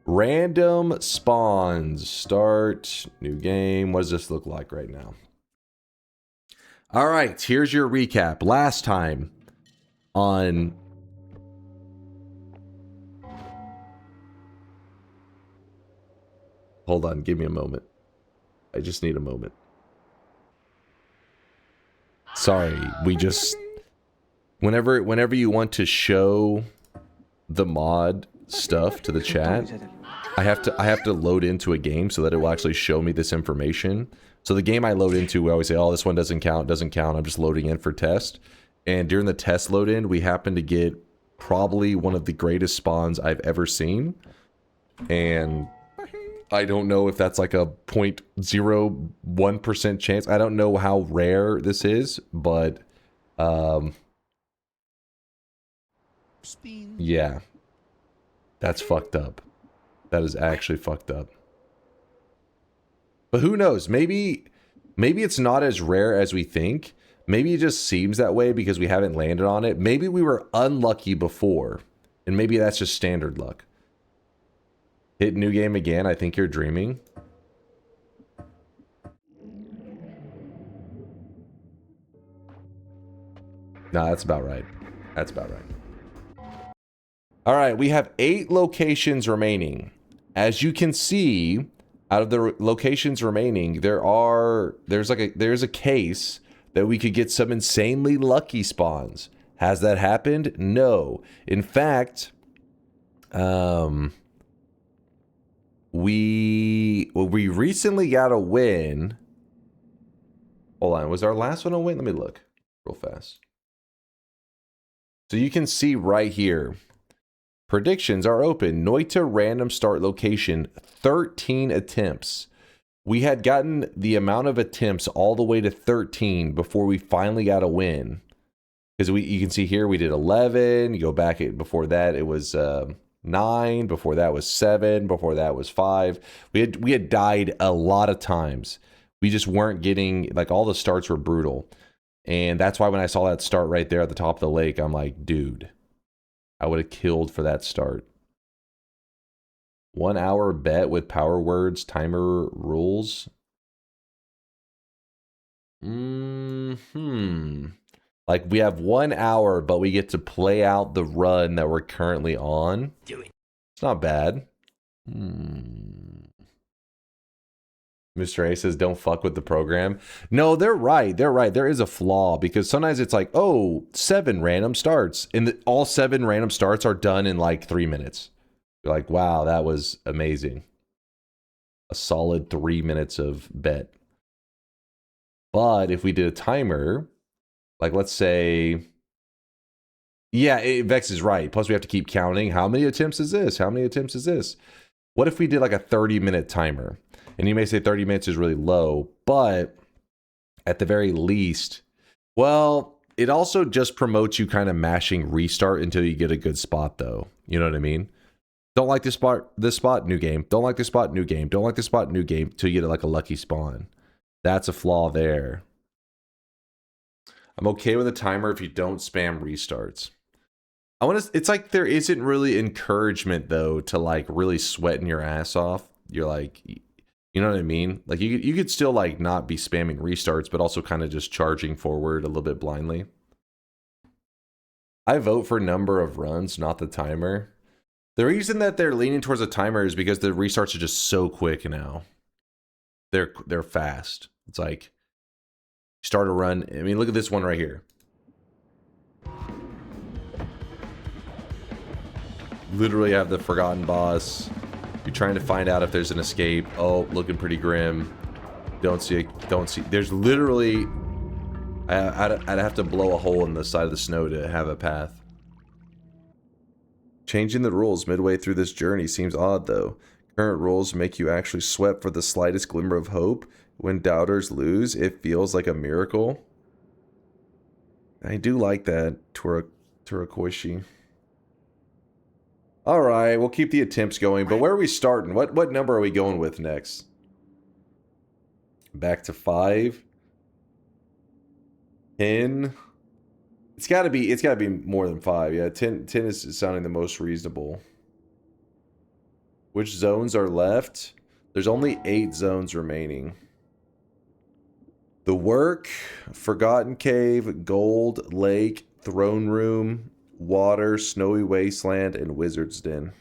Random spawns. Start. New game. What does this look like right now? All right, here's your recap. Last time on... Hold on, give me a moment. I just need a moment. Sorry, we just... Whenever you want to show the mod stuff to the chat, I have to load into a game so that it will actually show me this information. So the game I load into, we always say, oh, this one doesn't count, I'm just loading in for test. And during the test load in, we happen to get probably one of the greatest spawns I've ever seen. And I don't know if that's like a 0.01% chance. I don't know how rare this is, but yeah. That's fucked up. That is actually fucked up. But who knows? Maybe it's not as rare as we think. Maybe it just seems that way because we haven't landed on it. Maybe we were unlucky before, and maybe that's just standard luck. Hit new game again. I think you're dreaming. Nah, that's about right. That's about right. All right, we have 8 locations remaining. As you can see, out of the locations remaining, there's a case that we could get some insanely lucky spawns. Has that happened? No. In fact, we recently got a win. Hold on, was our last one a win? Let me look real fast. So you can see right here, predictions are open. Noita random start location, 13 attempts. We had gotten the amount of attempts all the way to 13 before we finally got a win. Because you can see here we did 11. You go back before that it was 9. Before that was 7. Before that was 5. We had died a lot of times. We just weren't getting, like, all the starts were brutal. And that's why when I saw that start right there at the top of the lake, I'm like, dude, I would have killed for that start. 1 hour bet with power words, timer rules. Like, we have 1 hour, but we get to play out the run that we're currently on. Do it. It's not bad. Mr. A says, don't fuck with the program. No, they're right. They're right. There is a flaw because sometimes it's like, oh, 7 random starts. And all 7 random starts are done in like 3 minutes. You're like, wow, that was amazing. A solid 3 minutes of bet. But if we did a timer, like let's say, yeah, Vex is right. Plus we have to keep counting. How many attempts is this? How many attempts is this? What if we did like a 30-minute timer? And you may say 30 minutes is really low, but at the very least, well, it also just promotes you kind of mashing restart until you get a good spot, though. You know what I mean? Don't like this spot, new game. Don't like this spot, new game. Don't like this spot, new game, till you get like a lucky spawn. That's a flaw there. I'm okay with a timer if you don't spam restarts. It's like there isn't really encouragement, though, to like really sweating your ass off. You're like, you know what I mean? Like you could still like not be spamming restarts, but also kind of just charging forward a little bit blindly. I vote for number of runs, not the timer. The reason that they're leaning towards a timer is because the restarts are just so quick now. They're fast. It's like start a run. I mean, look at this one right here. Literally have the forgotten boss. You're trying to find out if there's an escape. Oh, looking pretty grim. Don't see. There's literally... I'd have to blow a hole in the side of the snow to have a path. Changing the rules midway through this journey seems odd, though. Current rules make you actually sweat for the slightest glimmer of hope. When doubters lose, it feels like a miracle. I do like that, Turakoishi. All right, we'll keep the attempts going, but where are we starting? What number are we going with next? Back to 5. 10. It's got to be more than 5. Yeah, 10 is sounding the most reasonable. Which zones are left? There's only 8 zones remaining. The Work, Forgotten Cave, Gold, Lake, Throne Room, Water, Snowy Wasteland, and Wizard's Den.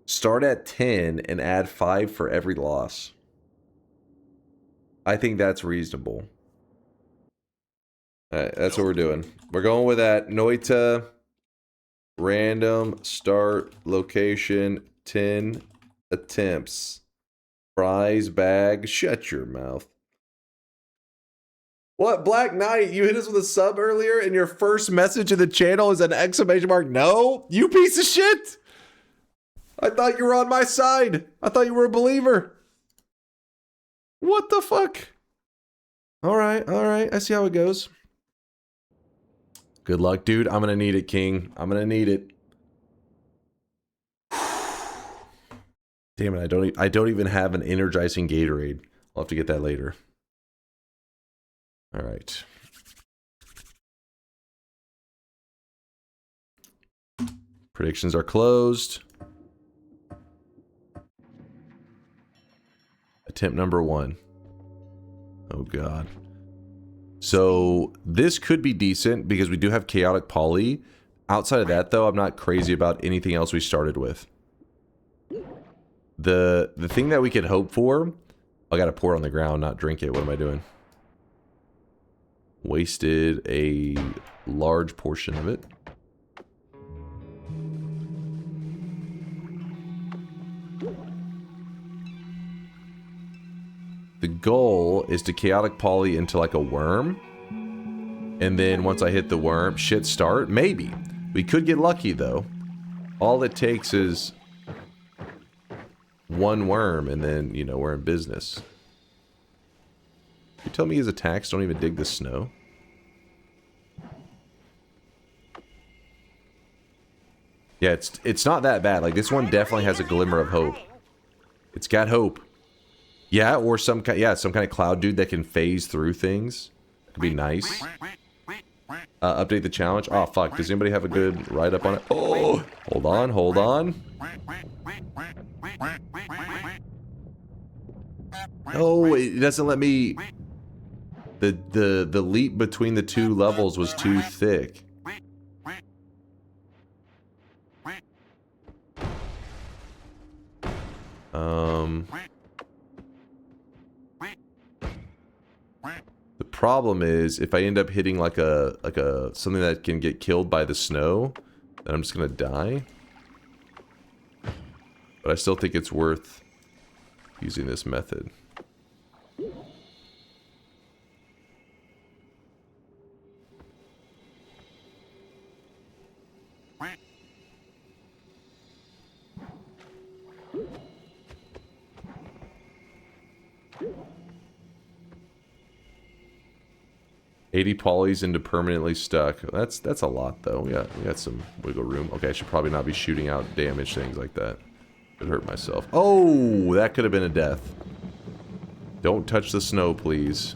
Start at 10 and add 5 for every loss. I think that's reasonable. Alright, that's what we're doing. We're going with that. Noita, random, start, location, 10 attempts. Prize bag, shut your mouth. What, Black Knight? You hit us with a sub earlier and your first message in the channel is an exclamation mark. No, you piece of shit. I thought you were on my side. I thought you were a believer. What the fuck? All right. I see how it goes. Good luck, dude. I'm going to need it, King. I'm going to need it. Damn it, I don't even have an energizing Gatorade. I'll have to get that later. All right. Predictions are closed. Attempt number 1. Oh god. So this could be decent because we do have Chaotic Poly. Outside of that though, I'm not crazy about anything else we started with. The thing that we could hope for, I gotta pour it on the ground, not drink it. What am I doing? Wasted a large portion of it. The goal is to Chaotic Poly into like a worm. And then once I hit the worm, shit start. Maybe. We could get lucky though. All it takes is one worm and then, you know, we're in business. You tell me his attacks don't even dig the snow? Yeah, it's not that bad. Like, this one definitely has a glimmer of hope. It's got hope. Yeah, or some kind of cloud dude that can phase through things. Could be nice. Update the challenge. Oh, fuck. Does anybody have a good write-up on it? Oh! Hold on. Oh, it doesn't let me... The leap between the 2 levels was too thick. The problem is if I end up hitting like a something that can get killed by the snow, then I'm just gonna die. But I still think it's worth using this method. $80 polys into permanently stuck. That's a lot though. We got some wiggle room. Okay, I should probably not be shooting out damage things like that. Could hurt myself. Oh, that could have been a death. Don't touch the snow, please.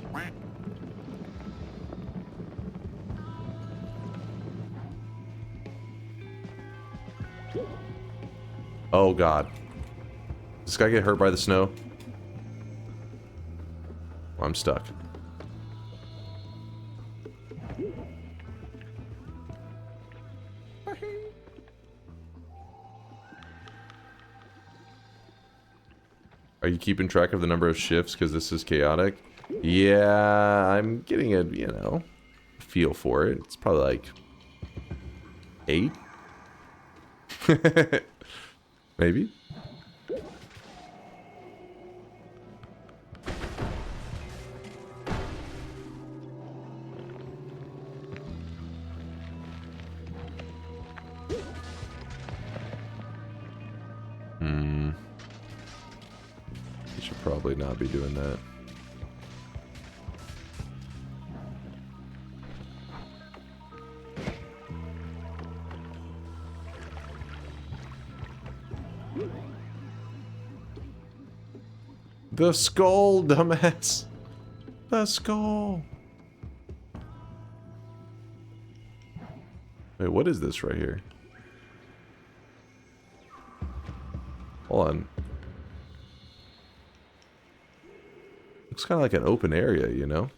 Oh god. Does this guy get hurt by the snow? I'm stuck. Are you keeping track of the number of shifts because this is chaotic? Yeah, I'm getting a, you know, feel for it. It's probably like 8? Maybe? Probably not be doing that. The skull, dumbass. The skull. Wait, what is this right here? Hold on. Looks kind of like an open area, you know?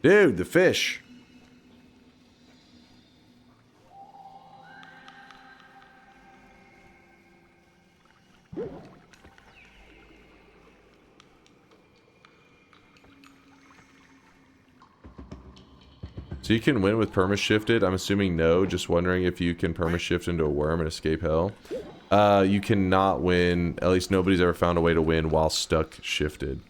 Dude, the fish! So you can win with perma-shifted? I'm assuming no. Just wondering if you can perma-shift into a worm and escape hell. You cannot win. At least nobody's ever found a way to win while stuck shifted.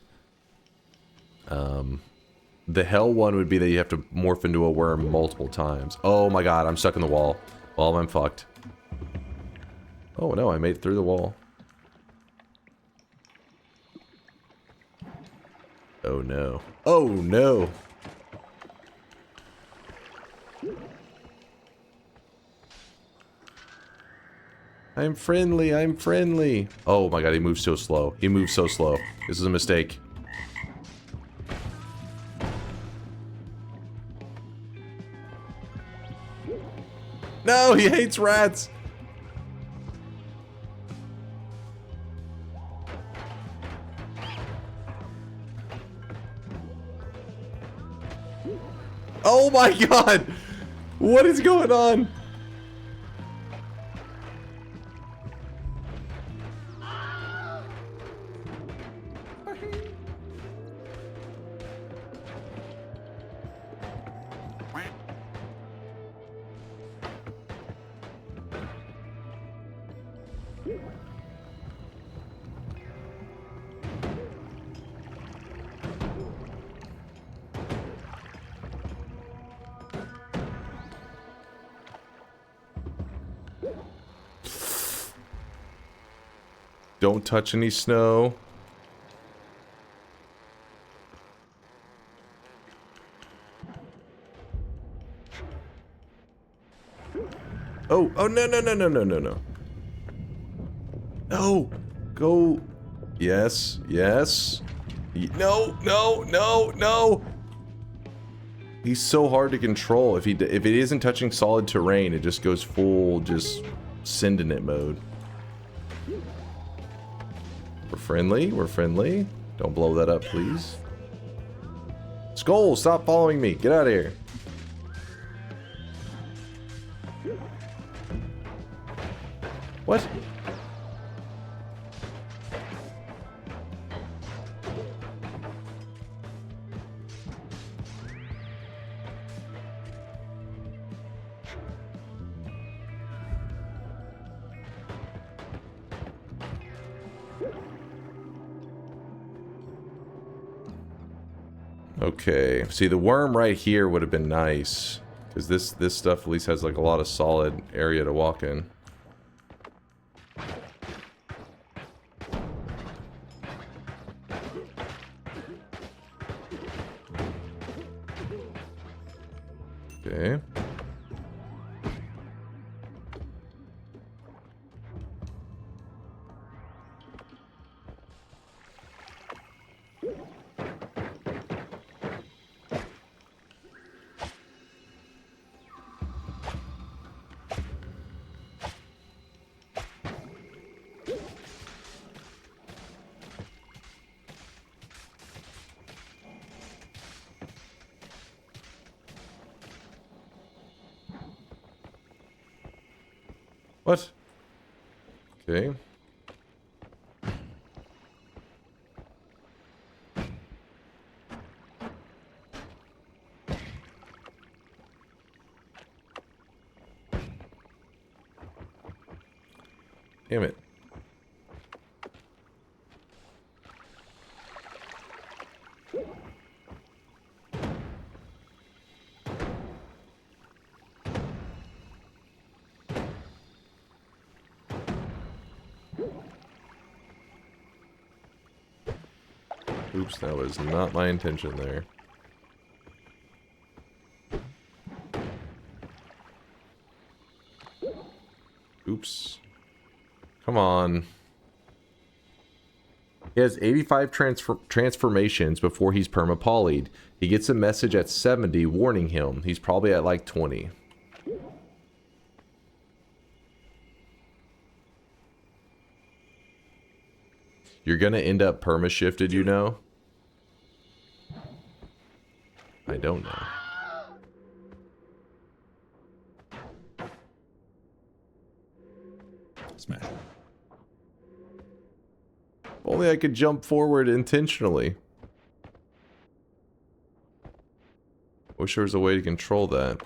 The hell one would be that you have to morph into a worm multiple times. Oh my god, I'm stuck in the wall. Well, I'm fucked. Oh no, I made it through the wall. Oh no. Oh no! I'm friendly, I'm friendly. Oh my god, he moves so slow. He moves so slow. This is a mistake. No, he hates rats! Oh my god! What is going on? Don't touch any snow. Oh, oh no, no, no, no, no, no, no. No, go. Yes, yes. No, no, no, no. He's so hard to control. If it isn't touching solid terrain, it just goes full, just sending it mode. We're friendly. We're friendly. Don't blow that up, please. Skull, stop following me. Get out of here. What? Okay, see the worm right here would have been nice, because this stuff at least has like a lot of solid area to walk in. Okay. What? Okay. Damn it. Oops, that was not my intention there. Oops. Come on. He has 85 transformations before he's perma-polyed. He gets a message at 70 warning him. He's probably at like 20. You're gonna end up perma-shifted, you know? I don't know. Smash. If only I could jump forward intentionally. Wish there was a way to control that.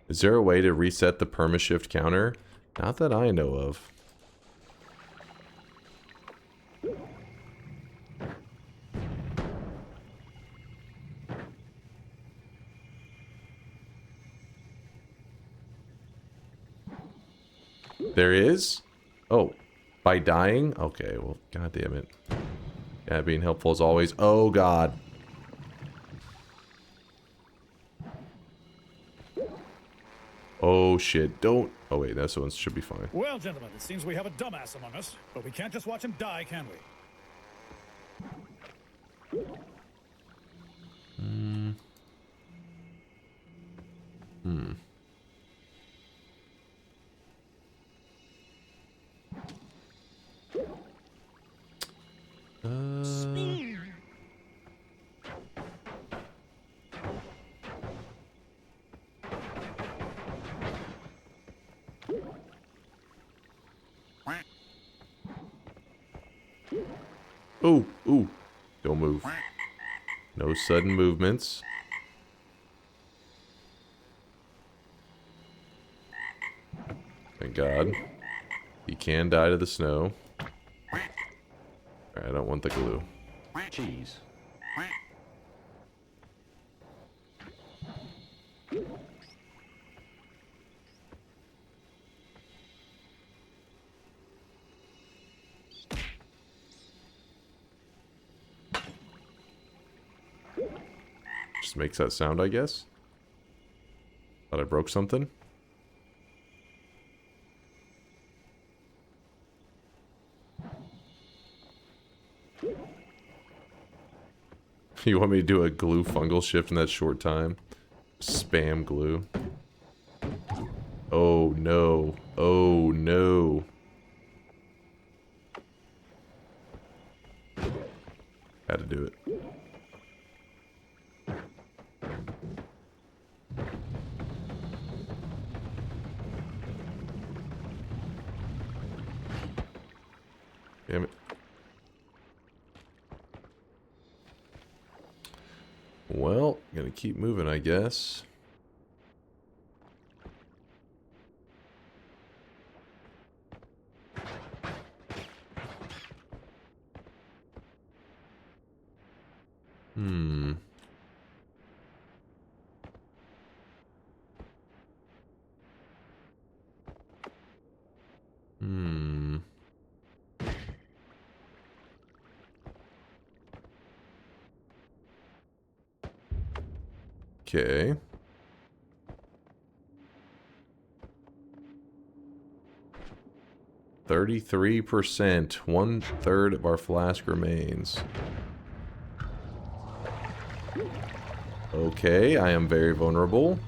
Is there a way to reset the perma-shift counter? Not that I know of. There is? Oh, by dying? Okay, well, god damn it. Yeah, being helpful as always. Oh, god. Oh, shit. Don't... Oh, wait, this one should be fine. Well, gentlemen, it seems we have a dumbass among us, but we can't just watch him die, can we? Ooh, ooh. Don't move. No sudden movements. Thank God. He can die to the snow. Alright, I don't want the glue. Cheese. Just makes that sound, I guess. Thought I broke something. You want me to do a glue fungal shift in that short time? Spam glue. Oh no. Oh no. Had to do it. Damn it. Well, gonna keep moving, I guess. Okay. 33%. 1/3 of our flask remains. Okay, I am very vulnerable.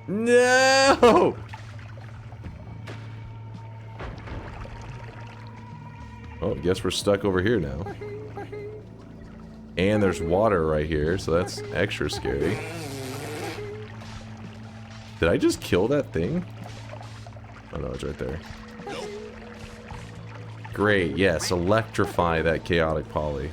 No! Oh, I guess we're stuck over here now. And there's water right here, so that's extra scary. Did I just kill that thing? Oh no, it's right there. Great, yes, electrify that chaotic poly.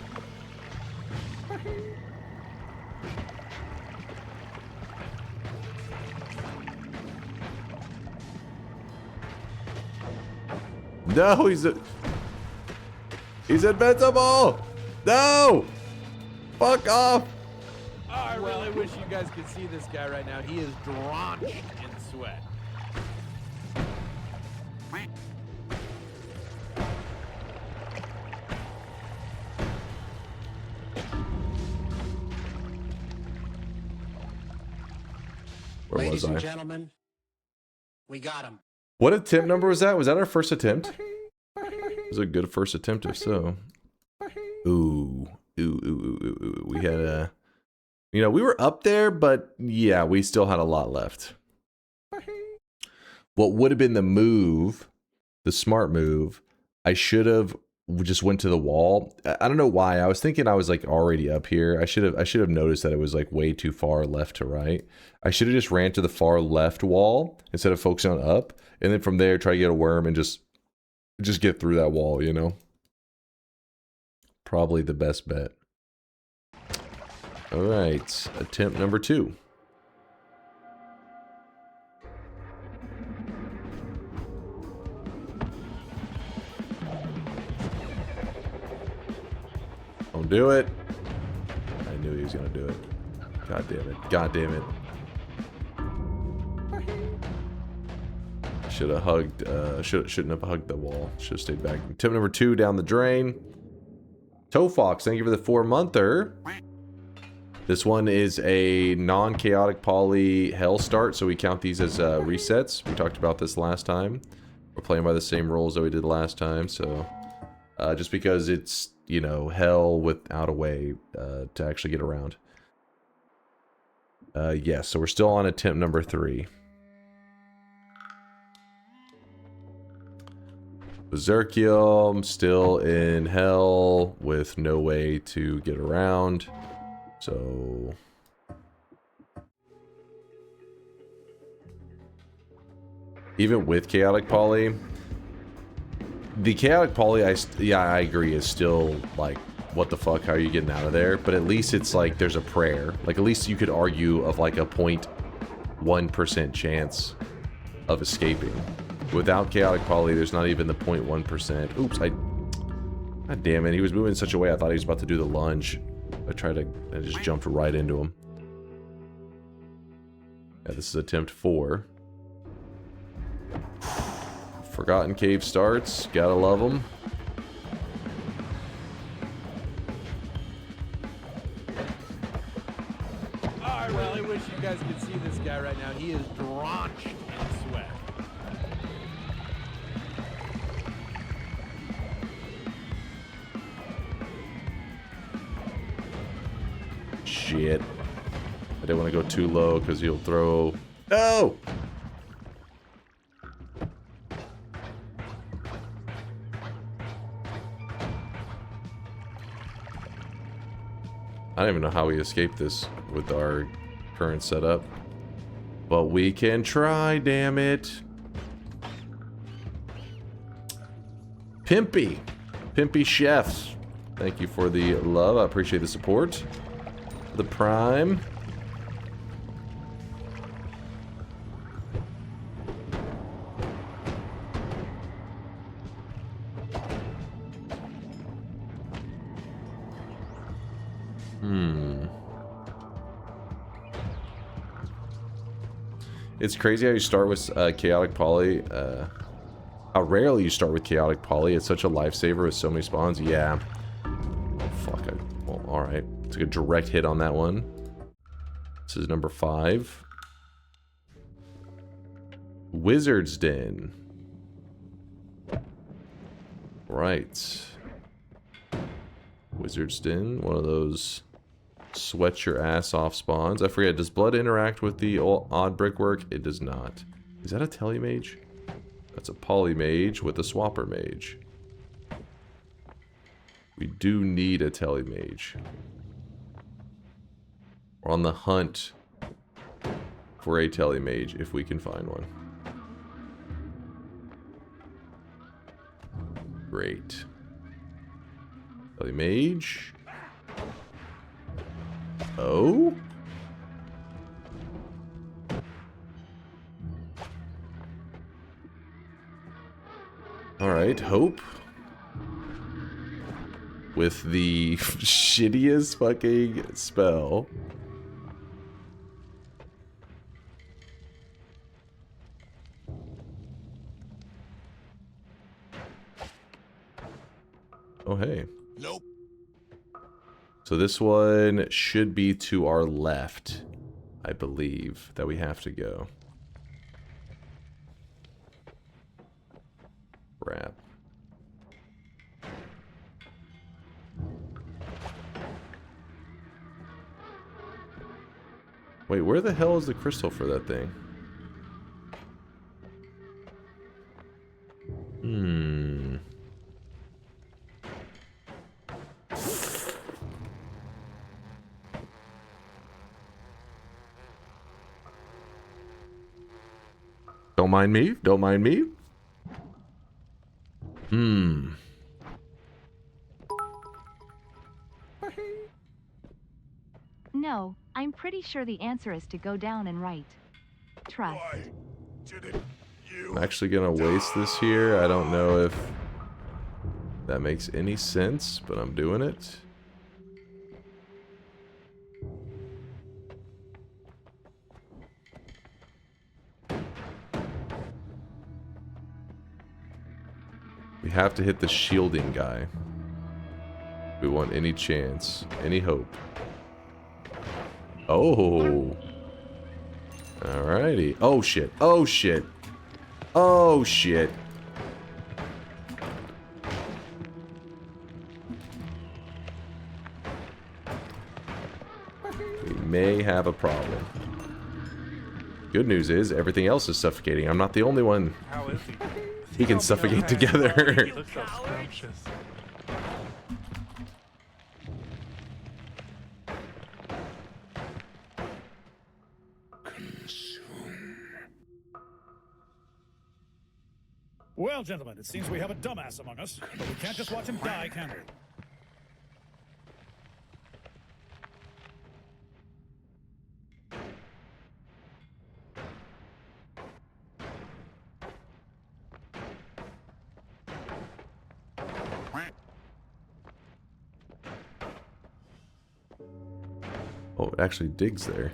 No, he's invincible! No! Fuck off! Oh, I really wish you guys could see this guy right now. He is drenched in sweat. Where Ladies was and I? gentlemen, we got him. What attempt number was that? Was that our first attempt? It was a good first attempt, if so. Ooh. Ooh. We had a... You know, we were up there, but yeah, we still had a lot left. What would have been the move, the smart move, I should have just went to the wall. I don't know why. I was thinking I was like already up here. I should have noticed that it was like way too far left to right. I should have just ran to the far left wall instead of focusing on up, and then from there try to get a worm and just get through that wall, you know? Probably the best bet. All right, attempt number 2. Don't do it. I knew he was gonna do it. God damn it. God damn it. Should have hugged, shouldn't have hugged the wall. Should have stayed back. Tip number 2, down the drain. Toe Fox, thank you for the 4-monther. This one is a non-chaotic poly hell start, so we count these as resets. We talked about this last time. We're playing by the same rules that we did last time, so just because it's, you know, hell without a way to actually get around. Yes, so we're still on attempt number 3. Berserkium, still in hell with no way to get around. So... even with chaotic poly, the chaotic poly, I agree, is still like, what the fuck, how are you getting out of there? But at least it's like there's a prayer. Like at least you could argue of like a 0.1% chance of escaping. Without chaotic poly, there's not even the 0.1%. Oops, God damn it, he was moving in such a way I thought he was about to do the lunge. I just jumped right into him. Yeah, this is attempt 4. Forgotten Cave starts. Gotta love them. I really wish you guys could see this guy right now. He is drenched in sweat. Shit. I didn't want to go too low because he'll throw... No! I don't even know how we escaped this with our current setup. But we can try, damn it. Pimpy. Pimpy Chefs. Thank you for the love. I appreciate the support. The Prime. It's crazy how you start with chaotic poly. How rarely you start with chaotic poly. It's such a lifesaver with so many spawns. Yeah. Oh, fuck. Well, alright. Took a direct hit on that one. This is number 5. Wizard's Den. Right. Wizard's Den. One of those sweat your ass off spawns. I forget, does blood interact with the odd brickwork? It does not. Is that a telemage? That's a polymage with a swapper mage. We do need a telemage. We're on the hunt for a telemage if we can find one. Great. Telemage. Oh? Alright, hope. With the shittiest fucking spell. Oh, hey. Nope. So this one should be to our left. I believe, that we have to go. Crap. Wait, where the hell is the crystal for that thing? Hmm. Don't mind me. Don't mind me. Hmm. No, I'm pretty sure the answer is to go down and right. Trust. I'm actually gonna waste this here. I don't know if that makes any sense, but I'm doing it. We have to hit the shielding guy. We want any chance, any hope. Oh. Alrighty. Oh shit. Oh shit. Oh shit. We may have a problem. Good news is everything else is suffocating. I'm not the only one. How is he? He can suffocate together. He looks so scrumptious. Well, gentlemen, it seems we have a dumbass among us, but we can't just watch him die, can we? Oh, it actually digs there.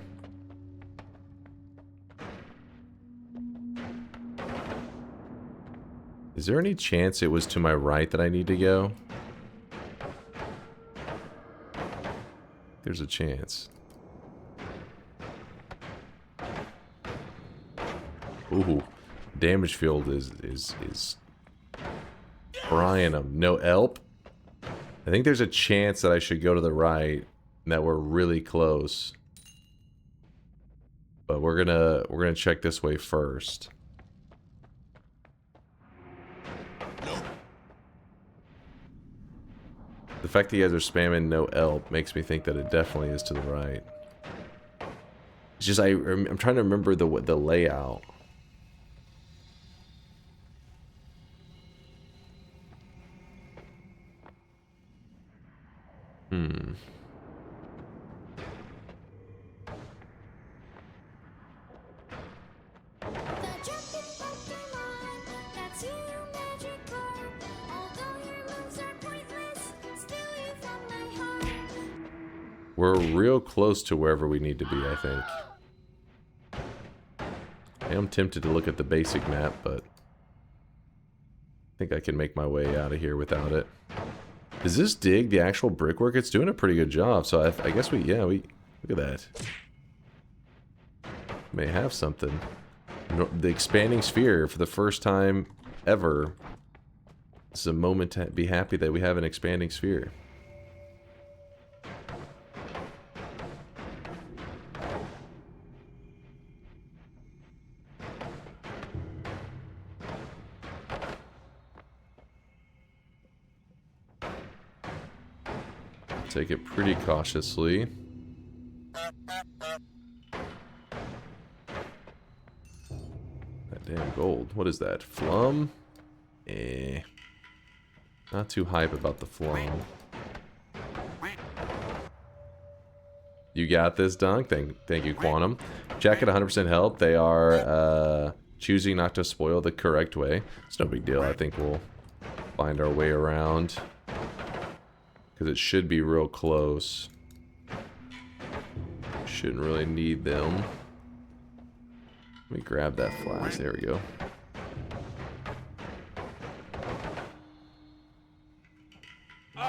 Is there any chance it was to my right that I need to go? There's a chance. Ooh, damage field is frying them. No help. I think there's a chance that I should go to the right, and that we're really close. But we're gonna check this way first. The fact that you guys are spamming no help makes me think that it definitely is to the right. It's just I'm trying to remember the layout. Hmm. We're real close to wherever we need to be, I think. I am tempted to look at the basic map, but I think I can make my way out of here without it. Does this dig the actual brickwork? It's doing a pretty good job, so I guess we look at that. May have something. The expanding sphere for the first time ever. This is a moment to be happy that we have an expanding sphere. Take it pretty cautiously. That damn gold. What is that? Flum? Eh. Not too hype about the flum. You got this, Dunk. Thank you, Quantum. Check at 100% help. They are choosing not to spoil the correct way. It's no big deal. I think we'll find our way around. Because it should be real close. Shouldn't really need them. Let me grab that flash. There we go.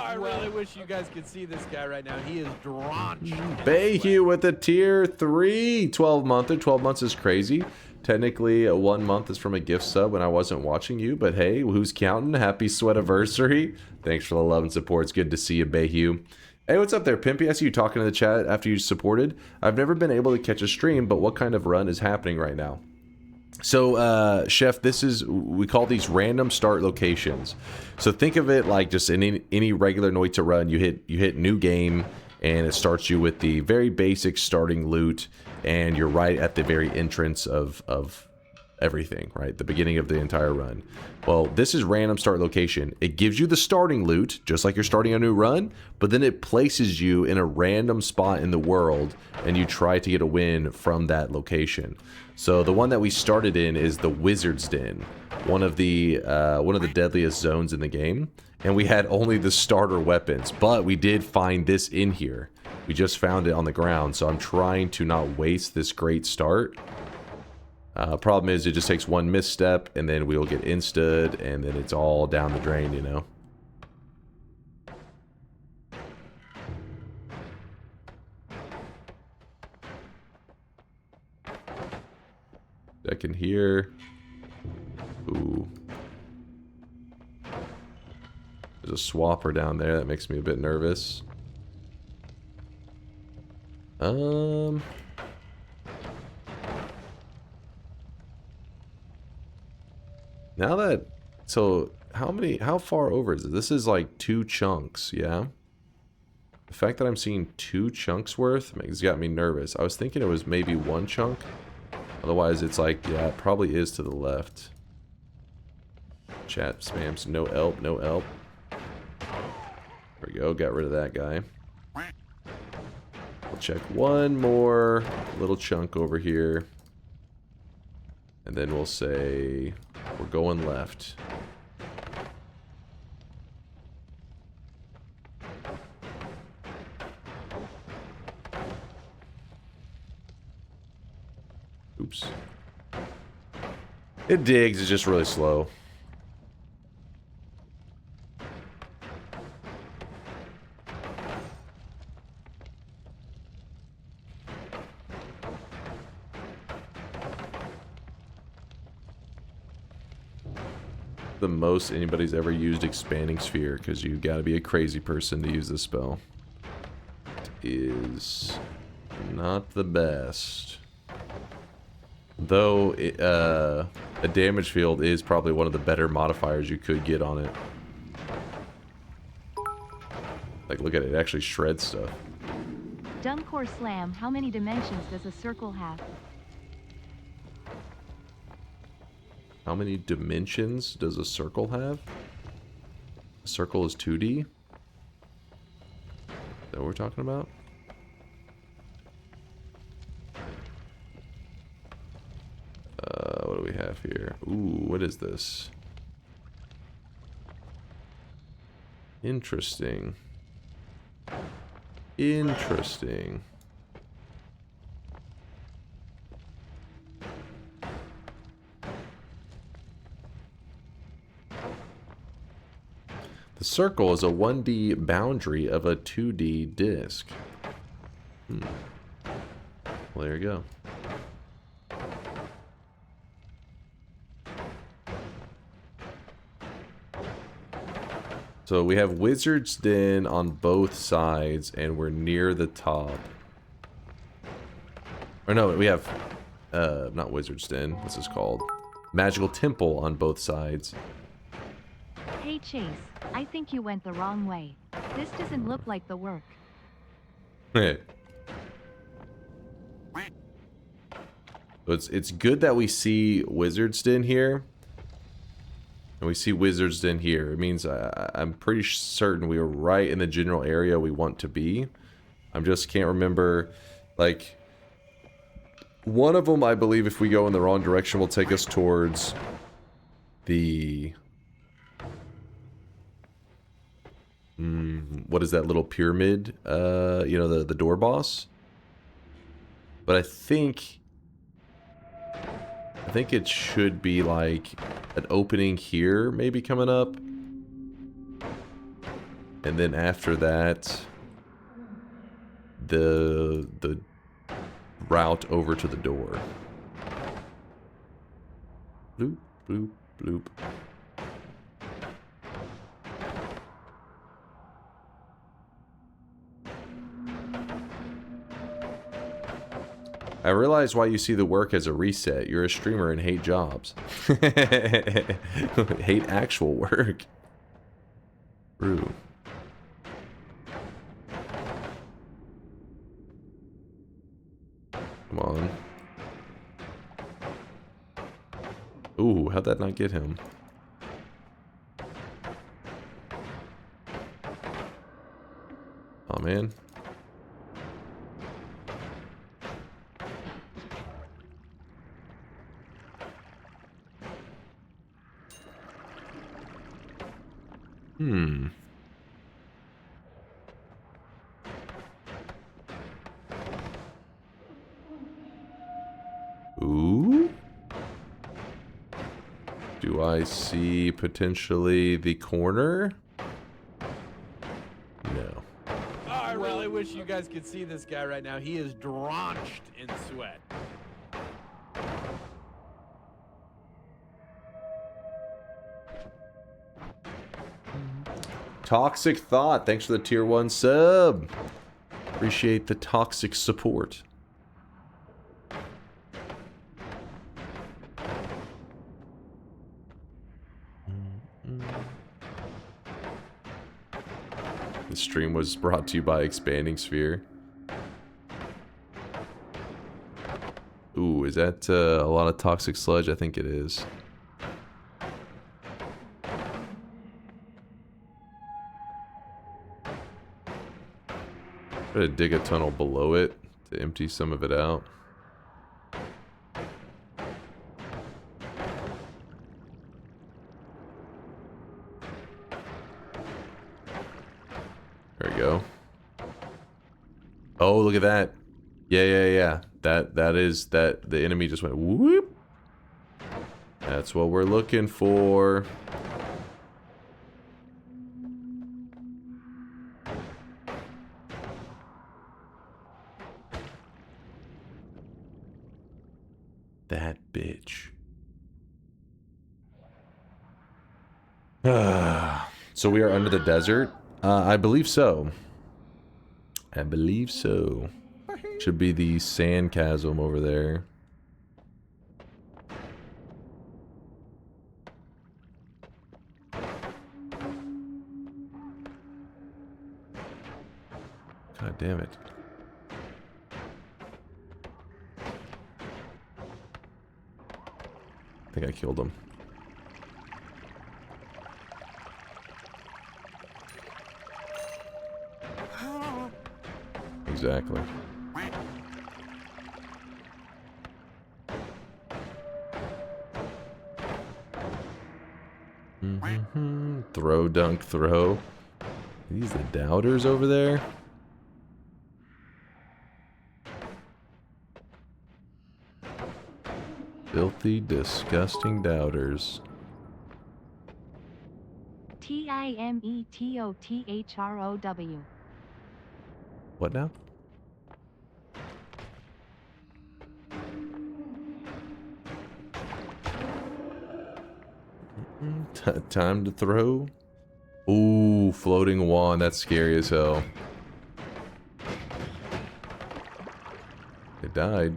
I really wish you guys could see this guy right now. He is drenched. Bayhue with a tier 3 12-monther. 12 months is crazy. Technically, 1 month is from a gift sub when I wasn't watching you, but hey, who's counting? Happy sweativersary. Thanks for the love and support. It's good to see you, Bayhue. Hey, what's up there, Pimpy? I see you talking in the chat after you supported. I've never been able to catch a stream, but what kind of run is happening right now? So, Chef, we call these random start locations. So think of it like just in any regular Noita run, you hit new game, and it starts you with the very basic starting loot, and you're right at the very entrance of everything, right? The beginning of the entire run. Well, this is random start location. It gives you the starting loot, just like you're starting a new run, but then it places you in a random spot in the world, and you try to get a win from that location. So the one that we started in is the Wizard's Den, one of the deadliest zones in the game, and we had only the starter weapons, but we did find this in here. We just found it on the ground, so I'm trying to not waste this great start. Problem is, it just takes one misstep, and then we'll get insta'd, and then it's all down the drain, you know? Second here. Ooh. There's a swapper down there that makes me a bit nervous. Now that, so how far over is it? This is like 2 chunks, yeah? The fact that I'm seeing 2 chunks worth has got me nervous. I was thinking it was maybe 1 chunk. Otherwise, it's like, yeah, it probably is to the left. Chat spams, no elp, no elp. There we go, got rid of that guy. We'll check one more little chunk over here. And then we'll say, we're going left. Oops. It digs, it's just really slow. The most anybody's ever used Expanding Sphere, because you gotta be a crazy person to use this spell. It is not the best. Though a damage field is probably one of the better modifiers you could get on it. Like, look at it, it actually shreds stuff. DunkOrSlam, how many dimensions does a circle have? How many dimensions does a circle have? A circle is 2D? Is that what we're talking about? What do we have here? Ooh, what is this? Interesting. Interesting. The circle is a 1D boundary of a 2D disc. Well, there you go. So we have Wizard's Den on both sides, and we're near the top. Or no, we have, not Wizard's Den, what's this called? Magical Temple on both sides. Hey Chase, I think you went the wrong way. This doesn't look like the work. It's good that we see Wizard's Den here. And we see Wizard's Den here. It means I'm pretty certain we are right in the general area we want to be. I just can't remember, like, one of them, I believe, if we go in the wrong direction, will take us towards the... what is that little pyramid? You know, the door boss? But I think it should be like an opening here, maybe coming up. And then after that, the route over to the door. Bloop, bloop, bloop. I realize why you see the work as a reset. You're a streamer and hate jobs. Hate actual work. True. Come on. Ooh, how'd that not get him? Oh man. Ooh. Do I see potentially the corner? No. Oh, I really wish you guys could see this guy right now. He is drenched in sweat. Toxic Thought, thanks for the tier 1 sub. Appreciate the toxic support. The stream was brought to you by Expanding Sphere. Ooh, is that a lot of toxic sludge? I think it is. Try to dig a tunnel below it to empty some of it out. There we go. Oh, look at that. Yeah. That is the enemy just went whoop. That's what we're looking for. That bitch. So we are under the desert? I believe so. I believe so. Should be the sand chasm over there. God damn it. I think I killed him. Exactly. Throw, dunk, throw. Are these the doubters over there? Filthy, disgusting doubters. TIMETOTHROW. What now? Time to throw. Ooh, floating wand. That's scary as hell. It died.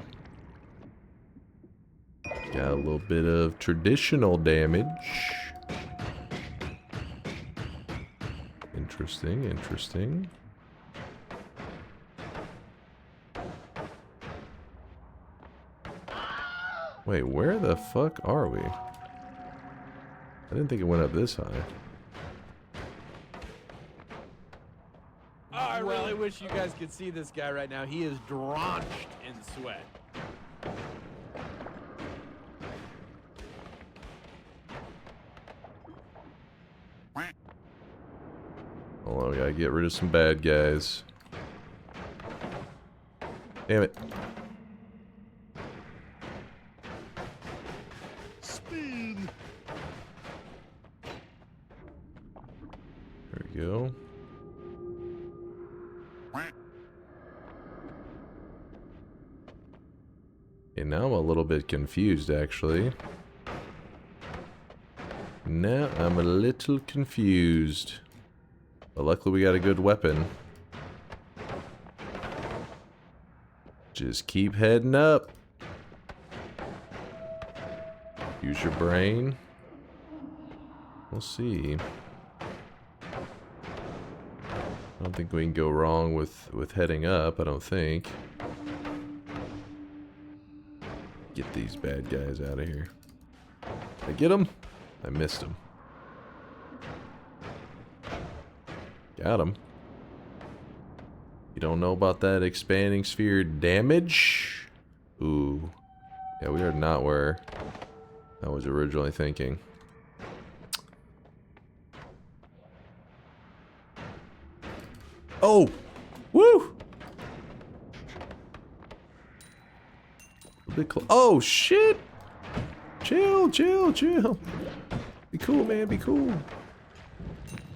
Got a little bit of traditional damage. Interesting, interesting. Wait, where the fuck are we? I didn't think it went up this high. Oh, I really wish you guys could see this guy right now. He is drenched in sweat. Hold on, we gotta get rid of some bad guys. Damn it. Speed. There we go. Okay, now I'm a little bit confused, actually. Now I'm a little confused. But luckily we got a good weapon. Just keep heading up. Use your brain. We'll see. I don't think we can go wrong with heading up, I don't think. Get these bad guys out of here. Did I get them? I missed them. Got him. You don't know about that expanding sphere damage? Ooh. Yeah, we are not where I was originally thinking. Oh! Woo! A bit oh, shit! Chill, chill, chill. Be cool, man, be cool.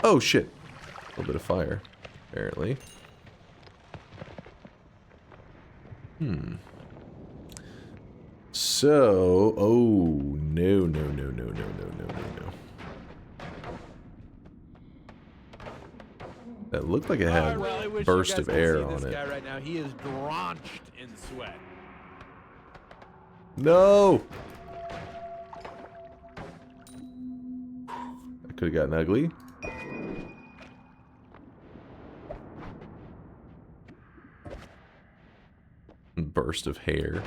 Oh, shit. A little bit of fire, apparently. So, oh, no, no, no, no, no, no, no, no, no. That looked like it had a burst of air on it. Guy right now, he is drenched in sweat. No! That could have gotten ugly. Burst of hair.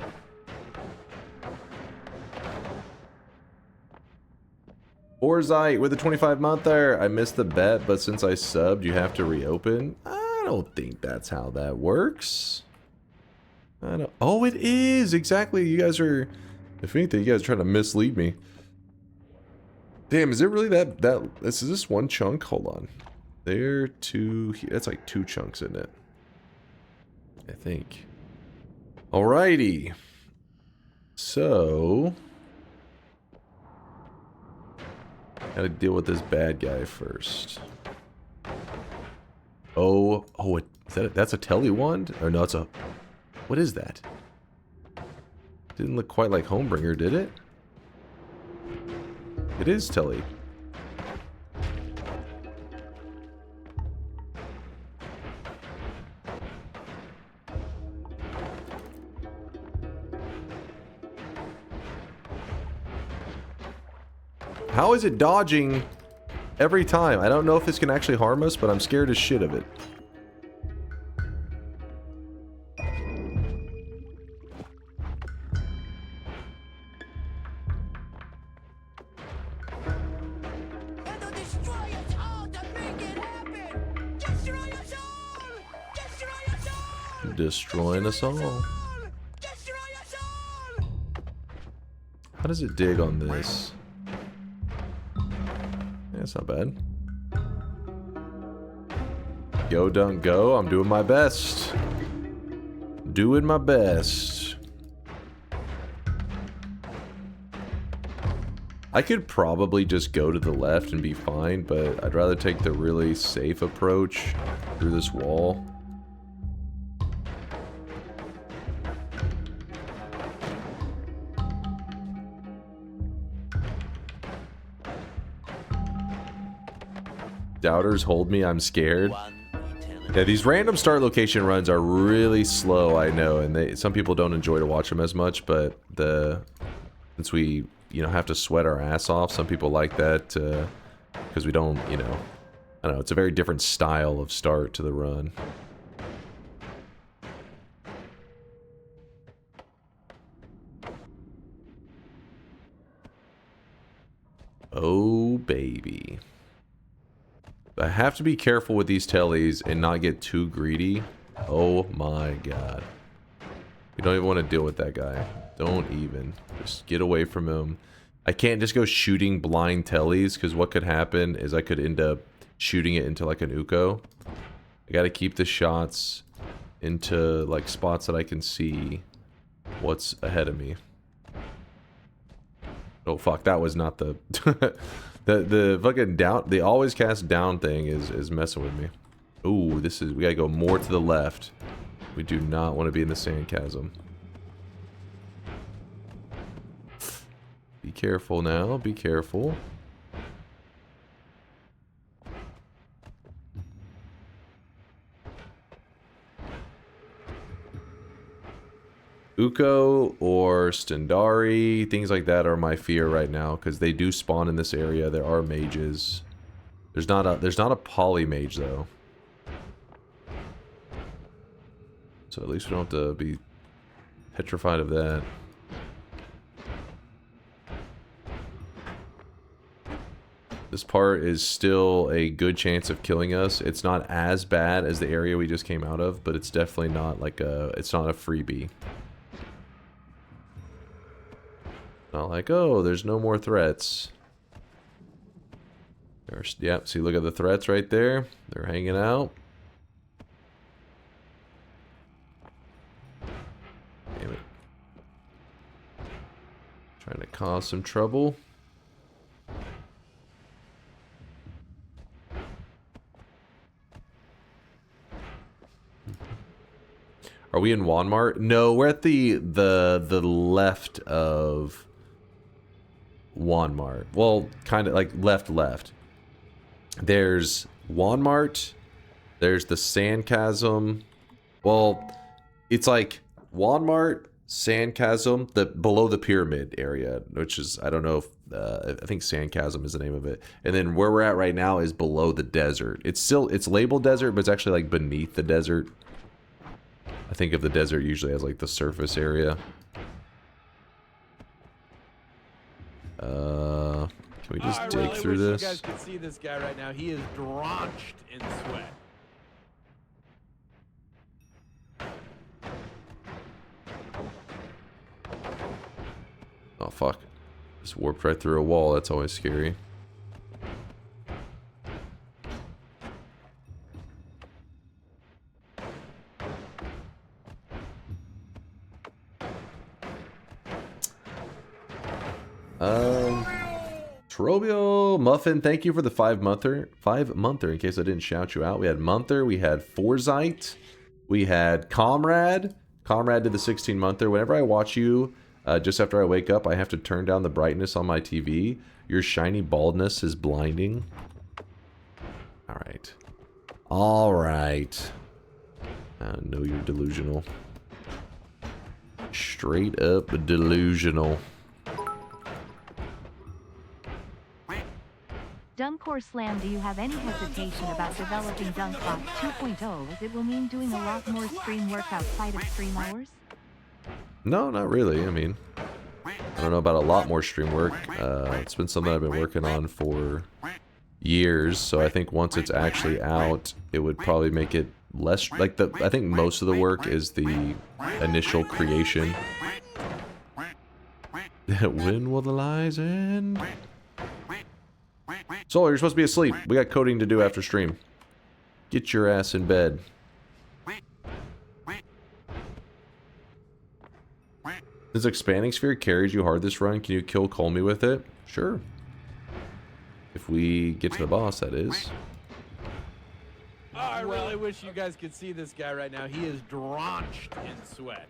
Orzite with a 25-monther. I missed the bet, but since I subbed, you have to reopen. I don't think that's how that works. I don't. Oh, it is exactly. You guys are. If anything, you guys are trying to mislead me. Damn, is it really that? Is this one chunk? Hold on. There, two. That's like 2 chunks, isn't it? I think. Alrighty. So. Gotta deal with this bad guy first. Oh, is that that's a Telly wand? Or no, it's a... What is that? Didn't look quite like Homebringer, did it? It is Telly. How is it dodging every time? I don't know if this can actually harm us, but I'm scared as shit of it. It'll destroy us all to make it happen! Destroy us all! Destroy us all! Destroying us all. Destroy us all! How does it dig on this? That's not bad. Go, Dunk, go. I'm doing my best. Doing my best. I could probably just go to the left and be fine, but I'd rather take the really safe approach through this wall. Doubters hold me, I'm scared. Yeah, these random start location runs are really slow, I know, and some people don't enjoy to watch them as much, but since we, have to sweat our ass off, some people like that, because we don't, I don't know, it's a very different style of start to the run. Oh, baby. I have to be careful with these tellies and not get too greedy. Oh my god. You don't even want to deal with that guy. Don't even. Just get away from him. I can't just go shooting blind tellies, because what could happen is I could end up shooting it into like an Uko. I gotta keep the shots into like spots that I can see what's ahead of me. Oh fuck, that was not the... The fucking down, the always cast down thing is messing with me. Ooh, we gotta go more to the left. We do not want to be in the sand chasm. Be careful now. Be careful. Uko or Stendari, things like that are my fear right now because they do spawn in this area. There are mages. There's not a poly mage though. So at least we don't have to be petrified of that. This part is still a good chance of killing us. It's not as bad as the area we just came out of, but it's definitely not like it's not a freebie. Not like, oh, there's no more threats. Yep, see, look at the threats right there. They're hanging out. Damn it. Trying to cause some trouble. Are we in Walmart? No, we're at the left of Walmart. Well, kind of like left. There's Walmart. There's the Sandchasm. Well, it's like Walmart, Sandchasm, below the pyramid area, which is, I don't know if I think Sandchasm is the name of it. And then where we're at right now is below the desert. It's labeled desert, but it's actually like beneath the desert. I think of the desert usually as like the surface area. Can we just dig through this? You guys can see this guy right now. He is drenched in sweat. Oh fuck. Just warped right through a wall. That's always scary. Trobio Muffin, thank you for the 5-monther. In case I didn't shout you out, we had Monther, we had Foresight, we had Comrade. Comrade did the 16-monther. Whenever I watch you, just after I wake up, I have to turn down the brightness on my TV. Your shiny baldness is blinding. All right. I know you're delusional. Straight up delusional. DunkOrSlam, do you have any hesitation about developing DunkBot 2.0 as it will mean doing a lot more stream work outside of stream hours? No, not really. I mean, I don't know about a lot more stream work. It's been something I've been working on for years, so I think once it's actually out, it would probably make it less, like I think most of the work is the initial creation. When will the lies end? Solar, you're supposed to be asleep. We got coding to do after stream. Get your ass in bed. This expanding sphere carries you hard this run. Can you kill Colmy with it? Sure. If we get to the boss, that is. Oh, I really wish you guys could see this guy right now. He is drenched in sweat.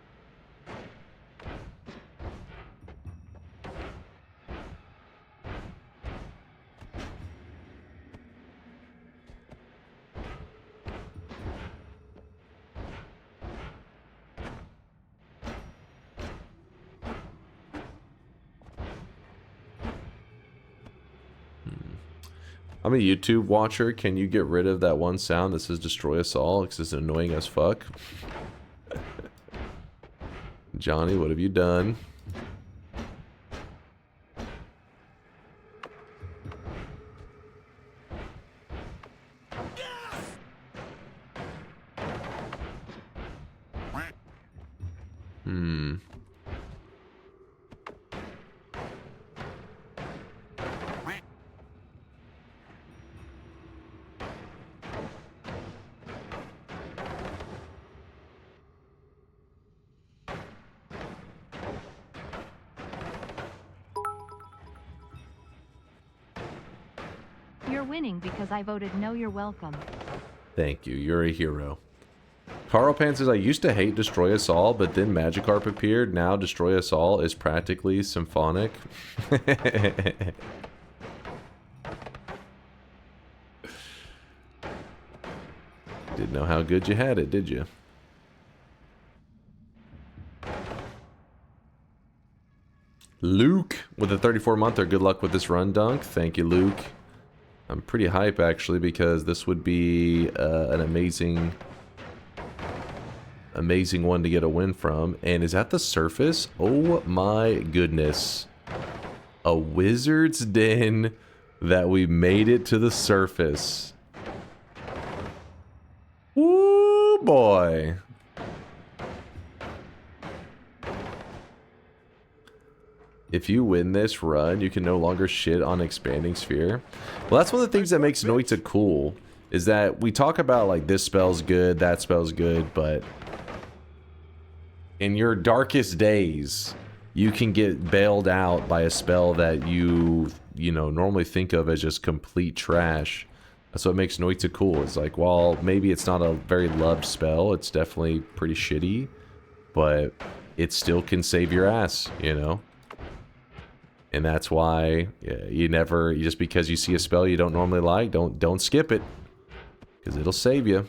I'm a YouTube watcher. Can you get rid of that one sound that says destroy us all? Because it's annoying as fuck. Johnny, what have you done? You're winning because I voted no, you're welcome. Thank you. You're a hero. Carl Pan says, I used to hate Destroy Us All, but then Magikarp appeared. Now Destroy Us All is practically symphonic. Didn't know how good you had it, did you? Luke with a 34-monther. Good luck with this run, Dunk. Thank you, Luke. I'm pretty hype, actually, because this would be an amazing one to get a win from. And is that the surface? Oh my goodness. A wizard's den that we made it to the surface. Woo boy. If you win this run, you can no longer shit on Expanding Sphere. Well, that's one of the things that makes Noita cool, is that we talk about, like, this spell's good, that spell's good, but in your darkest days, you can get bailed out by a spell that you know, normally think of as just complete trash. That's what makes Noita cool. It's like, well, maybe it's not a very loved spell, it's definitely pretty shitty, but it still can save your ass, you know? And that's why you never, just because you see a spell you don't normally like, don't skip it, because it'll save you.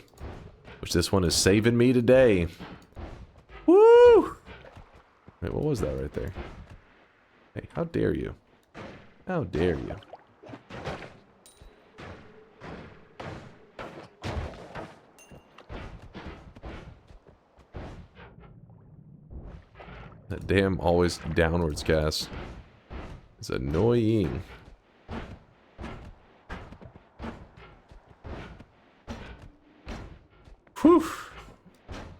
Which this one is saving me today. Woo! Wait, what was that right there? Hey, how dare you? How dare you? That damn always downwards cast. It's annoying. Whew.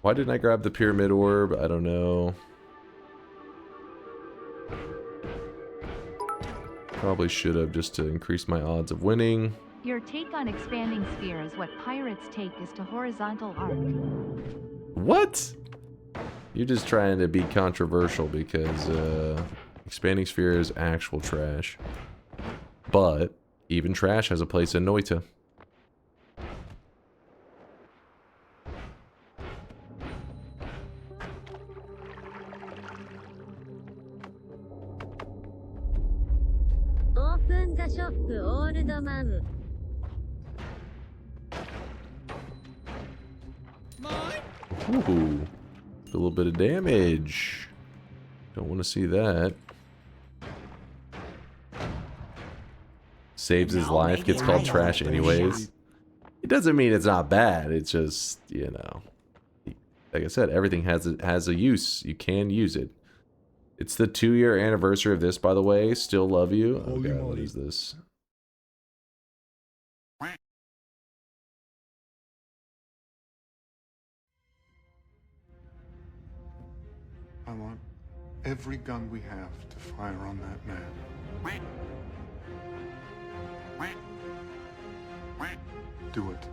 Why didn't I grab the pyramid orb? I don't know. Probably should have, just to increase my odds of winning. Your take on Expanding Sphere is what Pirates' take is to Horizontal Arc. What? You're just trying to be controversial because Expanding Sphere is actual trash. But even trash has a place in Noita. Open the shop, old man. Ooh, a little bit of damage. Don't want to see that. Saves his life, gets called trash anyways. It doesn't mean it's not bad. It's just, you know, like I said, everything has a use. You can use it. It's the 2-year anniversary of this, by the way. Still love you. Oh god, what is this? I want every gun we have to fire on that man. Do it.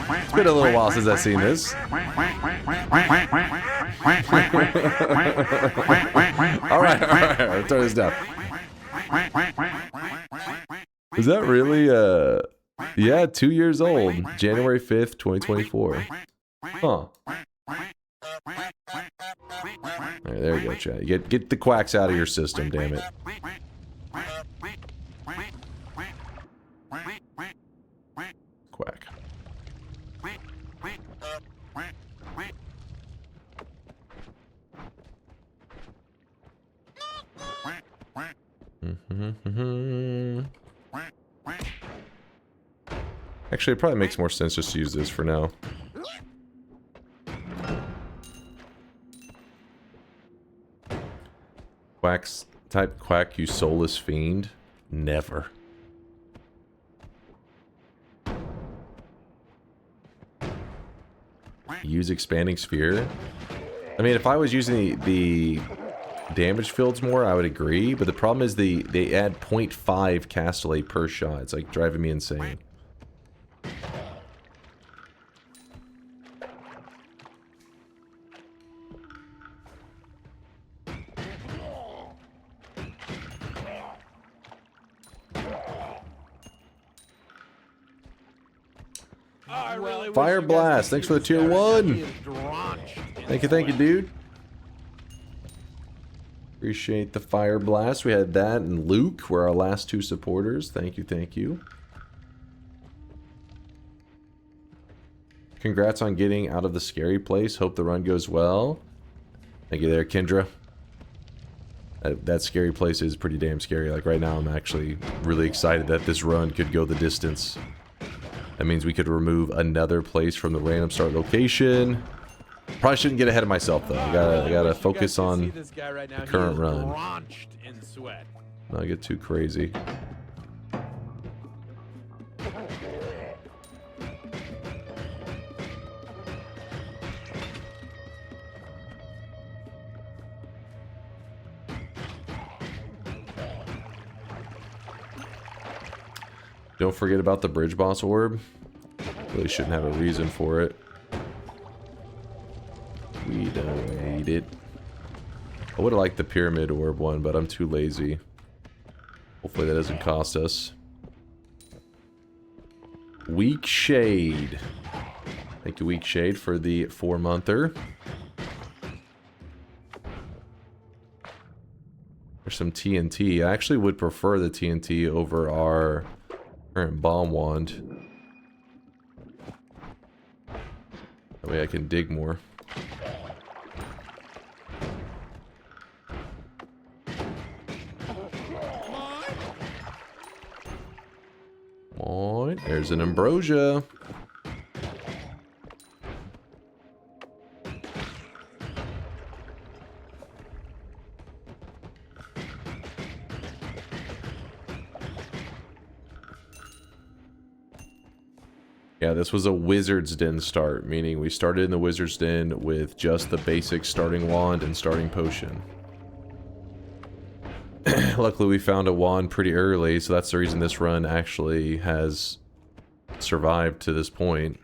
It's been a little while since I've seen this. Alright, turn this down. Is that really, yeah, 2 years old. January 5th, 2024. Huh. Alright, there you go, chat. Get the quacks out of your system, damn it. Quack. Actually, it probably makes more sense just to use this for now. Quacks type quack, you soulless fiend. Never. Use Expanding Sphere. I mean, if I was using the damage fields more, I would agree. But the problem is they add 0.5 castellate per shot. It's like driving me insane. I really wish Fire you guys Blast, could thanks see for the this tier guy right now. 1. He is drenched in Thank you, sweat. dude. Appreciate the Fire Blast. We had that and Luke were our last 2 supporters. Thank you, thank you. Congrats on getting out of the scary place. Hope the run goes well. Thank you there, Kendra. That scary place is pretty damn scary. Like right now, I'm actually really excited that this run could go the distance. That means we could remove another place from the random start location. Probably shouldn't get ahead of myself though. I gotta focus on this guy right now. the current He is run. Drenched in sweat. Not get too crazy. Don't forget about the bridge boss orb. Really shouldn't have a reason for it. We don't need it. I would have liked the pyramid orb one, but I'm too lazy. Hopefully that doesn't cost us. Weak Shade. Thank you, Weak Shade, for the 4-monther. There's some TNT. I actually would prefer the TNT over our current bomb wand. That way I can dig more. Alright, there's an ambrosia. Yeah, this was a Wizard's Den start, meaning we started in the Wizard's Den with just the basic starting wand and starting potion. Luckily we found a wand pretty early, so that's the reason this run actually has survived to this point.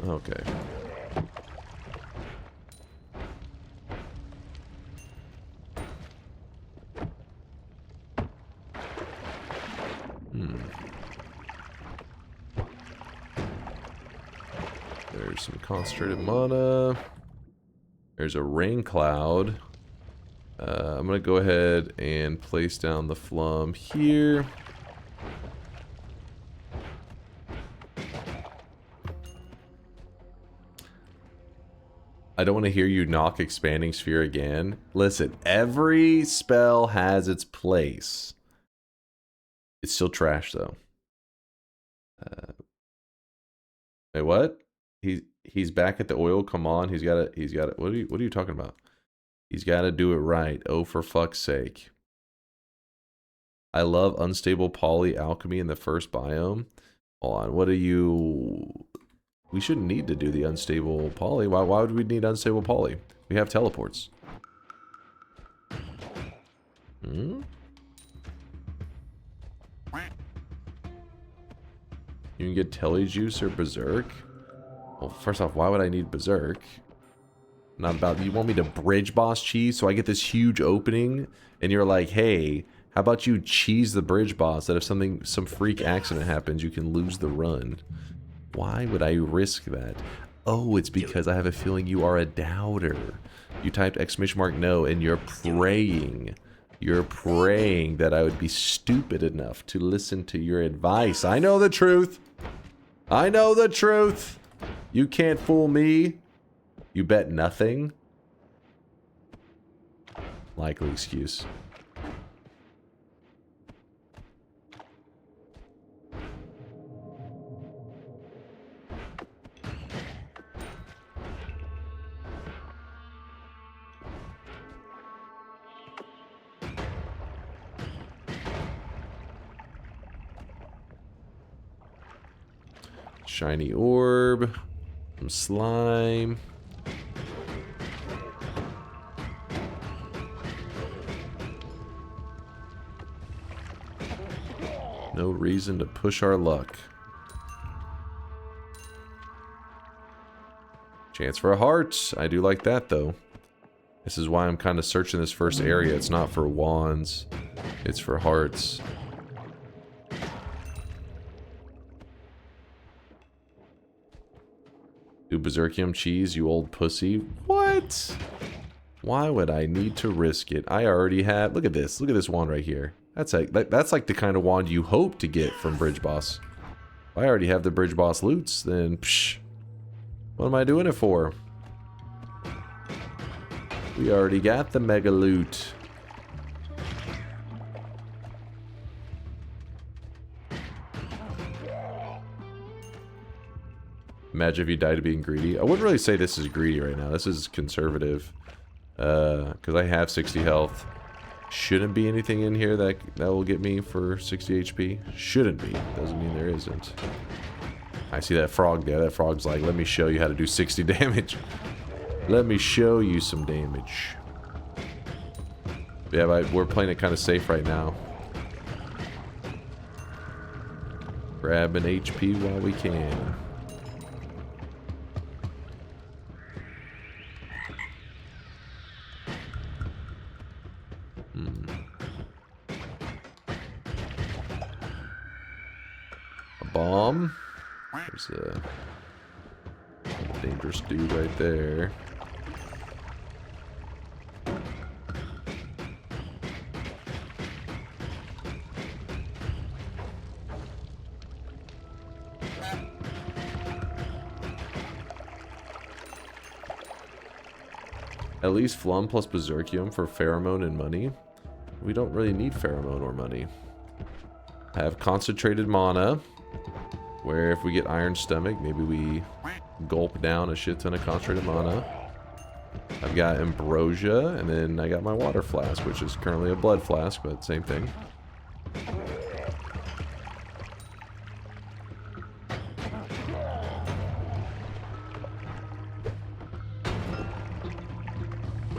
Okay. There's some concentrated mana. There's a rain cloud. I'm gonna go ahead and place down the flum here. I don't want to hear you knock Expanding Sphere again. Listen, every spell has its place. It's still trash though. Wait, what? He's back at the oil. Come on, he's got it. What are you talking about? He's got to do it right. Oh, for fuck's sake! I love unstable poly alchemy in the first biome. Hold on, what are you? We shouldn't need to do the unstable poly. Why would we need unstable poly? We have teleports. Hmm. You can get Telejuice or Berserk. Well, first off, why would I need Berserk? Not about, you want me to bridge boss cheese so I get this huge opening and you're like, hey, how about you cheese the bridge boss that if some freak accident happens, you can lose the run. Why would I risk that? Oh, it's because I have a feeling you are a doubter. You typed !no and you're praying. You're praying that I would be stupid enough to listen to your advice. I know the truth. I know the truth. You can't fool me. You bet nothing. Likely excuse. Shiny orb. Some slime. No reason to push our luck. Chance for a heart. I do like that though. This is why I'm kind of searching this first area. It's not for wands. It's for hearts. Do Berserkium cheese, you old pussy. What? Why would I need to risk it? I already have... Look at this. Look at this wand right here. That's like the kind of wand you hope to get from Bridge Boss. If I already have the Bridge Boss loots, then... Psh, what am I doing it for? We already got the mega loot. Imagine if you died to being greedy. I wouldn't really say this is greedy right now. This is conservative. Because I have 60 health. Shouldn't be anything in here that will get me for 60 HP. Shouldn't be. Doesn't mean there isn't. I see that frog there. That frog's like, let me show you how to do 60 damage. Let me show you some damage. Yeah, but we're playing it kind of safe right now. Grab an HP while we can. A bomb. There's a dangerous dude right there. At least Flum plus Berserkium for pheromone and money. We don't really need pheromone or money. I have concentrated mana, where if we get Iron Stomach, maybe we gulp down a shit ton of concentrated mana. I've got Ambrosia, and then I got my Water Flask, which is currently a Blood Flask, but same thing.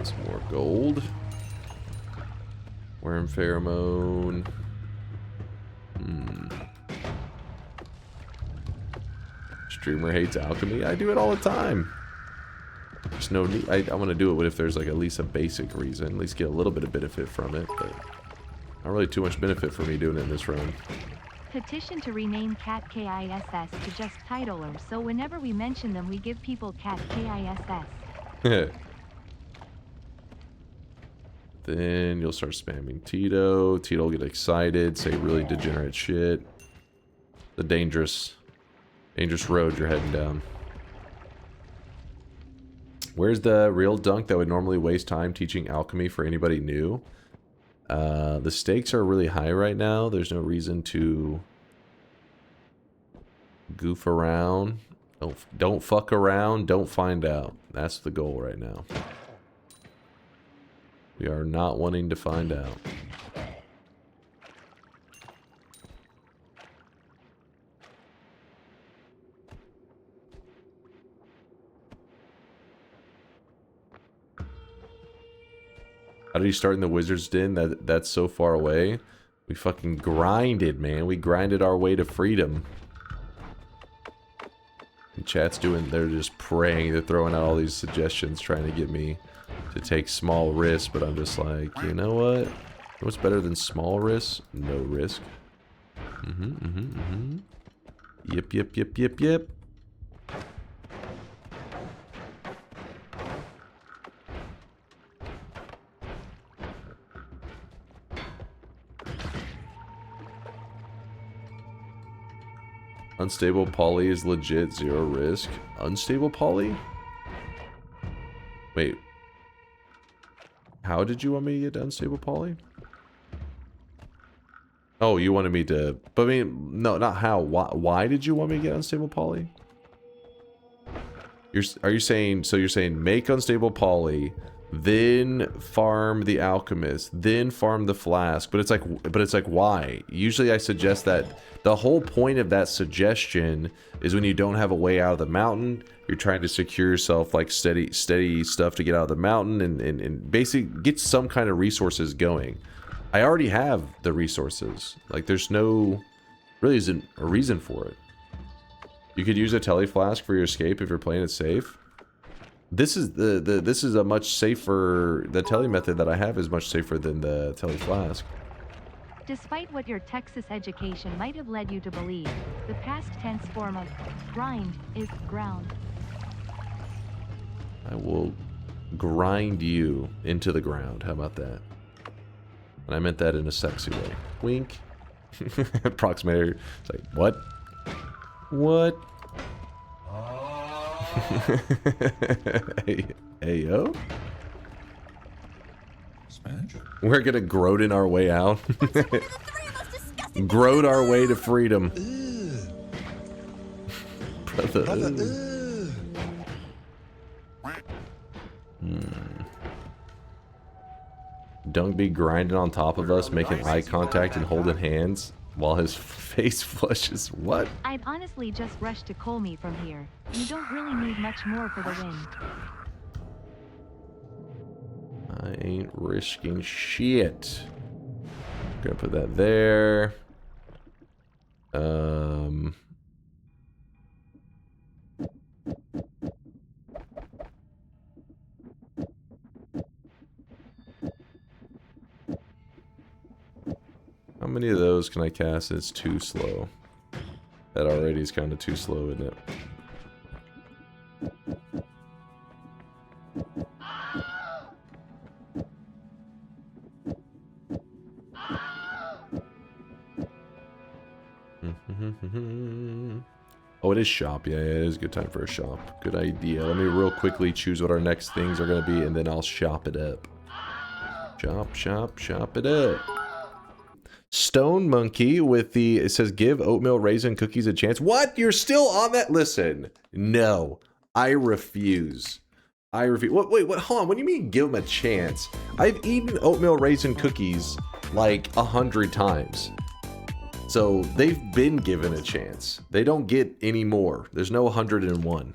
Some more gold. Worm Pheromone. Streamer hates alchemy. I do it all the time. There's no need. I want to do it if there's like at least a basic reason. At least get a little bit of benefit from it. But not really too much benefit for me doing it in this run. Petition to rename Cat KISS to just Titler, so whenever we mention them we give people Cat KISS. Then you'll start spamming Tito. Tito will get excited, say really degenerate shit. The dangerous road you're heading down. Where's the real dunk that would normally waste time teaching alchemy for anybody new? The stakes are really high right now. There's no reason to goof around. Don't fuck around. Don't find out. That's the goal right now. We are not wanting to find out. How do you start in the Wizard's Den? That's so far away. We fucking grinded, man. We grinded our way to freedom. And chat's they're just praying. They're throwing out all these suggestions, trying to get me to take small risks, but I'm just like, you know what? What's better than small risks? No risk. Yep. Unstable poly is legit 0 risk. Unstable poly? Wait. How did you want me to get unstable poly? Oh, you wanted me to... But I mean, no, not how. Why did you want me to get unstable poly? Are you saying... So you're saying make unstable poly, then farm the alchemist, then farm the flask. But it's like why? Usually I suggest that the whole point of that suggestion is when you don't have a way out of the mountain, you're trying to secure yourself like steady stuff to get out of the mountain and basically get some kind of resources going. I already have the resources. Like there's no really isn't a reason for it. You could use a tele flask for your escape if you're playing it safe. This is this is a much safer. The telly method that I have is much safer than the telly flask. Despite what your Texas education might have led you to believe, the past tense form of grind is ground. I will grind you into the ground. How about that? And I meant that in a sexy way. Wink. Approximator. It's like, what? What? Hey, yo. Smash. We're gonna groat our way out. Groat our way to freedom. Brother. Dunk be grinding on top of us, making eye contact and holding hands while his face flushes. What? I'd honestly just rush to Colmy from here. You don't really need much more for the win. I ain't risking shit. Gonna put that there. How many of those can I cast? It's too slow. That already is kind of too slow, isn't it? Oh, it is shop. Yeah, it is a good time for a shop. Good idea. Let me real quickly choose what our next things are going to be, and then I'll shop it up. Shop it up. Stone Monkey with the, it says, give oatmeal raisin cookies a chance. What? You're still on that? Listen, no, I refuse. I refuse. Wait, what? Hold on. What do you mean give them a chance? I've eaten oatmeal raisin cookies like 100 times. So they've been given a chance. They don't get any more. There's no 101.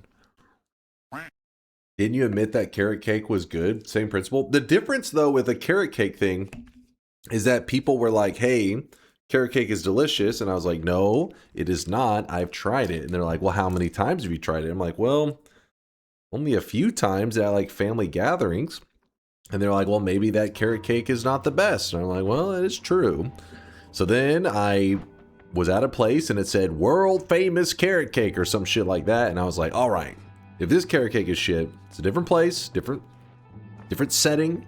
Didn't you admit that carrot cake was good? Same principle. The difference, though, with the carrot cake thing is that people were like, hey, carrot cake is delicious. And I was like, no, it is not. I've tried it. And they're like, well, how many times have you tried it? I'm like, well, only a few times at like family gatherings. And they're like, well, maybe that carrot cake is not the best. And I'm like, well, that is true. So then I was at a place and it said world famous carrot cake or some shit like that. And I was like, all right, if this carrot cake is shit, it's a different place, different setting.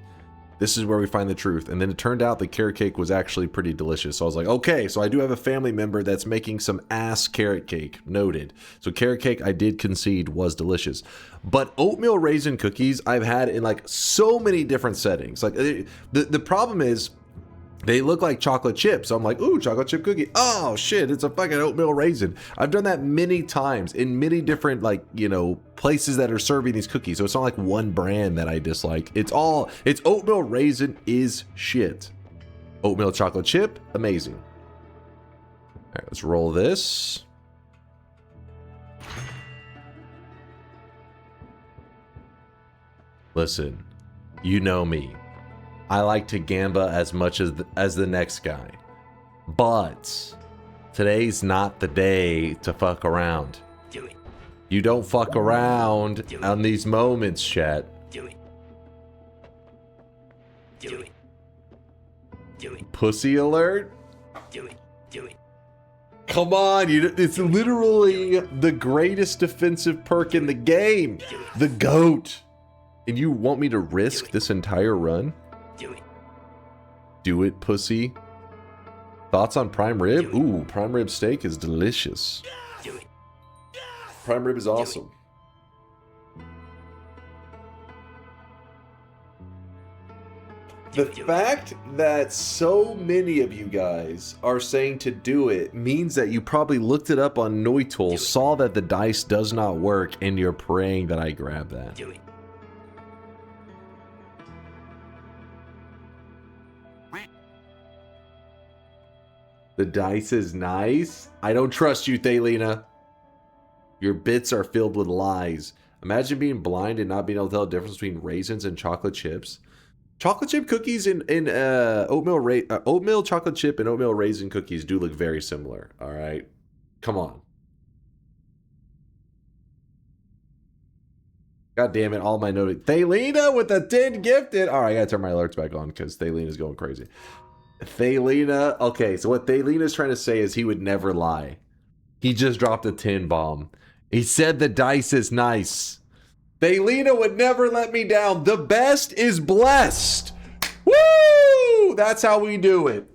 This is where we find the truth. And then it turned out the carrot cake was actually pretty delicious. So I was like, okay, so I do have a family member that's making some ass carrot cake. Noted. So carrot cake, I did concede, was delicious. But oatmeal raisin cookies, I've had in like so many different settings. Like the problem is, they look like chocolate chips. So I'm like, ooh, chocolate chip cookie. Oh shit, it's a fucking oatmeal raisin. I've done that many times in many different, like, you know, places that are serving these cookies. So it's not like one brand that I dislike. It's oatmeal raisin is shit. Oatmeal chocolate chip, amazing. All right, let's roll this. Listen, you know me. I like to gamba as much as the next guy. But today's not the day to fuck around. Do it. You don't fuck around on these moments, chat. Do it. Do it. Do it. Pussy alert? Do it. Do it. Come on, it's literally the greatest defensive perk in the game. The GOAT. And you want me to risk this entire run? Do it. Do it, pussy. Thoughts on prime rib? Ooh, prime rib steak is delicious. Do it. Prime rib is awesome. The fact that so many of you guys are saying to do it means that you probably looked it up on Noita, saw that the dice does not work, and you're praying that I grab that. Do it. The dice is nice. I don't trust you, Thalina. Your bits are filled with lies. Imagine being blind and not being able to tell the difference between raisins and chocolate chips. Chocolate chip cookies and oatmeal chocolate chip and oatmeal raisin cookies do look very similar. All right, come on, God damn it, all my notes. Thalina with the 10 gifted. All right, I gotta turn my alerts back on because Thalina's going crazy. Thalina. Okay, so what Thalina's trying to say is he would never lie. He just dropped a 10 bomb. He said the dice is nice. Thalina would never let me down. The best is blessed. Woo! That's how we do it.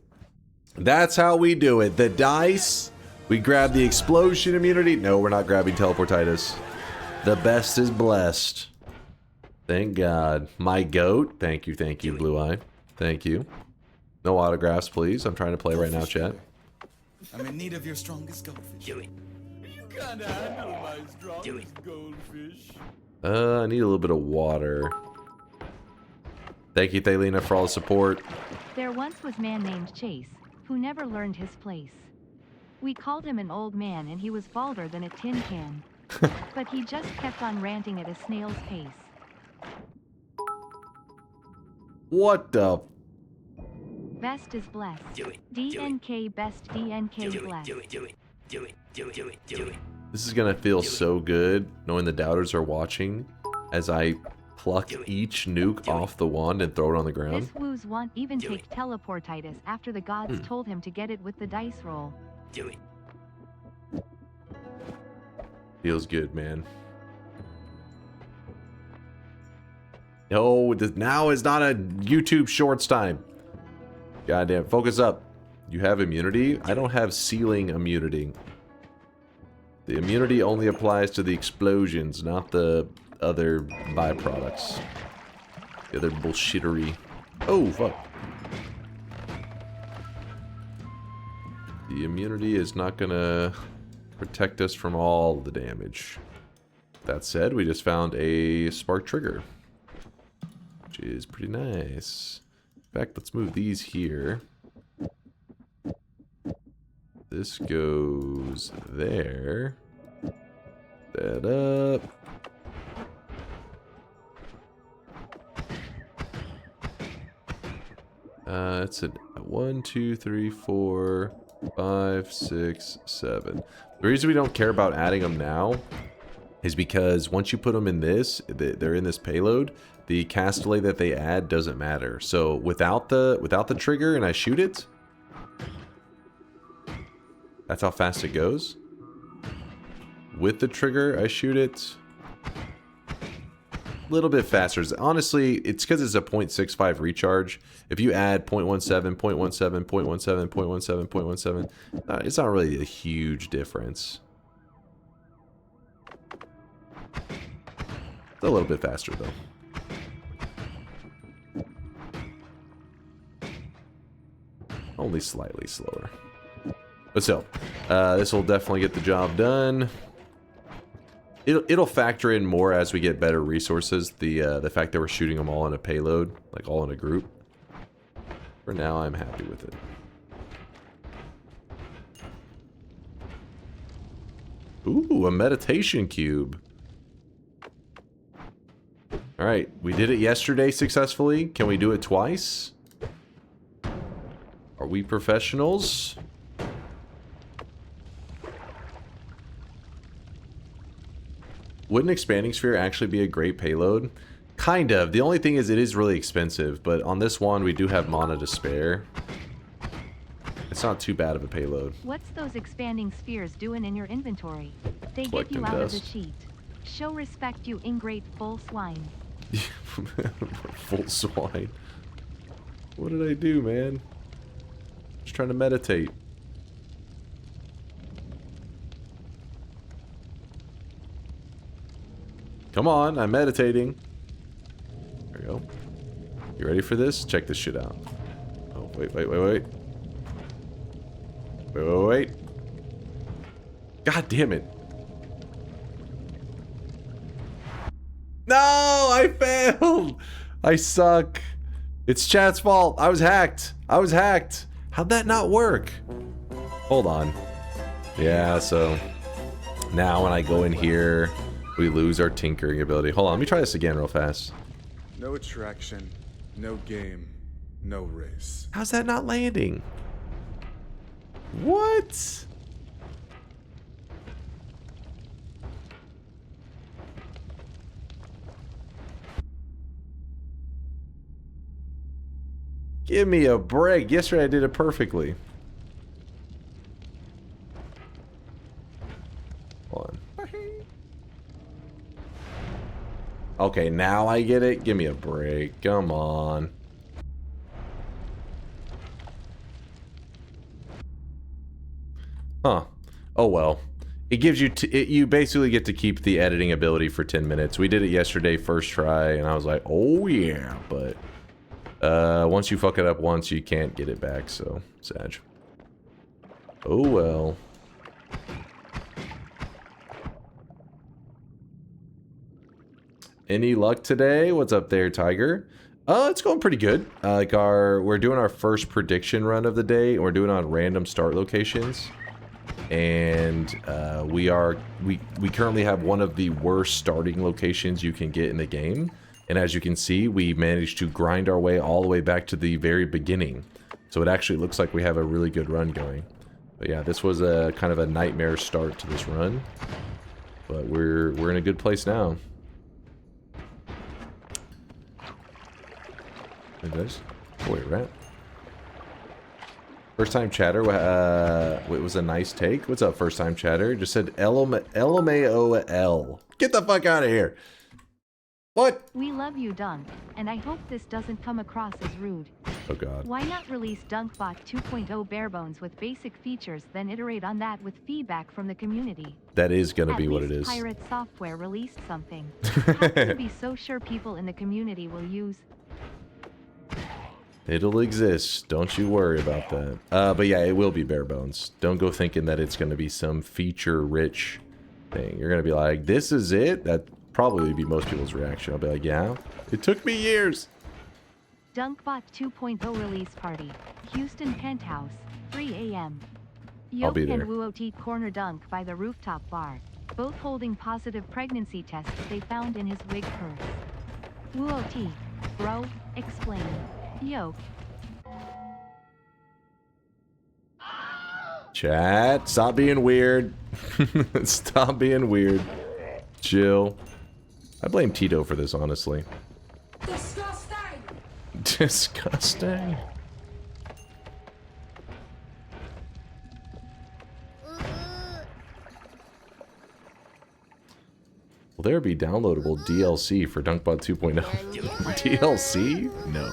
That's how we do it. The dice. We grab the explosion immunity. No, we're not grabbing teleportitis. The best is blessed. Thank God. My goat. Thank you, Blue Eye. Thank you. No autographs, please. I'm trying to play right now, chat. I'm in need of your strongest goldfish. Do it. You can't handle my strongest goldfish. I need a little bit of water. Thank you, Thalina, for all the support. There once was man named Chase, who never learned his place. We called him an old man and he was balder than a tin can. But he just kept on ranting at a snail's pace. What the? Best is blessed. DNK best DNK blessed. This is gonna feel so good knowing the doubters are watching as I pluck each nuke off the wand and throw it on the ground. This woos won't even take teleportitis after the gods told him to get it with the dice roll. Feels good, man. No, now is not a YouTube Shorts time. Goddamn, focus up. You have immunity? I don't have ceiling immunity. The immunity only applies to the explosions, not the other byproducts. The other bullshittery. Oh, fuck. The immunity is not gonna protect us from all the damage. That said, we just found a spark trigger, which is pretty nice. In fact, let's move these here. This goes there. That up. It's a 1, 2, 3, 4, 5, 6, 7. The reason we don't care about adding them now is because once you put them in this, they're in this payload. The castellate that they add doesn't matter. So without the trigger and I shoot it, that's how fast it goes. With the trigger, I shoot it a little bit faster. Honestly, it's because it's a 0.65 recharge. If you add 0.17, 0.17, 0.17, 0.17, 0.17, it's not really a huge difference. It's a little bit faster, though. Only slightly slower. But still, this will definitely get the job done. It'll factor in more as we get better resources. The fact that we're shooting them all in a payload, like all in a group. For now, I'm happy with it. Ooh, a meditation cube. All right, we did it yesterday successfully. Can we do it twice? Are we professionals? Wouldn't expanding sphere actually be a great payload? Kind of. The only thing is it is really expensive, but on this one we do have mana to spare. It's not too bad of a payload. What's those expanding spheres doing in your inventory? They get you Collecting out of the dust. cheat. Show respect, you ingrateful swine. Full swine. What did I do, man? Just trying to meditate. Come on, I'm meditating. There we go. You ready for this? Check this shit out. Oh, wait. Wait. God damn it. No, I failed. I suck. It's chat's fault. I was hacked. How'd that not work? Hold on. Yeah, so now when I go in here, we lose our tinkering ability. Hold on, let me try this again real fast. No attraction, no game, no race. How's that not landing? What? Give me a break. Yesterday I did it perfectly. Hold on. Okay, now I get it. Give me a break. Come on. Huh. Oh well. It gives you you basically get to keep the editing ability for 10 minutes. We did it yesterday first try and I was like, "Oh yeah," but once you fuck it up once, you can't get it back, so sad. Oh well. Any luck today? What's up there, Tiger? It's going pretty good. We're doing our first prediction run of the day, and we're doing it on random start locations. And we currently have one of the worst starting locations you can get in the game. And as you can see, we managed to grind our way all the way back to the very beginning. So it actually looks like we have a really good run going. But yeah, this was a kind of a nightmare start to this run. But we're in a good place now. It does. Oh, wait, right? First time chatter. It was a nice take. What's up, first time chatter? Just said LMAOL. Get the fuck out of here. What? We love you, Dunk, and I hope this doesn't come across as rude. Oh god. Why not release DunkBot 2.0 barebones with basic features, then iterate on that with feedback from the community? That is gonna At be what it least is. Pirate Software released something. How can you be so sure people in the community will use? It'll exist. Don't you worry about that. But yeah, it will be bare bones. Don't go thinking that it's gonna be some feature-rich thing. You're gonna be like, this is it? That probably be most people's reaction. I'll be like, yeah, it took me years. DunkBot 2.0 release party, Houston Penthouse, 3 a.m. I'll Yoke be there. and Woot corner dunk by the rooftop bar, both holding positive pregnancy tests they found in his wig purse. Woot, bro, explain. Yoke. Chat, stop being weird. Stop being weird. Chill. I blame Tito for this, honestly. Disgusting! Disgusting. Will there be downloadable DLC for DunkBot 2.0? DLC? No.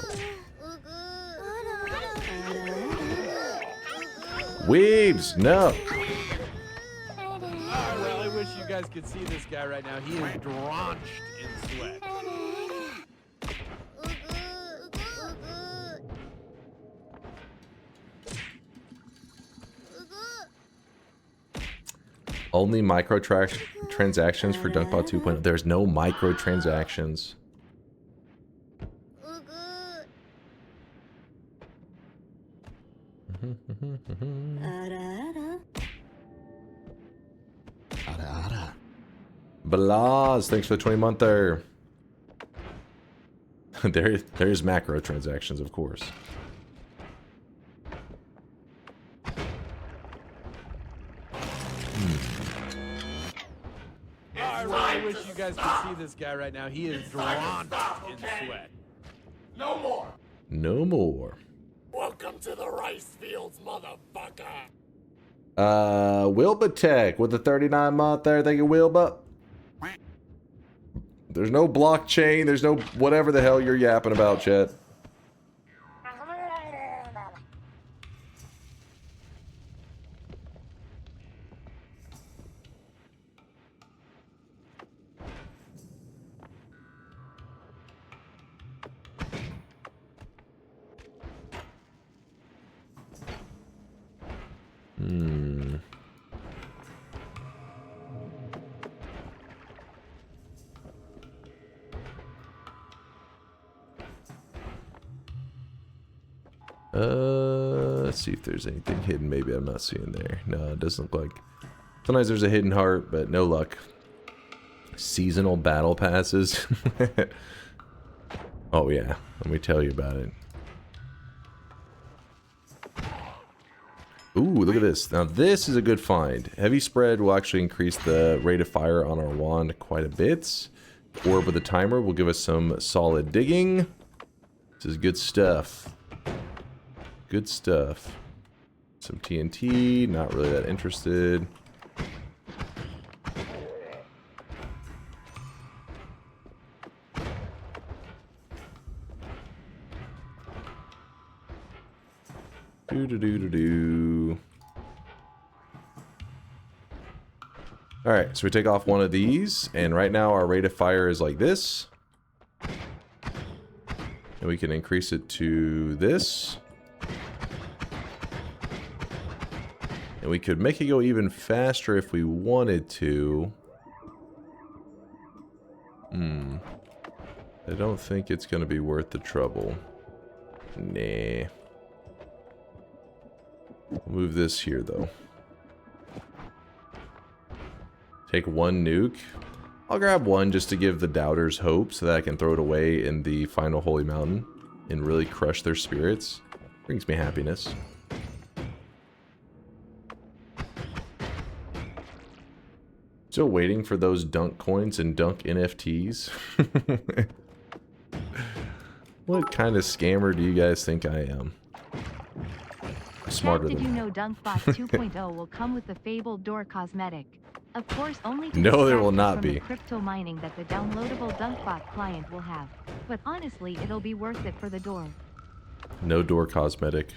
Weebs, no. Well, I wish you guys could see this guy right now. He is drenched in sweat. Only transactions for DunkBot 2.0. There's no microtransactions. Balaz, thanks for the 20-monther. There's macro transactions, of course. I wish you guys could see this guy right now. He is drenched in sweat. No more! No more. Welcome to the rice fields, motherfucker! Wilba Tech with the 39-month there. Thank you, Wilba. There's no blockchain. There's no whatever the hell you're yapping about, chat. Let's see if there's anything hidden. Maybe I'm not seeing there. No, it doesn't look like. Sometimes there's a hidden heart, but no luck. Seasonal battle passes. Oh yeah, let me tell you about it. Ooh, look at this. Now this is a good find. Heavy spread will actually increase the rate of fire on our wand quite a bit. Orb with a timer will give us some solid digging. This is good stuff. Good stuff. Some TNT, not really that interested. Do. Alright, so we take off one of these, and right now our rate of fire is like this. And we can increase it to this. And we could make it go even faster if we wanted to. I don't think it's going to be worth the trouble. Nah. We'll move this here, though. Take one nuke. I'll grab one just to give the doubters hope so that I can throw it away in the final holy mountain and really crush their spirits. Brings me happiness. Still waiting for those dunk coins and dunk NFTs. What kind of scammer do you guys think I am? Smarter Chat, did than you that. know DunkBot 2.0 will come with the fabled door cosmetic? Of course, only to No, there distract will us not from be. the crypto mining that the downloadable DunkBot client will have. But honestly, it'll be worth it for the door. No door cosmetic.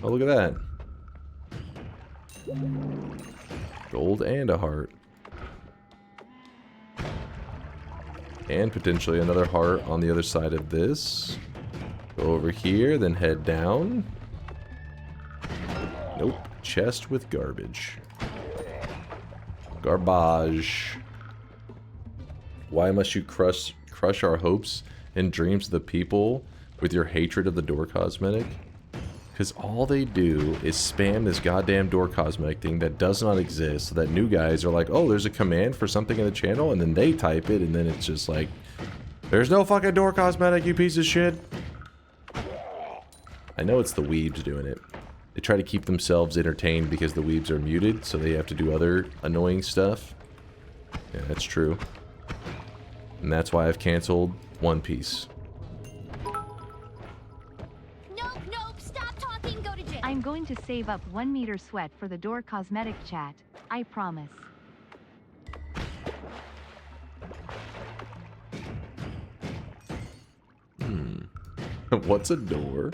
Oh, look at that. Gold and a heart. And potentially another heart on the other side of this. Go over here, then head down. Nope. Chest with garbage. Garbage. Why must you crush our hopes and dreams of the people with your hatred of the door cosmetic? Because all they do is spam this goddamn door cosmetic thing that does not exist, so that new guys are like, oh, there's a command for something in the channel, and then they type it, and then it's just like, there's no fucking door cosmetic, you piece of shit. I know it's the weebs doing it. They try to keep themselves entertained because the weebs are muted, so they have to do other annoying stuff. Yeah, that's true. And that's why I've canceled One Piece. Nope, stop talking, go to jail. I'm going to save up 1 meter sweat for the door cosmetic chat. I promise. What's a door?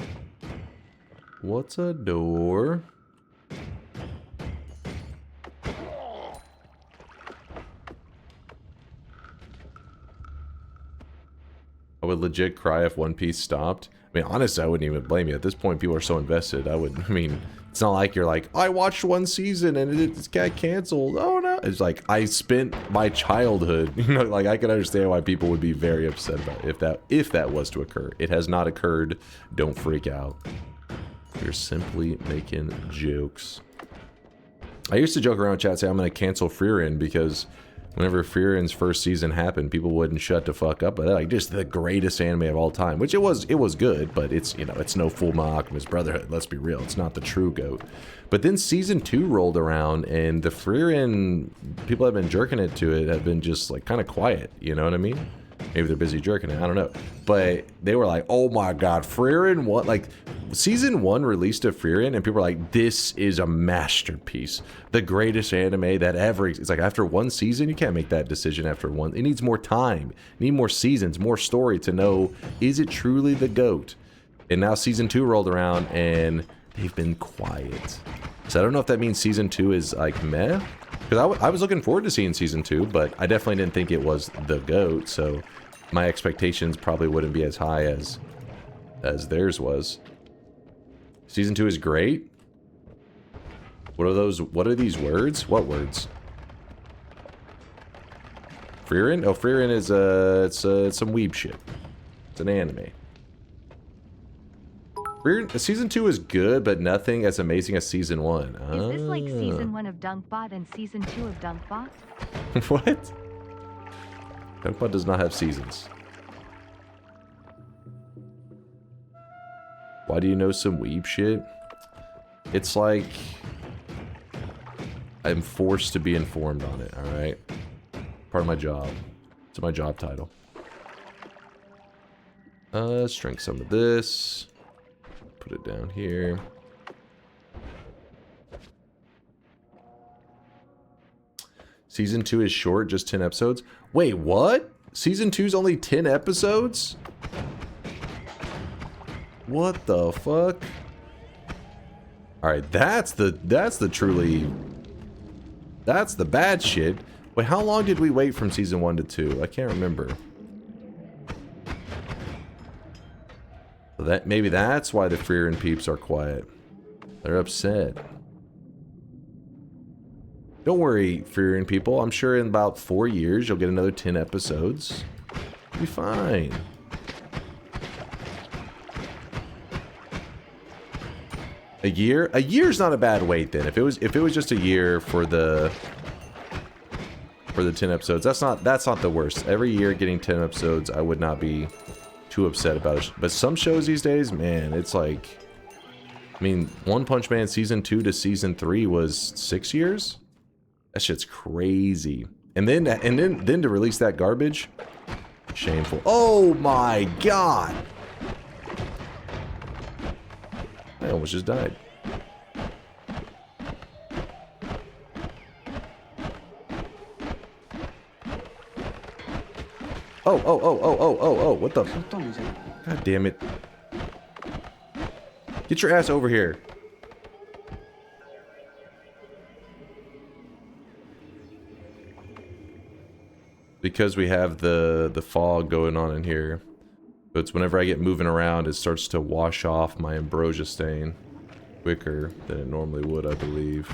What's a door? I would legit cry if One Piece stopped. I mean, honestly, I wouldn't even blame you. At this point, people are so invested. I mean, it's not like you're like, I watched one season and it got canceled. Oh no. It's like, I spent my childhood, you know, like I can understand why people would be very upset about it if that was to occur. It has not occurred. Don't freak out. You're simply making jokes. I used to joke around chat, say I'm going to cancel Frieren because whenever Frieren's first season happened, people wouldn't shut the fuck up. But like, just the greatest anime of all time, which it was good, but it's, you know, it's no Full Alchemist Brotherhood. Let's be real, it's not the true GOAT. But then season 2 rolled around, and the Frieren people have been jerking it to it have been just like kind of quiet. You know what I mean? Maybe they're busy jerking it. I don't know. But they were like, oh my god, Frieren, what? Like, season 1 released a Frieren, and people were like, this is a masterpiece. The greatest anime that ever. It's like, after one season, you can't make that decision after one. It needs more time. You need more seasons, more story to know, is it truly the GOAT? And now season 2 rolled around, and they've been quiet. So I don't know if that means season 2 is like meh. Because I was looking forward to seeing season 2, but I definitely didn't think it was the GOAT, so my expectations probably wouldn't be as high as theirs was. Season 2 is great. What are those? What are these words? What words? Frieren? Oh, Frieren is it's some weeb shit. It's an anime. Frieren, season 2 is good, but nothing as amazing as season 1. Is this like season 1 of DunkBot and season 2 of DunkBot? What? DunkBot does not have seasons. Why do you know some weeb shit? It's like I'm forced to be informed on it, alright? Part of my job. It's my job title. Let's drink some of this. Put it down here. Season 2 is short, just 10 episodes. Wait, what? Season 2 is only 10 episodes? What the fuck? Alright, that's the bad shit. Wait, how long did we wait from season 1 to 2? I can't remember. Maybe that's why the Freer and peeps are quiet. They're upset. Don't worry, Freer and people. I'm sure in about 4 years you'll get another 10 episodes. You'll be fine. A year? A year's not a bad wait then. If it was just a year for the 10 episodes, that's not the worst. Every year getting 10 episodes, I would not be too upset about it. But some shows these days, man, it's like, I mean, One Punch Man season 2 to season 3 was 6 years. That shit's crazy. And then to release that garbage, shameful. Oh my god! I almost just died. Oh, what the? God damn it. Get your ass over here. Because we have the fog going on in here. So it's whenever I get moving around, it starts to wash off my ambrosia stain quicker than it normally would, I believe.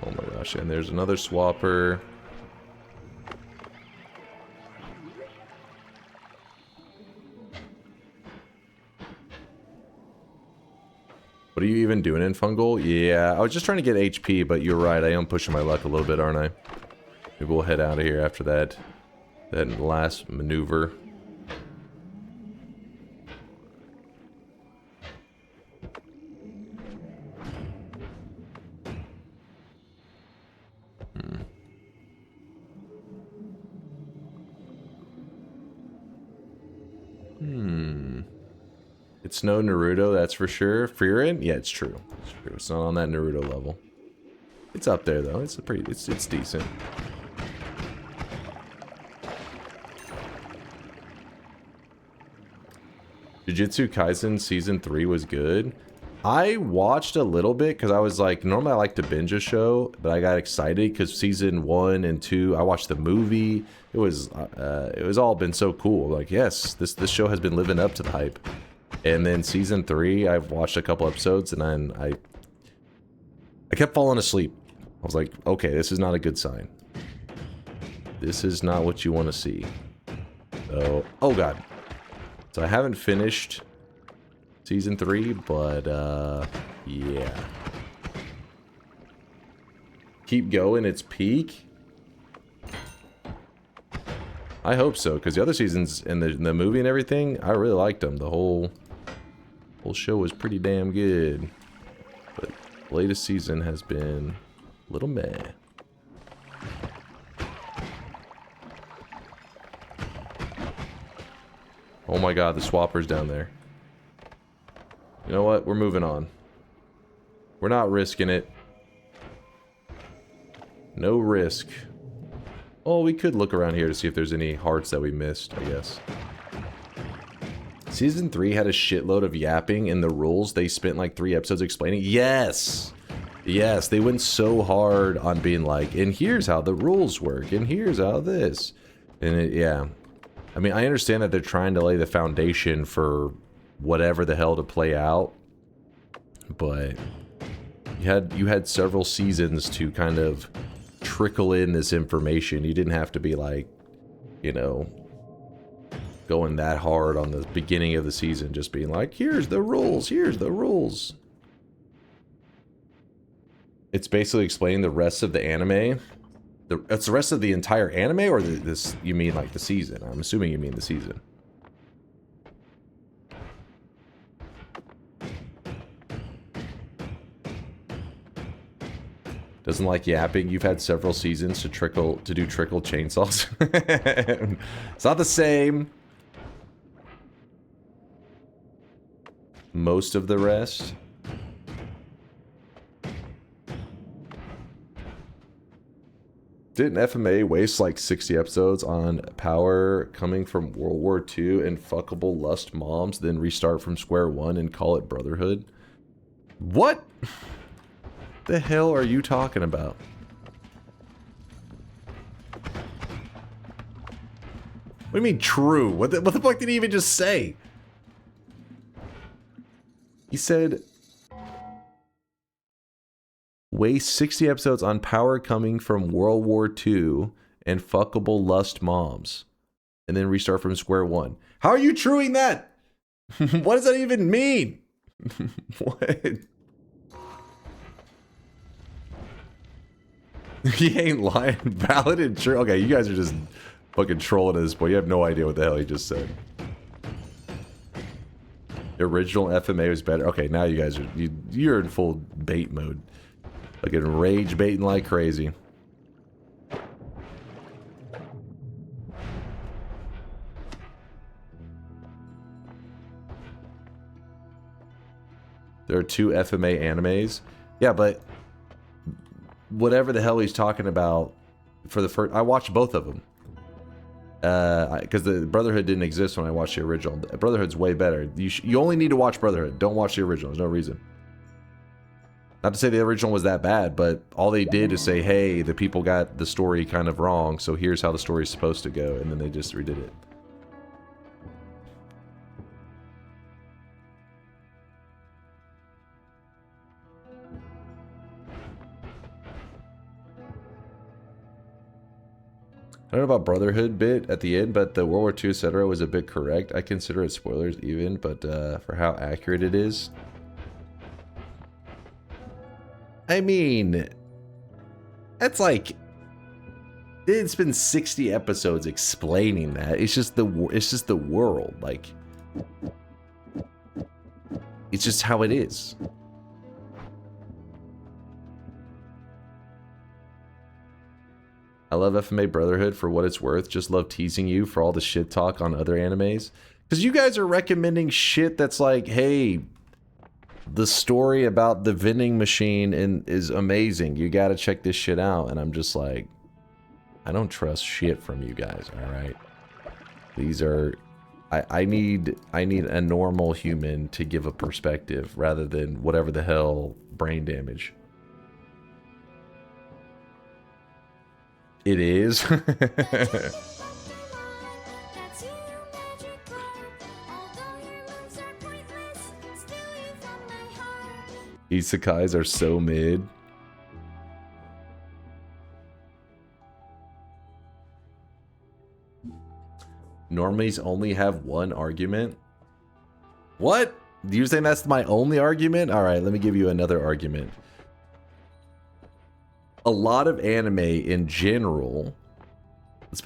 Oh my gosh, and there's another swapper. What are you even doing in Fungal? Yeah, I was just trying to get HP, but you're right, I am pushing my luck a little bit, aren't I? Maybe we'll head out of here after that last maneuver. It's no Naruto, that's for sure. Frieren? Yeah, it's true. It's true. It's not on that Naruto level. It's up there though. It's it's decent. Jujutsu Kaisen season 3 was good. I watched a little bit because I was like, normally I like to binge a show, but I got excited because season 1 and 2, I watched the movie. It was all been so cool. Like, yes, this show has been living up to the hype. And then season 3, I've watched a couple episodes, and then I kept falling asleep. I was like, okay, this is not a good sign. This is not what you want to see. So, oh god. So I haven't finished season 3, but yeah. Keep going, it's peak. I hope so, because the other seasons in the movie and everything, I really liked them. The whole show was pretty damn good. But the latest season has been a little meh. Oh my god, the swapper's down there. You know what? We're moving on. We're not risking it. No risk. Oh, we could look around here to see if there's any hearts that we missed, I guess. Season 3 had a shitload of yapping in the rules. They spent like 3 episodes explaining. Yes! Yes, they went so hard on being like, and here's how the rules work, and here's how this. And yeah. I mean, I understand that they're trying to lay the foundation for whatever the hell to play out. But you had several seasons to kind of trickle in this information. You didn't have to be like, you know, going that hard on the beginning of the season, just being like, here's the rules, here's the rules. It's basically explaining the rest of the anime. It's the rest of the entire anime, or this, you mean like the season? I'm assuming you mean the season. Doesn't like yapping. You've had several seasons to do trickle chainsaws. It's not the same. Most of the rest. Didn't FMA waste like 60 episodes on power coming from World War II and fuckable lust moms, then restart from square one and call it Brotherhood? What the hell are you talking about? What do you mean true? What the fuck did he even just say? He said waste 60 episodes on power coming from World War II and fuckable lust moms, and then restart from square one. How are you truing that? What does that even mean? What? He ain't lying. Valid and true. Okay, you guys are just fucking trolling at this point. You have no idea what the hell he just said. The original FMA was better. Okay, now you guys are you're in full bait mode. Fucking rage baiting like crazy. There are 2 FMA animes. Yeah, but whatever the hell he's talking about for the first, I watched both of them. Because the Brotherhood didn't exist when I watched the original. Brotherhood's way better. You only need to watch Brotherhood. Don't watch the original. There's no reason. Not to say the original was that bad, but all they did is say, hey, the people got the story kind of wrong, so here's how the story's supposed to go, and then they just redid it. I don't know about Brotherhood bit at the end, but the World War II, etc. was a bit correct. I consider it spoilers even, but for how accurate it is. I mean, that's like, it's been 60 episodes explaining that. It's just the world, like, it's just how it is. I love FMA Brotherhood for what it's worth. Just love teasing you for all the shit talk on other animes. Because you guys are recommending shit that's like, hey, the story about the vending machine is amazing. You gotta check this shit out. And I'm just like, I don't trust shit from you guys, alright? These are... I need a normal human to give a perspective rather than whatever the hell brain damage. It is. Isekais are so mid. Normies only have one argument. What? You saying that's my only argument? All right, let me give you another argument. A lot of anime in general,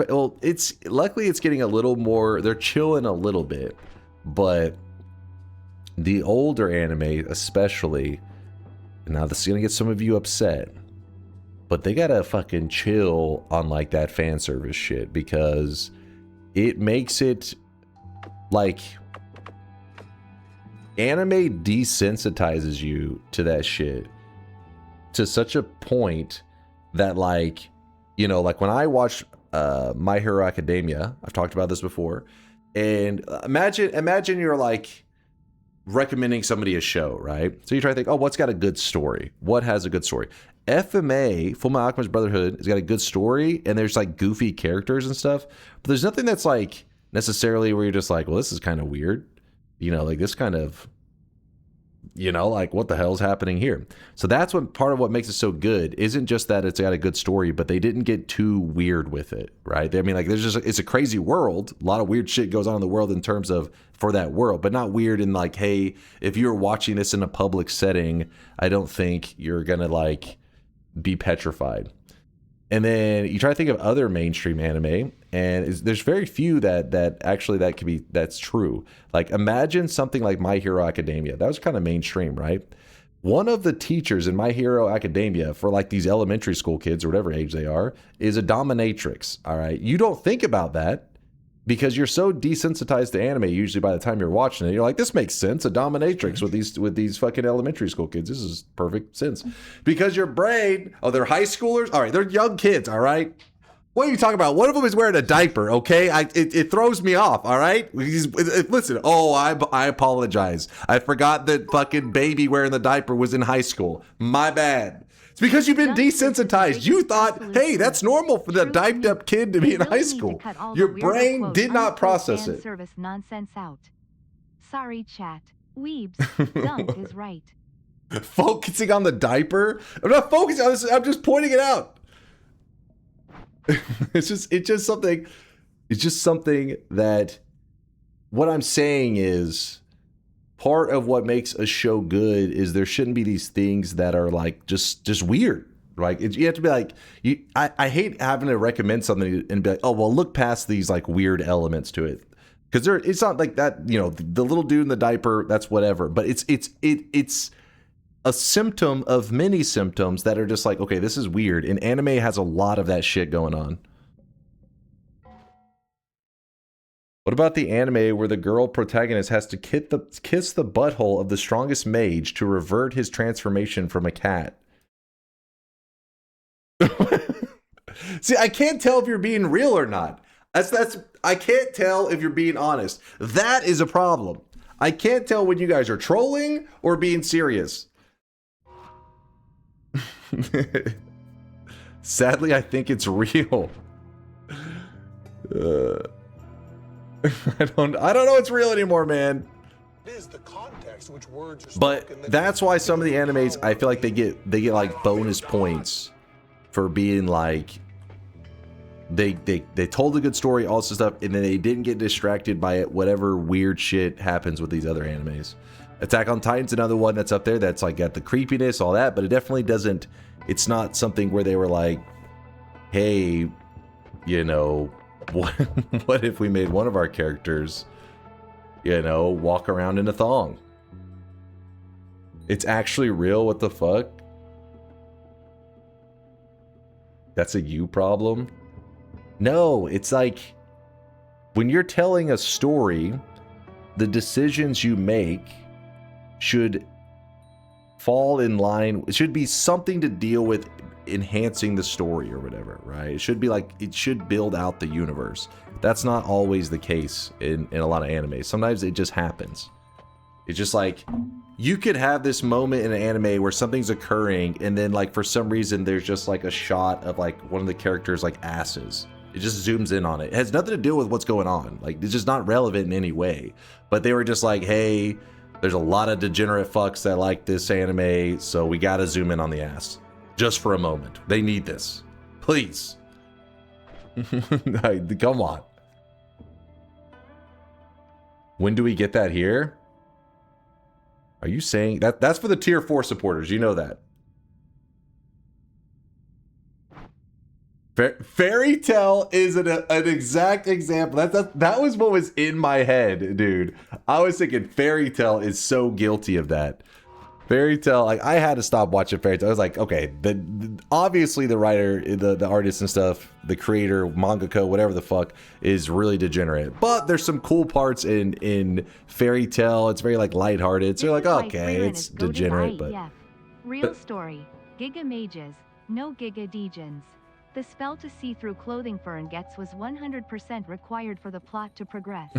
well, it's luckily it's getting a little more, they're chilling a little bit, but the older anime especially, now this is gonna get some of you upset, but they gotta fucking chill on like that fan service shit, because it makes it like, anime desensitizes you to that shit to such a point that, like, you know, like when I watch My Hero Academia, I've talked about this before, and imagine you're like recommending somebody a show, right? So you try to think, oh, what's got a good story? What has a good story? FMA, Fullmetal Alchemist Brotherhood, has got a good story, and there's like goofy characters and stuff, but there's nothing that's like necessarily where you're just like, well, this is kind of weird, you know, like this kind of, you know, like what the hell's happening here? So that's what part of what makes it so good isn't just that it's got a good story, but they didn't get too weird with it, right? I mean, like there's just, it's a crazy world. A lot of weird shit goes on in the world in terms of for that world, but not weird in like, hey, if you're watching this in a public setting, I don't think you're gonna like be petrified. And then you try to think of other mainstream anime, and there's very few that actually that's true. Like imagine something like My Hero Academia. That was kind of mainstream, right? one of the teachers in My Hero Academia for like these elementary school kids or whatever age they are is a dominatrix. All right. You don't think about that because you're so desensitized to anime. Usually by the time you're watching it, you're like, this makes sense. A dominatrix with these fucking elementary school kids. This is perfect sense because your brain, oh, they're high schoolers. All right. They're young kids. All right. What are you talking about? One of them is wearing a diaper, okay? It throws me off, all right? Listen, I apologize. I forgot that fucking baby wearing the diaper was in high school. My bad. It's because you've been desensitized. You thought, hey, that's normal for the diped up kid to be in high school. Your brain did not process it. Service nonsense out. Sorry, chat. Weebs, Dunk is right. Focusing on the diaper? I'm not focusing on this. I'm just pointing it out. It's just something that what I'm saying is part of what makes a show good is there shouldn't be these things that are like just weird. Like you have to be like, I hate having to recommend something and be like, oh, well, look past these like weird elements to it. Because it's not like that, you know, the little dude in the diaper, that's whatever. But it's a symptom of many symptoms that are just like, okay, this is weird. And anime has a lot of that shit going on. What about the anime where the girl protagonist has to kiss the butthole of the strongest mage to revert his transformation from a cat? See, I can't tell if you're being real or not. I can't tell if you're being honest. That is a problem. I can't tell when you guys are trolling or being serious. Sadly, I think it's real. I don't know it's real anymore, man. It is the context in which words are But spoken. that's why some of the animes, I feel like they get like bonus points for being like they told a good story, all this stuff, and then they didn't get distracted by it. Whatever weird shit happens with these other animes. Attack on Titan's another one that's up there that's like got the creepiness, all that, but it definitely doesn't. It's not something where they were like, hey, you know, what if we made one of our characters, you know, walk around in a thong? It's actually real. What the fuck? That's a you problem? No, it's like when you're telling a story, the decisions you make should fall in line. It should be something to deal with enhancing the story or whatever, right? It should be like, it should build out the universe. That's not always the case in a lot of anime. Sometimes it just happens. It's just like, you could have this moment in an anime where something's occurring and then like for some reason there's just like a shot of like one of the characters like asses. It just zooms in on it. It has nothing to do with what's going on. Like it's just not relevant in any way. But they were just like, hey, there's a lot of degenerate fucks that like this anime, so we gotta zoom in on the ass. Just for a moment. They need this. Please. Come on. When do we get that here? Are you saying that's for the tier 4 supporters? You know that. Fairy Tale is an exact example. That was what was in my head, dude. I was thinking Fairy Tale is so guilty of that. Fairy Tale, like I had to stop watching Fairy Tale. I was like, okay, obviously the writer, the artist and stuff, the creator, mangaka, whatever the fuck, is really degenerate. But there's some cool parts in Fairy Tale. It's very like lighthearted. So you're like, okay, it's degenerate, but real story. Giga Mages, no Giga Degens. The spell to see through clothing Fern gets was 100% required for the plot to progress.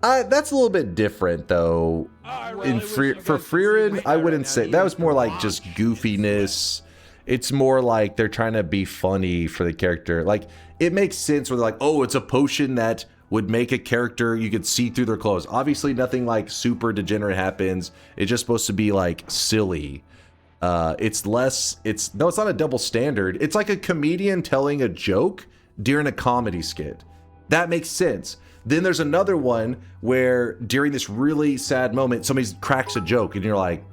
That's a little bit different, though. For Frieren, I wouldn't say that was more like just goofiness. It's more like they're trying to be funny for the character. Like it makes sense where they're like, oh, it's a potion that would make a character you could see through their clothes. Obviously, nothing like super degenerate happens. It's just supposed to be like silly. It's not a double standard. It's like a comedian telling a joke during a comedy skit. That makes sense. Then there's another one where during this really sad moment, somebody cracks a joke and you're like,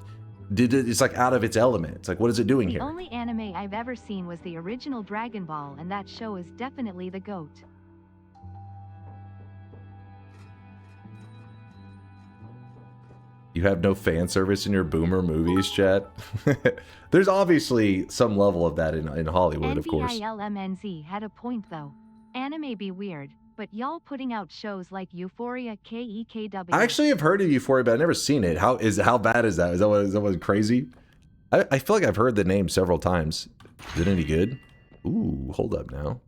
it's like out of its element. It's like, what is it doing here? The only anime I've ever seen was the original Dragon Ball, and that show is definitely the GOAT. You have no fan service in your boomer movies, chat. There's obviously some level of that in Hollywood, of course. NVILMNZ had a point though. Anime be weird, but y'all putting out shows like Euphoria KEKW. I actually have heard of Euphoria, but I've never seen it. How bad is that? Is that what crazy? I feel like I've heard the name several times. Is it any good? Ooh, hold up now.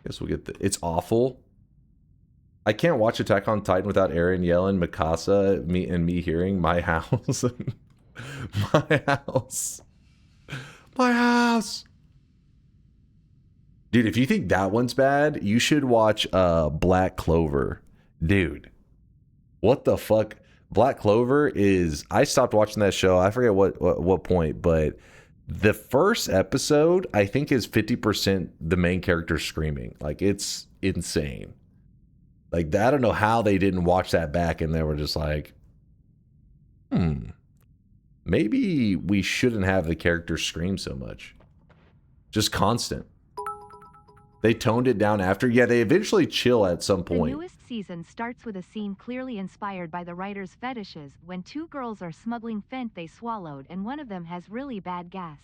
Guess we'll get the. It's awful. I can't watch Attack on Titan without Aaron yelling Mikasa, me hearing my house. My house. My house. Dude, if you think that one's bad, you should watch Black Clover. Dude. What the fuck? Black Clover is... I stopped watching that show. I forget what point, but the first episode, I think, is 50% the main character screaming. Like, it's insane. Like, I don't know how they didn't watch that back and they were just like, maybe we shouldn't have the characters scream so much. Just constant. They toned it down after. Yeah, they eventually chill at some point. The newest season starts with a scene clearly inspired by the writer's fetishes when two girls are smuggling fent they swallowed and one of them has really bad gas.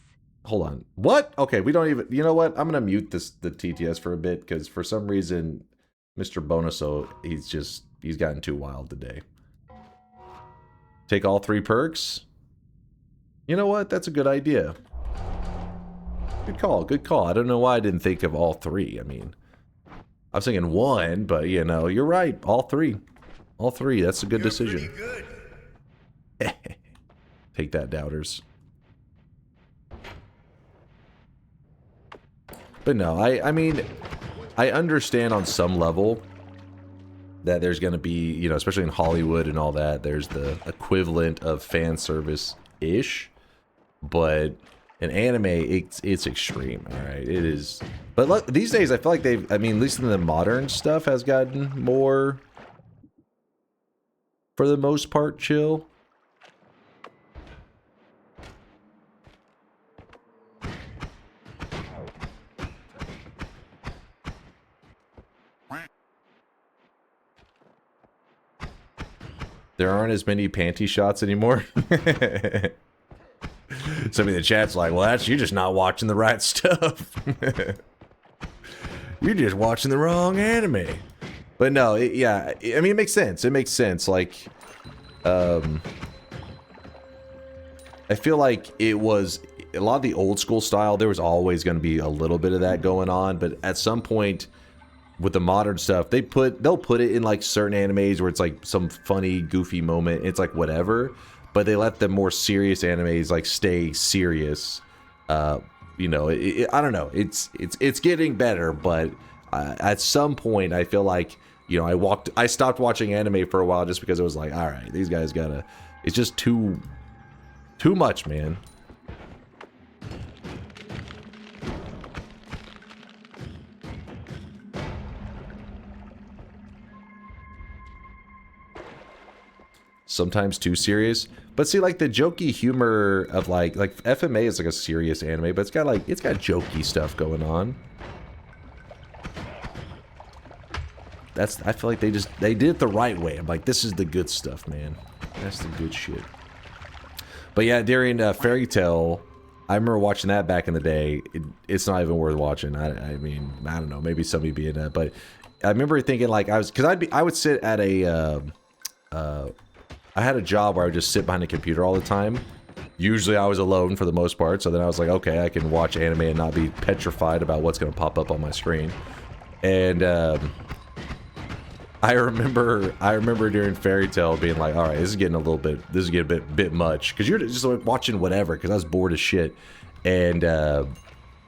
Hold on. What? Okay, we don't even... You know what? I'm going to mute the TTS for a bit because for some reason, Mr. Bonuso, he's gotten too wild today. Take all 3 perks? You know what? That's a good idea. Good call. Good call. I don't know why I didn't think of all 3. I mean, I was thinking 1, but you know, you're right. All 3. All 3. That's a good decision. Good. Take that, doubters. But no, I mean, I understand on some level that there's going to be, you know, especially in Hollywood and all that, there's the equivalent of fan service-ish. But in anime, it's extreme, all right? It is. But look, these days, I feel like they've, I mean, at least in the modern stuff, has gotten more, for the most part, chill. There aren't as many panty shots anymore. Somebody in the chat's like, well, you're just not watching the right stuff. You're just watching the wrong anime. But no, yeah, I mean, it makes sense. It makes sense. Like, I feel like it was a lot of the old school style. There was always going to be a little bit of that going on. But at some point, with the modern stuff, they'll put it in like certain animes where it's like some funny, goofy moment. It's like whatever. But they let the more serious animes like stay serious. You know, I don't know. It's getting better, but at some point, I feel like, you know, I stopped watching anime for a while just because it was like, all right, these guys gotta. It's just too much, man. Sometimes too serious. But see, like the jokey humor of like FMA is like a serious anime, but it's got jokey stuff going on. I feel like they did it the right way. I'm like, this is the good stuff, man. That's the good shit. But yeah, during Fairy Tail, I remember watching that back in the day. It's not even worth watching. I mean, I don't know, maybe somebody be in that, but I remember thinking like I would sit at a I had a job where I would just sit behind a computer all the time. Usually I was alone for the most part, so then I was like, okay, I can watch anime and not be petrified about what's going to pop up on my screen. And I remember during Fairy Tail being like, all right, this is getting a bit much, because you're just like watching whatever, because I was bored as shit. And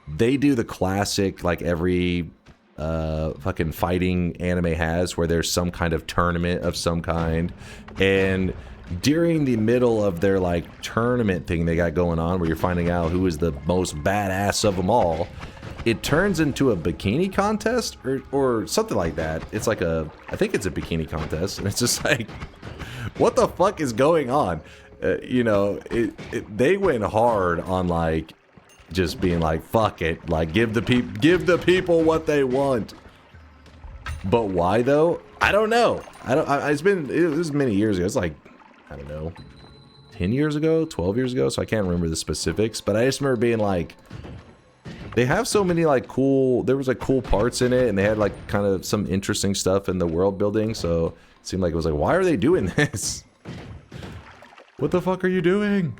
they do the classic, like every fucking fighting anime has, where there's some kind of tournament of some kind, and during the middle of their like tournament thing they got going on, where you're finding out who is the most badass of them all, it turns into a bikini contest or something like that. It's like I think it's a bikini contest, and it's just like, what the fuck is going on? You know, they went hard on like just being like, fuck it, like give the people what they want. But why though? I don't know. It was many years ago. It's like, I don't know, 10 years ago, 12 years ago. So I can't remember the specifics, but I just remember being like, they have so many like cool, there was like cool parts in it, and they had like kind of some interesting stuff in the world building. So it seemed like it was like, why are they doing this? What the fuck are you doing?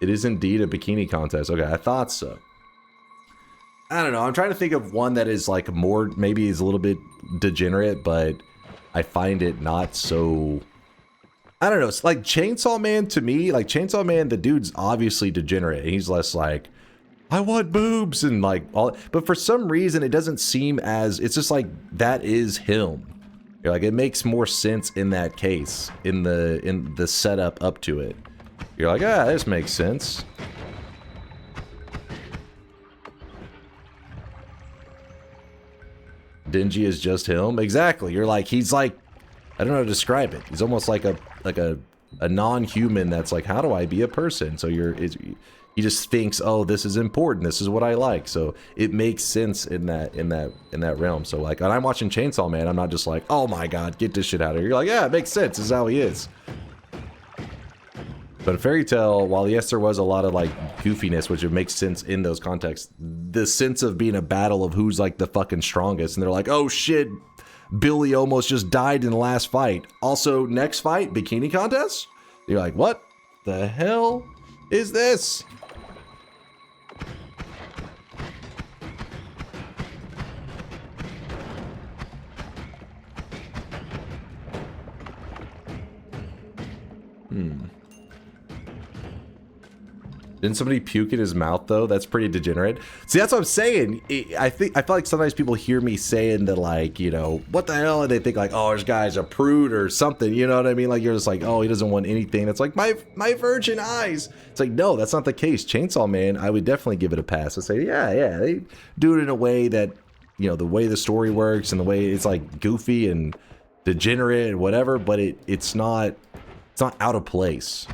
It is indeed a bikini contest. Okay, I thought so. I don't know. I'm trying to think of one that is like more, maybe is a little bit degenerate, but I find it not so. I don't know. It's like Chainsaw Man to me. Like Chainsaw Man, the dude's obviously degenerate. He's less like, I want boobs and like all. But for some reason, it doesn't seem as. It's just like that is him. You're like, it makes more sense in that case, in the setup up to it. You're like, ah, this makes sense. Dingy is just him. Exactly. You're like, he's like, I don't know how to describe it. He's almost like a non-human that's like, how do I be a person? So he just thinks, oh, this is important. This is what I like. So it makes sense in that realm. So like, when I'm watching Chainsaw Man, I'm not just like, oh my God, get this shit out of here. You're like, yeah, it makes sense. This is how he is. But in Fairy Tail, while yes, there was a lot of like goofiness, which it makes sense in those contexts, the sense of being a battle of who's like the fucking strongest, and they're like, oh shit, Billy almost just died in the last fight. Also, next fight, bikini contest? You're like, what the hell is this? Didn't somebody puke in his mouth though? That's pretty degenerate. See, that's what I'm saying. I feel like sometimes people hear me saying that, like, you know, what the hell, and they think like, oh, this guy's a prude or something. You know what I mean? Like, you're just like, oh, he doesn't want anything. That's like my virgin eyes. It's like, no, that's not the case. Chainsaw Man, I would definitely give it a pass. I say, yeah, they do it in a way that, you know, the way the story works and the way it's like goofy and degenerate and whatever, but it's not out of place.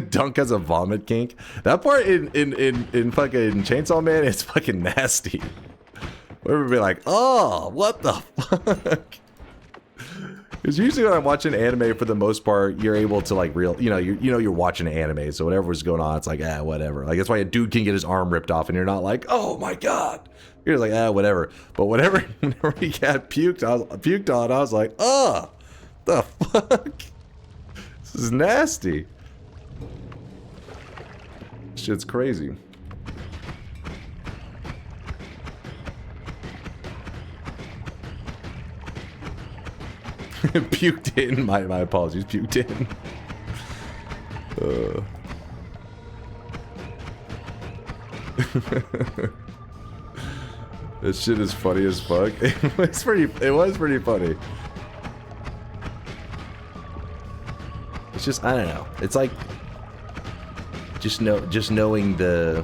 Dunk has a vomit kink. That part in fucking Chainsaw Man is fucking nasty. We'll be like, oh, what the fuck? Because usually when I'm watching anime, for the most part, you're able to like you're watching anime, so whatever's going on, it's like, whatever. Like, that's why a dude can get his arm ripped off, and you're not like, oh my God. You're just like, whatever. But whenever he got puked on, I was like, oh, the fuck? This is nasty. Shit's crazy. Puked in. My apologies. Puked in. This shit is funny as fuck. It was pretty funny. It's just, I don't know. It's like just knowing the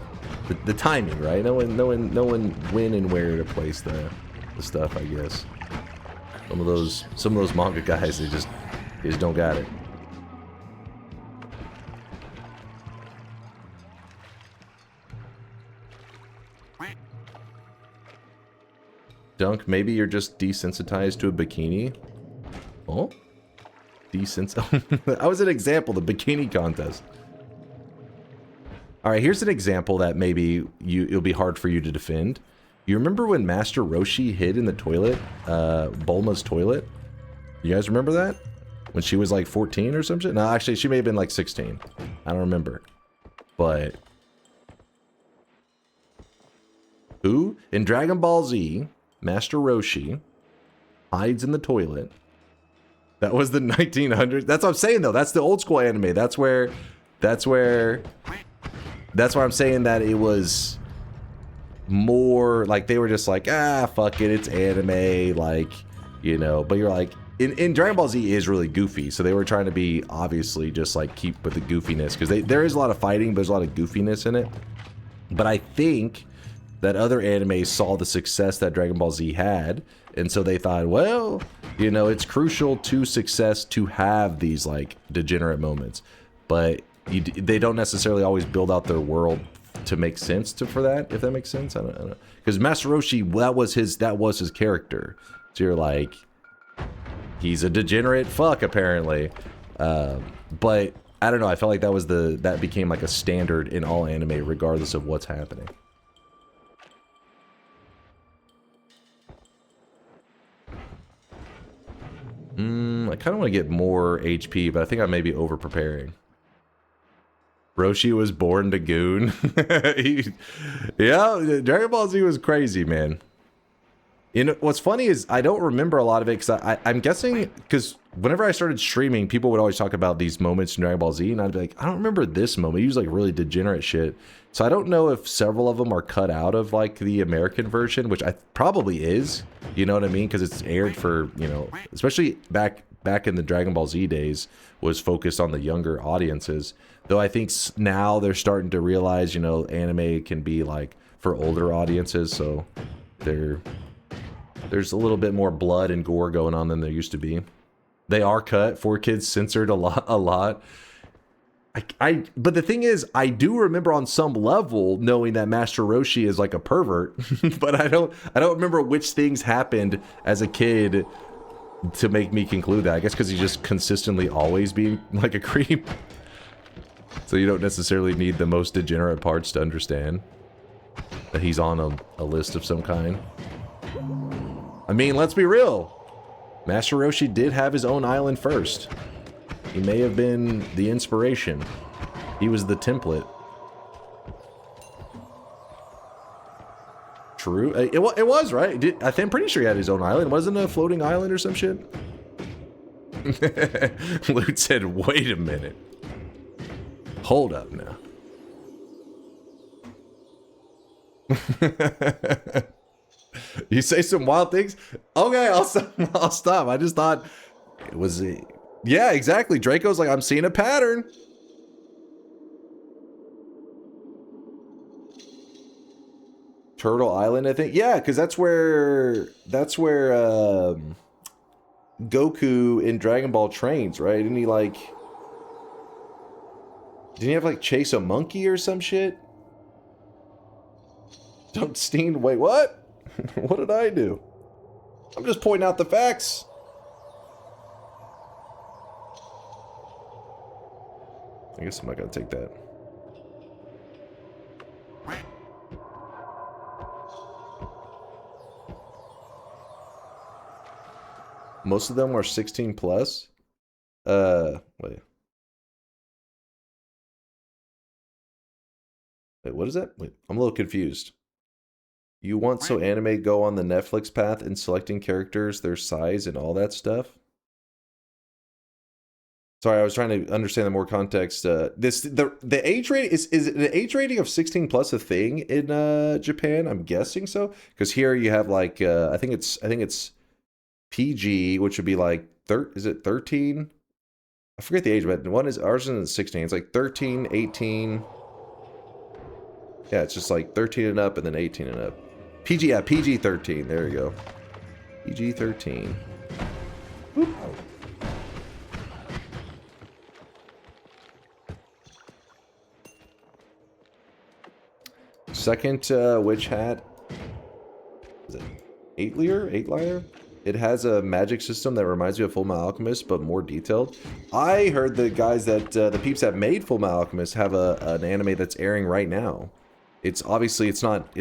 timing, right? Knowing when and where to place the stuff, I guess. Some of those manga guys, they just don't got it. Dunk, maybe you're just desensitized to a bikini. Oh? That was an example, the bikini contest. Alright, here's an example that maybe it'll be hard for you to defend. You remember when Master Roshi hid in the toilet? Bulma's toilet? You guys remember that? When she was like 14 or some shit? No, actually, she may have been like 16. I don't remember. But who? In Dragon Ball Z, Master Roshi hides in the toilet. That was the 1900s. That's what I'm saying, though. That's the old school anime. That's where I'm saying that it was more like they were just like, fuck it, it's anime, like, you know. But you're like, in Dragon Ball Z is really goofy, so they were trying to be obviously just like keep with the goofiness, because there is a lot of fighting, but there's a lot of goofiness in it. But I think that other animes saw the success that Dragon Ball Z had, and so they thought, well, you know, it's crucial to success to have these like degenerate moments. But they don't necessarily always build out their world to make sense for that, if that makes sense. I don't know. Because Master Roshi, that was his character. So you're like, he's a degenerate fuck apparently. But I don't know. I felt like that became like a standard in all anime, regardless of what's happening. I kind of want to get more HP, but I think I may be over preparing. Roshi was born to goon. Yeah, Dragon Ball Z was crazy, man. You know, what's funny is I don't remember a lot of it because I'm guessing because whenever I started streaming, people would always talk about these moments in Dragon Ball Z, and I'd be like, I don't remember this moment. He was like really degenerate shit. So I don't know if several of them are cut out of like the American version, which I probably is. You know what I mean? Because it's aired for, you know, especially back in the Dragon Ball Z days, was focused on the younger audiences. Though I think now they're starting to realize, you know, anime can be like for older audiences, so there's a little bit more blood and gore going on than there used to be. They are cut, 4Kids censored a lot. But the thing is, I do remember on some level knowing that Master Roshi is like a pervert, but I don't remember which things happened as a kid to make me conclude that. I guess because he's just consistently always being like a creep. So you don't necessarily need the most degenerate parts to understand that he's on a list of some kind. I mean, let's be real. Master Roshi did have his own island first. He may have been the inspiration. He was the template. True. It was, right? I'm pretty sure he had his own island. Wasn't it a floating island or some shit? Loot said, wait a minute. Hold up now. You say some wild things? Okay, I'll stop. I just thought it was... Yeah, exactly. Draco's like, I'm seeing a pattern. Turtle Island, I think. Yeah, because that's where Goku in Dragon Ball trains, right? Didn't he like... Didn't he have like chase a monkey or some shit? Don't Steen, wait, what? What did I do? I'm just pointing out the facts. I guess I'm not gonna take that. Most of them are 16 plus. Wait. Wait, what is that? Wait, I'm a little confused. You want so anime go on the Netflix path in selecting characters, their size, and all that stuff? Sorry, I was trying to understand the more context. The age rating is the age rating of 16 plus a thing in Japan? I'm guessing so, because here you have like I think it's PG, which would be like is it 13? I forget the age, but ours is 16. It's like 13, 18. Yeah, it's just like 13 and up and then 18 and up. PG, yeah, PG 13. There you go. PG 13. Whoop. Second witch hat. Is it 8-layer? It has a magic system that reminds me of Full Metal Alchemist, but more detailed. I heard the guys that the peeps that made Full Metal Alchemist have an anime that's airing right now. It's obviously it's not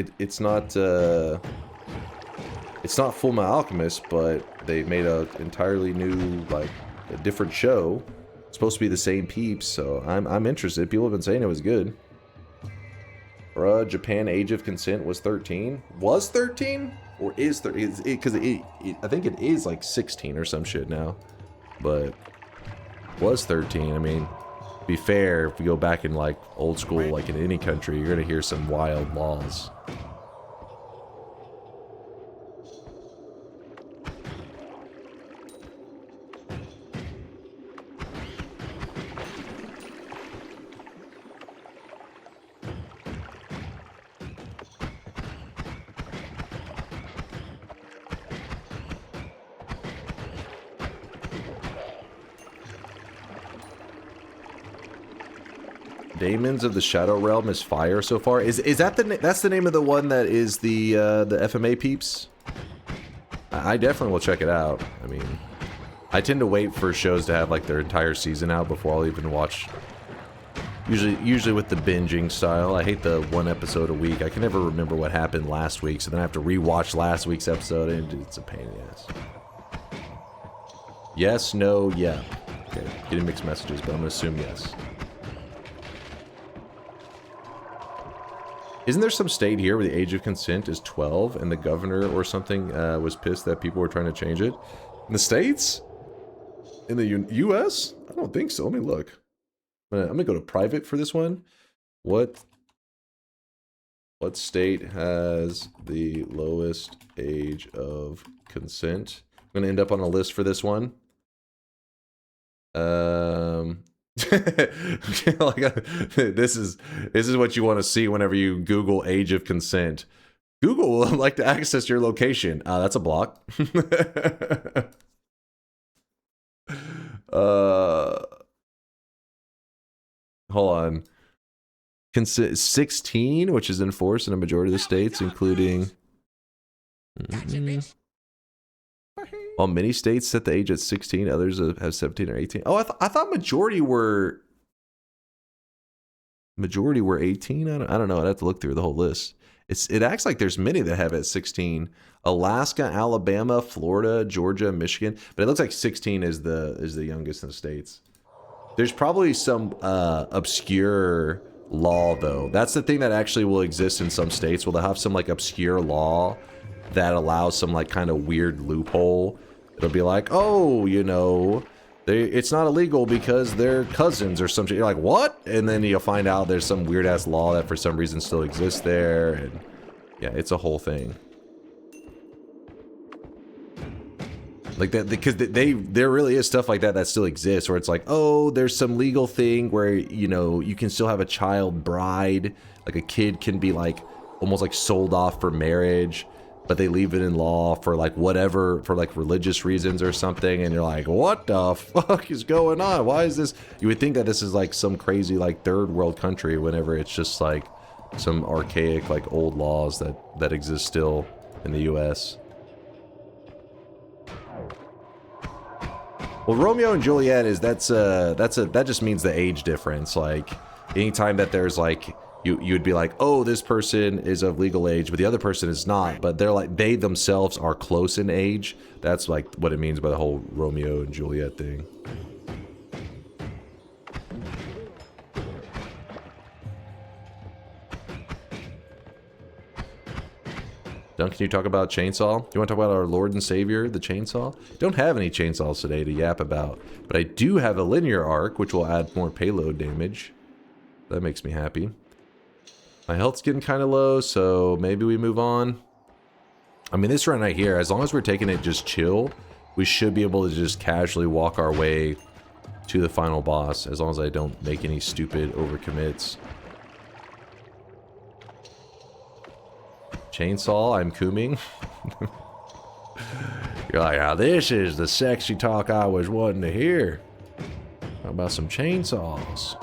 Full Metal Alchemist, but they made a entirely new, like, a different show. It's supposed to be the same peeps, so I'm interested. People have been saying it was good. Bruh, Japan age of consent was 13. Was 13? Or is 13? Because I think it is like 16 or some shit now. But was 13. I mean, to be fair, if we go back in like old school, like in any country, you're gonna hear some wild laws. Daemons of the Shadow Realm is fire so far. Is that that's the name of the one that is the FMA peeps? I definitely will check it out. I mean, I tend to wait for shows to have like their entire season out before I'll even watch. Usually with the binging style. I hate the one episode a week. I can never remember what happened last week, so then I have to rewatch last week's episode, and it's a pain in the ass. Yes, no, yeah. Okay, getting mixed messages, but I'm gonna assume yes. Isn't there some state here where the age of consent is 12 and the governor or something was pissed that people were trying to change it? In the States? In the U.S.? I don't think so. Let me look. I'm gonna go to private for this one. What state has the lowest age of consent? I'm gonna end up on a list for this one. This is what you want to see whenever you Google age of consent. Google will like to access your location. That's a block. Hold on. 16, which is enforced in a majority of the states, including. While many states set the age at 16, others have 17 or 18. Oh, I thought majority were 18. I don't know. I'd have to look through the whole list. It acts like there's many that have it at 16. Alaska, Alabama, Florida, Georgia, Michigan, but it looks like 16 is the youngest in the states. There's probably some obscure law though. That's the thing that actually will exist in some states. Will they have some like obscure law that allows some like kind of weird loophole? It'll be like, oh, you know, it's not illegal because they're cousins or something. You're like, what? And then you'll find out there's some weird ass law that for some reason still exists there, and yeah, it's a whole thing. Like that, because there really is stuff like that that still exists, where it's like, oh, there's some legal thing where, you know, you can still have a child bride, like a kid can be like almost like sold off for marriage, but they leave it in law for like whatever, for like religious reasons or something, and you're like, what the fuck is going on? Why is this? You would think that this is like some crazy like third world country, whenever it's just like some archaic like old laws that exist still in the US. Well, Romeo and Juliet is that just means the age difference. Like anytime that there's like you'd be like, oh, this person is of legal age, but the other person is not. But they're like, they themselves are close in age. That's like what it means by the whole Romeo and Juliet thing. Dunk, can you talk about chainsaw? Do you want to talk about our Lord and Savior, the chainsaw? Don't have any chainsaws today to yap about, but I do have a linear arc, which will add more payload damage. That makes me happy. My health's getting kind of low, so maybe we move on. I mean, this run right here, as long as we're taking it just chill, we should be able to just casually walk our way to the final boss, as long as I don't make any stupid overcommits. Chainsaw, I'm cooming. You're like, oh, this is the sexy talk I was wanting to hear. How about some chainsaws?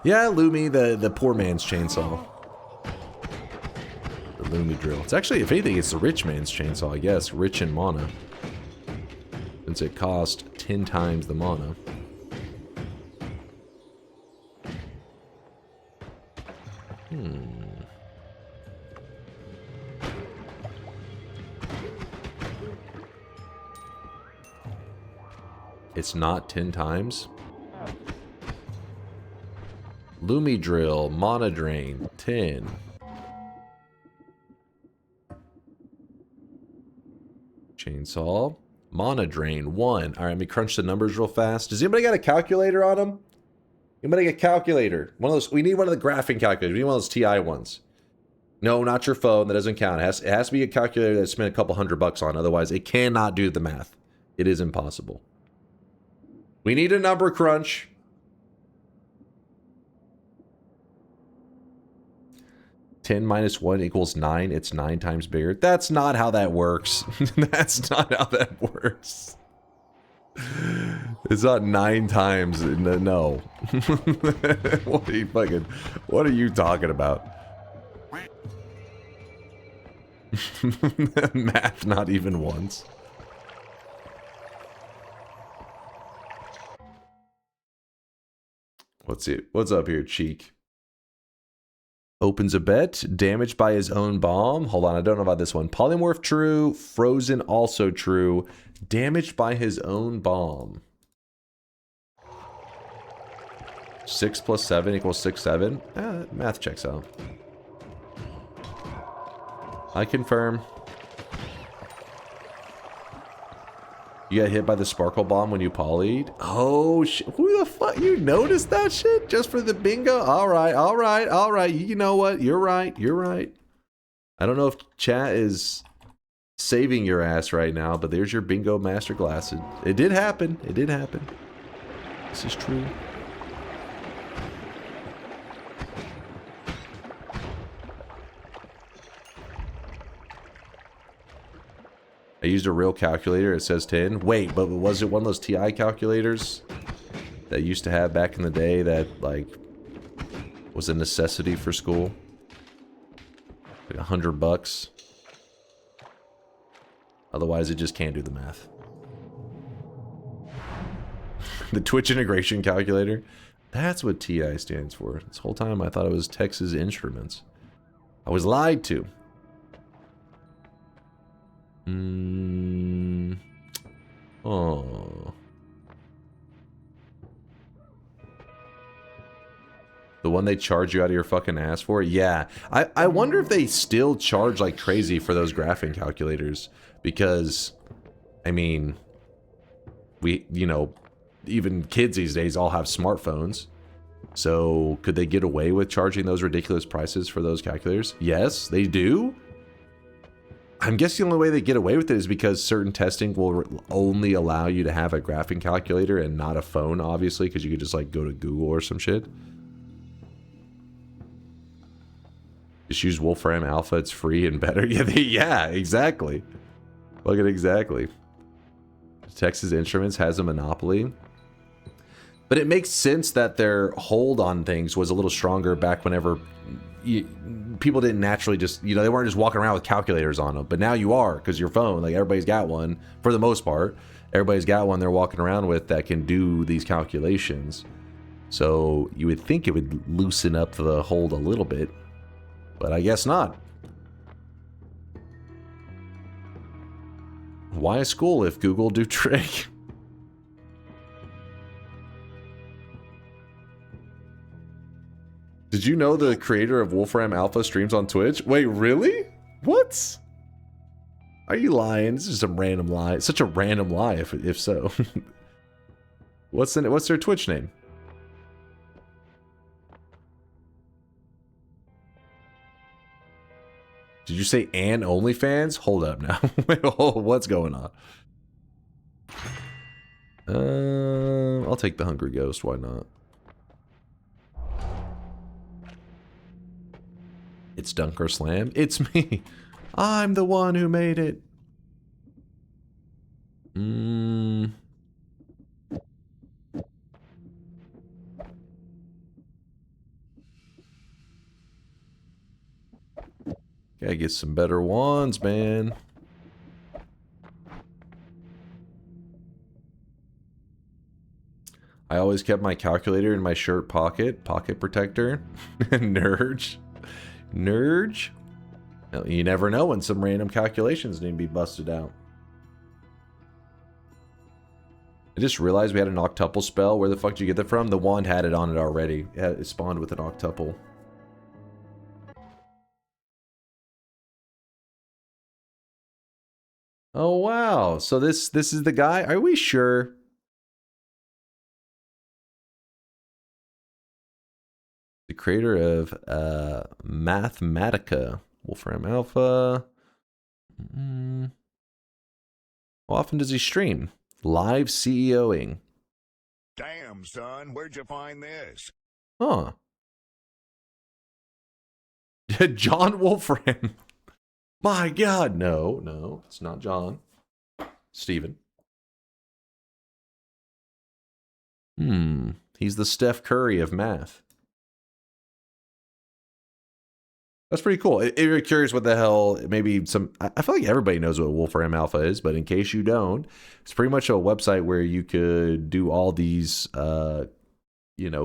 Yeah, Lumi, the poor man's chainsaw. The Lumi drill. It's actually, if anything, it's the rich man's chainsaw, I guess. Rich in mana. Since it cost 10 times the mana. It's not 10 times. Lumi drill, mana drain, 10. Chainsaw, mana drain, 1. All right, let me crunch the numbers real fast. Does anybody got a calculator on them? Anybody got a calculator? One of those. We need one of the graphing calculators. We need one of those TI ones. No, not your phone. That doesn't count. It has to be a calculator that I spent a couple $100 on. Otherwise, it cannot do the math. It is impossible. We need a number crunch. (10 minus 1 equals 9. It's 9 times bigger. That's not how that works. That's not how that works. It's not 9 times. No. What are you talking about? Math not even once. What's up here, Cheek? Opens a bet. Damaged by his own bomb. Hold on, I don't know about this one. Polymorph true. Frozen also true. Damaged by his own bomb. 6 plus 7 equals 6, 7. Math checks out. I confirm. You got hit by the sparkle bomb when you polyed? Oh, who the fuck? You noticed that shit? Just for the bingo? Alright, alright, alright. You know what? You're right, you're right. I don't know if chat is saving your ass right now, but there's your bingo masterclass. It did happen. It did happen. This is true. I used a real calculator. It says 10. Wait, but was it one of those TI calculators that used to have back in the day that, like, was a necessity for school? Like $100. Otherwise, it just can't do the math. The Twitch integration calculator. That's what TI stands for. This whole time I thought it was Texas Instruments. I was lied to. Oh. The one they charge you out of your fucking ass for? Yeah. I wonder if they still charge like crazy for those graphing calculators. Because, I mean, you know, even kids these days all have smartphones. So could they get away with charging those ridiculous prices for those calculators? Yes, they do. I'm guessing the only way they get away with it is because certain testing will only allow you to have a graphing calculator and not a phone, obviously, because you could just like go to Google or some shit. Just use Wolfram Alpha, it's free and better. Yeah, exactly. Look at exactly. Texas Instruments has a monopoly. But it makes sense that their hold on things was a little stronger back whenever people didn't naturally just, you know, they weren't just walking around with calculators on them. But now you are, because your phone, like everybody's got one, for the most part. Everybody's got one they're walking around with that can do these calculations. So you would think it would loosen up the hold a little bit. But I guess not. Why a school if Google do trick? Did you know the creator of Wolfram Alpha streams on Twitch? Wait, really? What? Are you lying? This is some random lie. It's such a random lie if so. What's their Twitch name? Did you say and OnlyFans? Hold up now. Wait, what's going on? I'll take the Hungry Ghost. Why not? It's DunkOrSlam. It's me. I'm the one who made it. Gotta get some better ones, man. I always kept my calculator in my shirt pocket. Pocket protector. Nerd. Nerd. You never know when some random calculations need to be busted out. I just realized we had an octuple spell. Where the fuck did you get that from? The wand had it on it already. It spawned with an octuple. Oh wow. So this is the guy? Are we sure? The creator of Mathematica, Wolfram Alpha. How often does he stream? Live CEOing. Damn, son, where'd you find this? Huh. John Wolfram. My God, no, it's not John. Steven. He's the Steph Curry of math. That's pretty cool. If you're curious what the hell, maybe some, I feel like everybody knows what Wolfram Alpha is, but in case you don't, it's pretty much a website where you could do all these,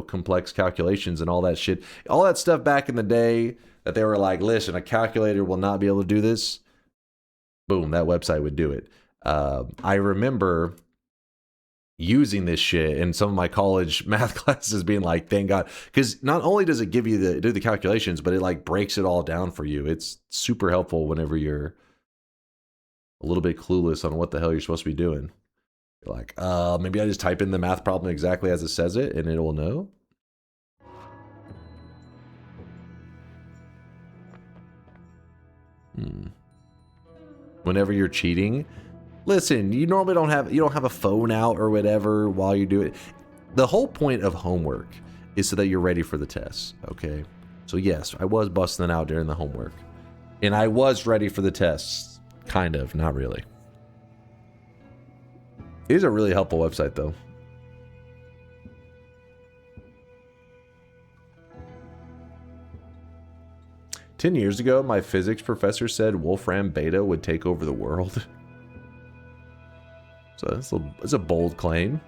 complex calculations and all that shit. All that stuff back in the day that they were like, listen, a calculator will not be able to do this. Boom, that website would do it. I remember using this shit in some of my college math classes being like, thank God, because not only does it give you do the calculations, but it like breaks it all down for you. It's super helpful whenever you're a little bit clueless on what the hell you're supposed to be doing. You're like, maybe I just type in the math problem exactly as it says it and it will know. Whenever you're cheating, listen, you normally don't have a phone out or whatever while you do it. The whole point of homework is so that you're ready for the test, okay? So yes, I was busting it out during the homework. And I was ready for the tests. Kind of, not really. It is a really helpful website though. "10 years ago, my physics professor said Wolfram Beta would take over the world." So that's a bold claim.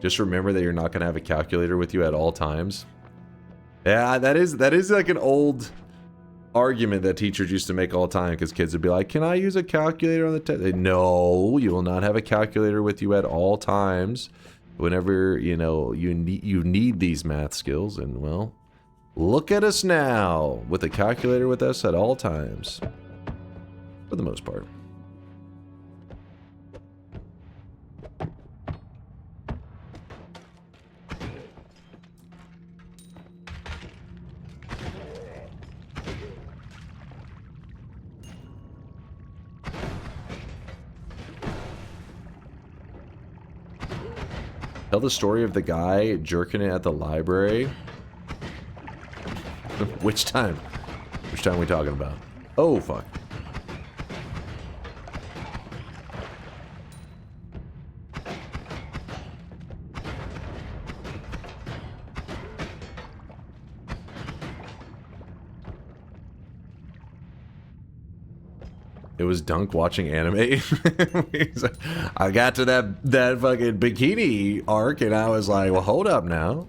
Just remember that you're not going to have a calculator with you at all times. Yeah, that is like an old argument that teachers used to make all the time, because kids would be like, can I use a calculator on the test? No, you will not have a calculator with you at all times. Whenever, you need these math skills, and well, look at us now with a calculator with us at all times, for the most part. Tell the story of the guy jerking it at the library. Which time? Which time are we talking about? Oh, fuck. It was Dunk watching anime. He's like, I got to that fucking bikini arc and I was like, well, hold up now.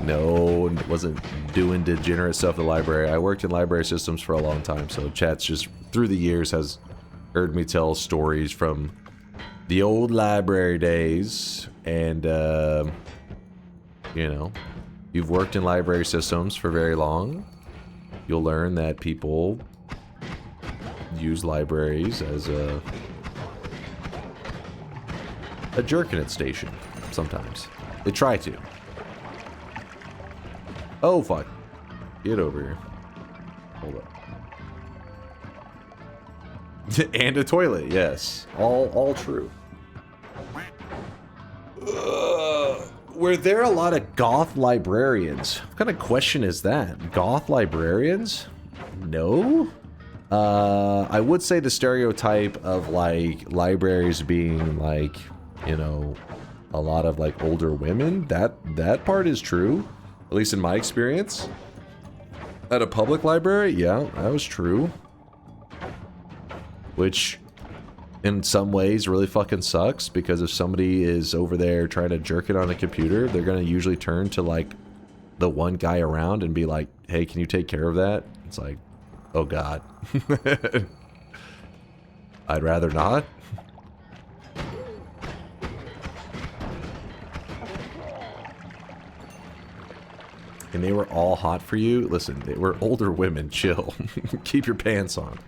No, wasn't doing degenerate stuff at the library. I worked in library systems for a long time, so chat's just through the years has heard me tell stories from the old library days. And you've worked in library systems for very long. You'll learn that people use libraries as a jerkin' station sometimes. They try to. Oh, fuck. Get over here. Hold up. And a toilet, yes. All true. Were there a lot of goth librarians? What kind of question is that? Goth librarians? No? I would say the stereotype of, like, libraries being, like, a lot of, like, older women, that part is true. At least in my experience. At a public library, yeah, that was true. Which, in some ways, really fucking sucks, because if somebody is over there trying to jerk it on a computer, they're gonna usually turn to, like, the one guy around and be like, hey, can you take care of that? It's like, oh god. I'd rather not. And they were all hot for you? Listen, they were older women. Chill. Keep your pants on.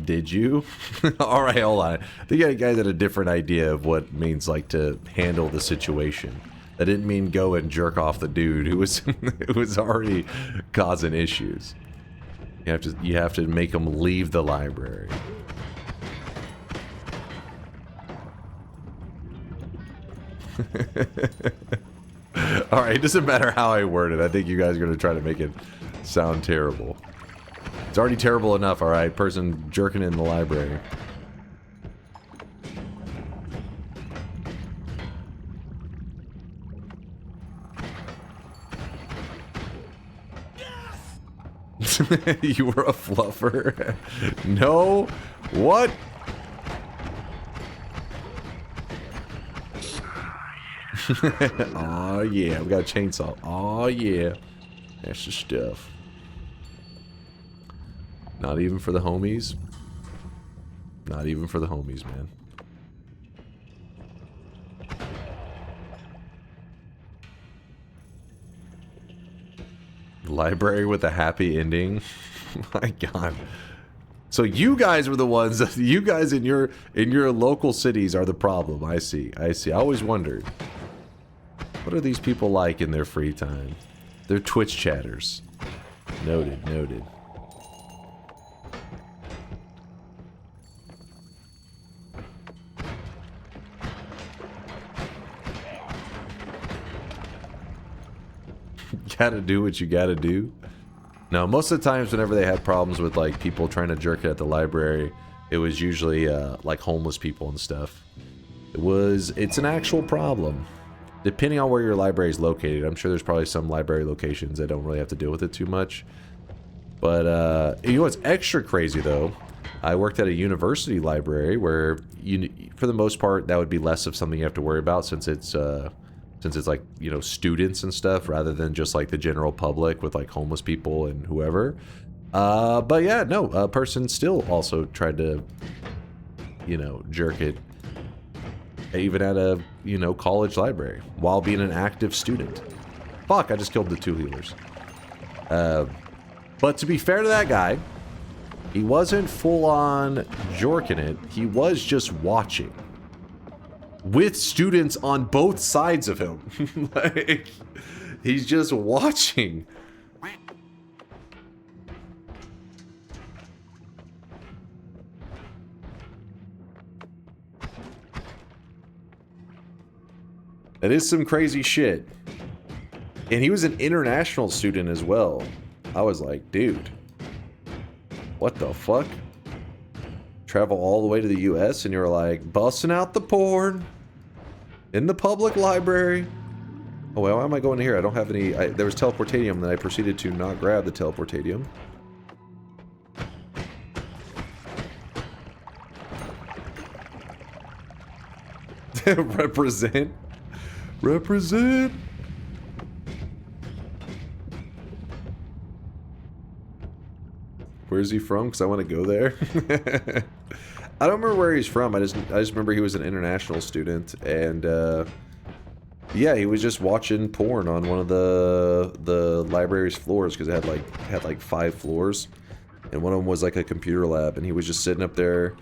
Did you? Alright, hold on. I think you guys had a different idea of what it means, like, to handle the situation. That didn't mean go and jerk off the dude who was who was already causing issues. You have to make him leave the library. All right, it doesn't matter how I word it. I think you guys are going to try to make it sound terrible. It's already terrible enough, all right? Person jerking in the library. You were a fluffer? No? What? Oh yeah, we got a chainsaw. Oh yeah. That's the stuff. Not even for the homies. Not even for the homies, man. Library with a happy ending. My God. So you guys were the ones that you guys in your local cities are the problem. I see. I see. I always wondered. What are these people like in their free time? They're Twitch chatters. Noted, noted. Gotta do what you gotta do. No, most of the times whenever they had problems with like people trying to jerk it at the library, it was usually like homeless people and stuff. It's an actual problem. Depending on where your library is located, I'm sure there's probably some library locations that don't really have to deal with it too much. But you know what's extra crazy though? I worked at a university library where for the most part that would be less of something you have to worry about since it's like, you know, students and stuff rather than just like the general public with like homeless people and whoever. But yeah, no, a person still also tried to, you know, jerk it even at a, you know, college library while being an active student. Fuck, I just killed the two healers. But to be fair to that guy, he wasn't full on jorking it. He was just watching. With students on both sides of him. Like, he's just watching. That is some crazy shit. And he was an international student as well. I was like, dude, what the fuck? Travel all the way to the US and you're like busting out the porn in the public library. Oh well, why am I going here? I don't have any. There was teleportatium and then I proceeded to not grab the teleportatium. Represent. Represent. Where's he from? Because I want to go there. I don't remember where he's from. I just remember he was an international student, and yeah, he was just watching porn on one of the library's floors because it had like 5 floors, and one of them was like a computer lab, and he was just sitting up there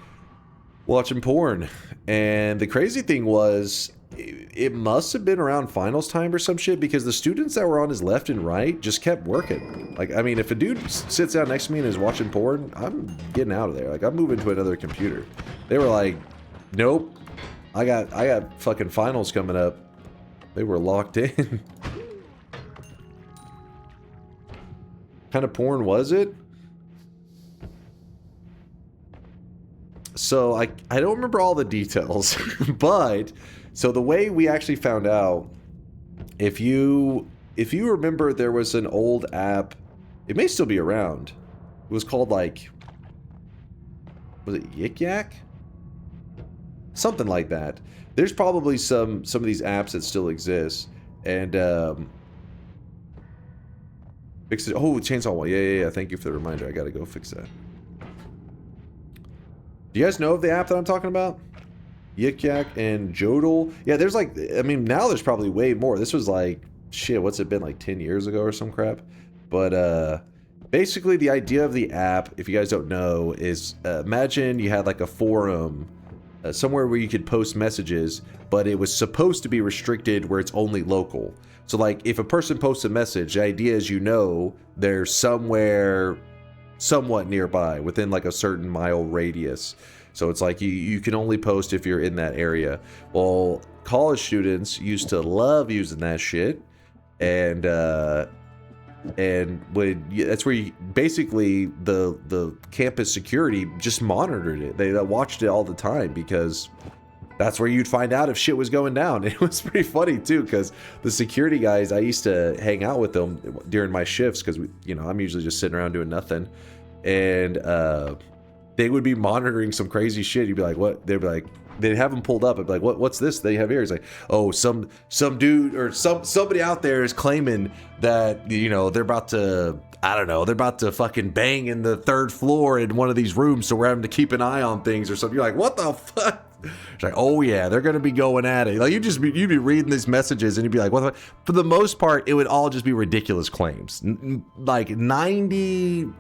watching porn. And the crazy thing was, it must have been around finals time or some shit because the students that were on his left and right just kept working. Like, I mean, if a dude sits down next to me and is watching porn, I'm getting out of there. Like, I'm moving to another computer. They were like, nope, I got fucking finals coming up. They were locked in. What kind of porn was it? So I don't remember all the details, but so the way we actually found out, if you remember, there was an old app. It may still be around. It was called like, was it Yik Yak? Something like that. There's probably some of these apps that still exist, and fix it. Oh, chainsaw wall. Yeah. Thank you for the reminder. I gotta go fix that. Do you guys know of the app that I'm talking about? Yik Yak and Jodel. Yeah, there's like, I mean, now there's probably way more. This was like, shit, what's it been, like 10 years ago or some crap? But basically the idea of the app, if you guys don't know, is imagine you had like a forum somewhere where you could post messages, but it was supposed to be restricted where it's only local. So like if a person posts a message, the idea is, you know, they're somewhere somewhat nearby within like a certain mile radius. So it's like you can only post if you're in that area. Well, college students used to love using that shit, and that's where you, basically the campus security just monitored it. They watched it all the time because that's where you'd find out if shit was going down. It was pretty funny too, because the security guys, I used to hang out with them during my shifts because I'm usually just sitting around doing nothing, and they would be monitoring some crazy shit. You'd be like, what? They'd be like, they'd have them pulled up. I'd be like, what's this they have here? He's like, oh, some dude or somebody out there is claiming that, they're about to, I don't know, they're about to fucking bang in the 3rd floor in one of these rooms, so we're having to keep an eye on things or something. You're like, what the fuck? It's like, oh yeah, they're gonna be going at it. Like you'd be reading these messages and you'd be like, what the fuck? For the most part, it would all just be ridiculous claims. Like 95%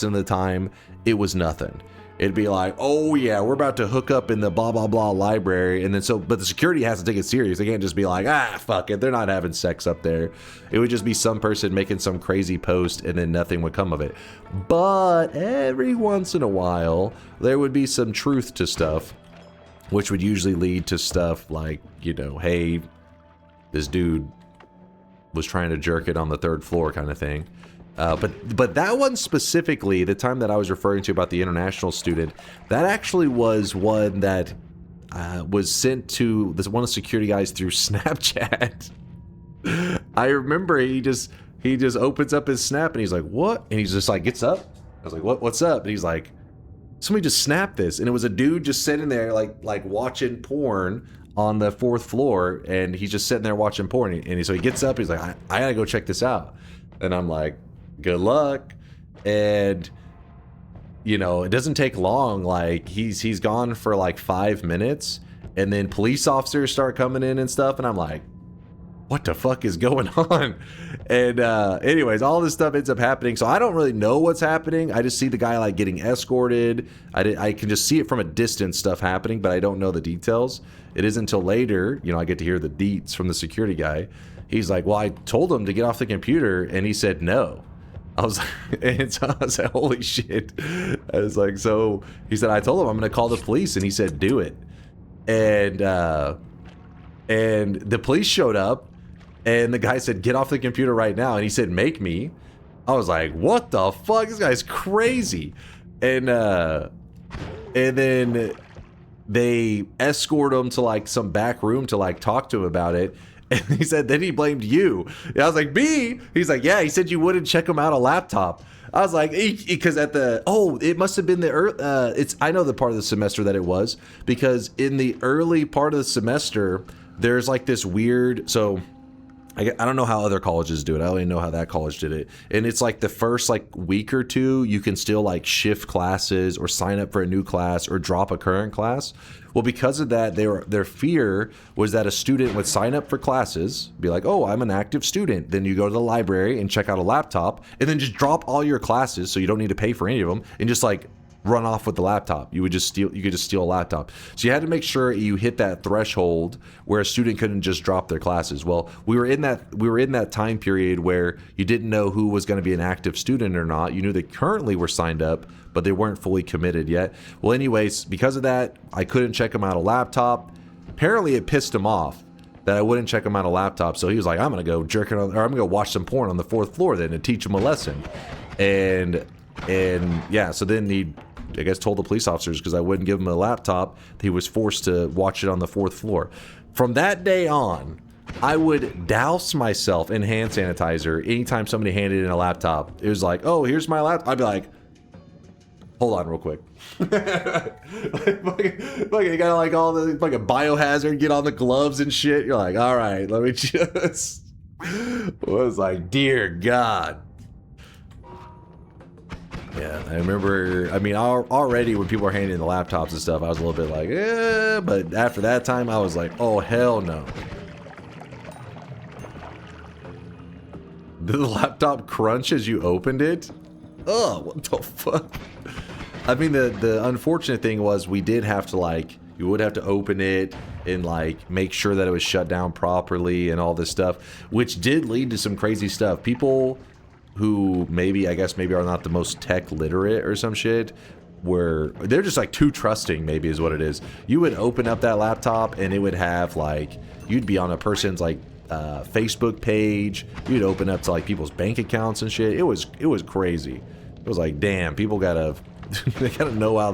of the time, it was nothing. It'd be like, oh yeah, we're about to hook up in the blah blah blah library, and then but the security has to take it serious. They can't just be like, fuck it, they're not having sex up there. It would just be some person making some crazy post, and then nothing would come of it. But every once in a while, there would be some truth to stuff, which would usually lead to stuff like, hey, this dude was trying to jerk it on the 3rd floor kind of thing. But that one specifically, the time that I was referring to about the international student, that actually was one that was sent to one of the security guys through Snapchat. I remember he just opens up his Snap and he's like, what? And he's just like, gets up. I was like, what's up? And he's like, somebody just snapped this. And it was a dude just sitting there like watching porn on the 4th floor, and he's just sitting there watching porn. And so he gets up, he's like, I gotta go check this out. And I'm like, good luck. And it doesn't take long. Like he's gone for like 5 minutes, and then police officers start coming in and stuff, and I'm like, what the fuck is going on? And anyways, all this stuff ends up happening, so I don't really know what's happening. I just see the guy like getting escorted. I can just see it from a distance, stuff happening, but I don't know the details. It isn't until later, I get to hear the deets from the security guy. He's like, well, I told him to get off the computer, and he said no. I was like, holy shit. I was like, so he said, I told him I'm going to call the police, and he said, do it. And the police showed up, and the guy said, get off the computer right now. And he said, make me. I was like, what the fuck? This guy's crazy. And then they escort him to like some back room to like talk to him about it. And he said, then he blamed you. And I was like, me? He's like, yeah, he said you wouldn't check him out a laptop. I was like, because it must have been I know the part of the semester that it was, because in the early part of the semester, there's like this weird, so I don't know how other colleges do it. I only know how that college did it. And it's like the first like week or two, you can still like shift classes or sign up for a new class or drop a current class. Well, because of that, their fear was that a student would sign up for classes, be like, oh, I'm an active student. Then you go to the library and check out a laptop, and then just drop all your classes so you don't need to pay for any of them, and just like run off with the laptop. You could just steal a laptop. So you had to make sure you hit that threshold where a student couldn't just drop their classes. Well, we were in that time period where you didn't know who was going to be an active student or not. You knew they currently were signed up, but they weren't fully committed yet. Well, anyways, because of that, I couldn't check him out a laptop. Apparently it pissed him off that I wouldn't check him out a laptop. So he was like, I'm going to go jerking on, or I'm going to go watch some porn on the 4th floor then and teach him a lesson. And yeah, so then he, I guess, told the police officers because I wouldn't give him a laptop. He was forced to watch it on the 4th floor. From that day on, I would douse myself in hand sanitizer anytime somebody handed in a laptop. It was like, oh, here's my laptop. I'd be like, hold on real quick. You gotta like all the like a biohazard, get on the gloves and shit. You're like, all right, let me just. Was like, dear God. Yeah, I remember, I mean, already when people were handing the laptops and stuff, I was a little bit like, eh, but after that time, I was like, oh, hell no. Did the laptop crunch as you opened it? Oh, what the fuck? I mean, the unfortunate thing was we did have to, like, you would have to open it and, like, make sure that it was shut down properly and all this stuff, which did lead to some crazy stuff. People who maybe are not the most tech literate or some shit, were, they're just like too trusting, maybe is what it is. You would open up that laptop and it would have like, you'd be on a person's like Facebook page. You'd open up to like people's bank accounts and shit. It was crazy. It was like, damn, people gotta they gotta know how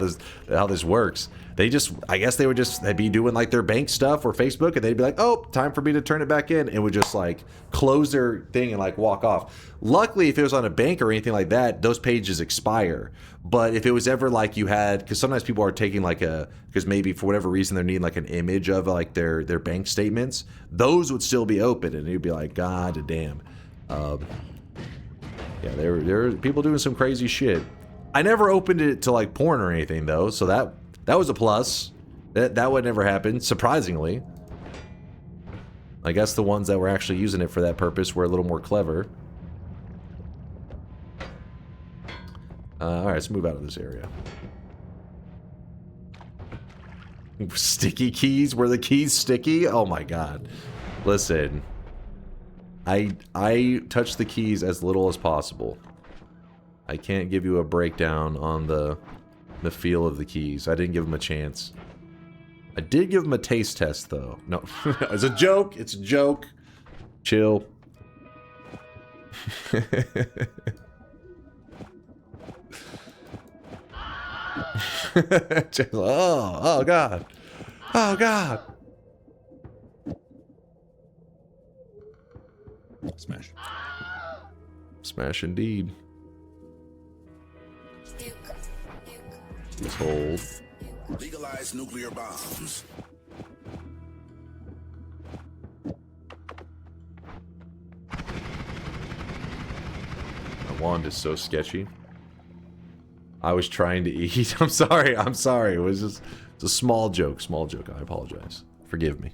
this works. They just, I guess they'd be doing like their bank stuff or Facebook, and they'd be like, oh, time for me to turn it back in, and would just like close their thing and like walk off. Luckily, if it was on a bank or anything like that, those pages expire. But if it was ever like you had, because sometimes people are taking like because maybe for whatever reason they're needing like an image of like their bank statements, those would still be open, and you'd be like, God damn. Yeah, there were people doing some crazy shit. I never opened it to like porn or anything though, so that was a plus. That would never happen, surprisingly. I guess the ones that were actually using it for that purpose were a little more clever. Alright, let's move out of this area. Sticky keys? Were the keys sticky? Oh my god. Listen. I touch the keys as little as possible. I can't give you a breakdown on the feel of the keys. I didn't give them a chance. I did give them a taste test, though. No, it's a joke. It's a joke. Chill. Oh God. Oh God. Smash. Smash indeed. Please hold. Legalize nuclear bombs. My wand is so sketchy. I was trying to eat. I'm sorry. I'm sorry. It was just, it's a small joke. Small joke. I apologize. Forgive me.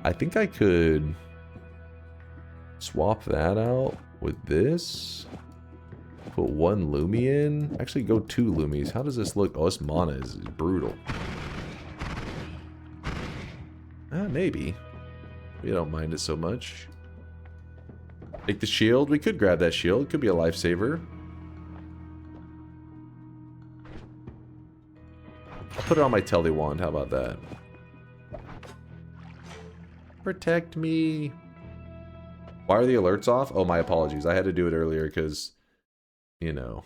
I think I could swap that out with this. Put one Lumi in. Actually, go 2 Lumis. How does this look? Oh, this mana is brutal. Maybe. We don't mind it so much. Take the shield. We could grab that shield. It could be a lifesaver. I'll put it on my Telly wand. How about that? Protect me. Why are the alerts off? Oh, my apologies. I had to do it earlier because, you know,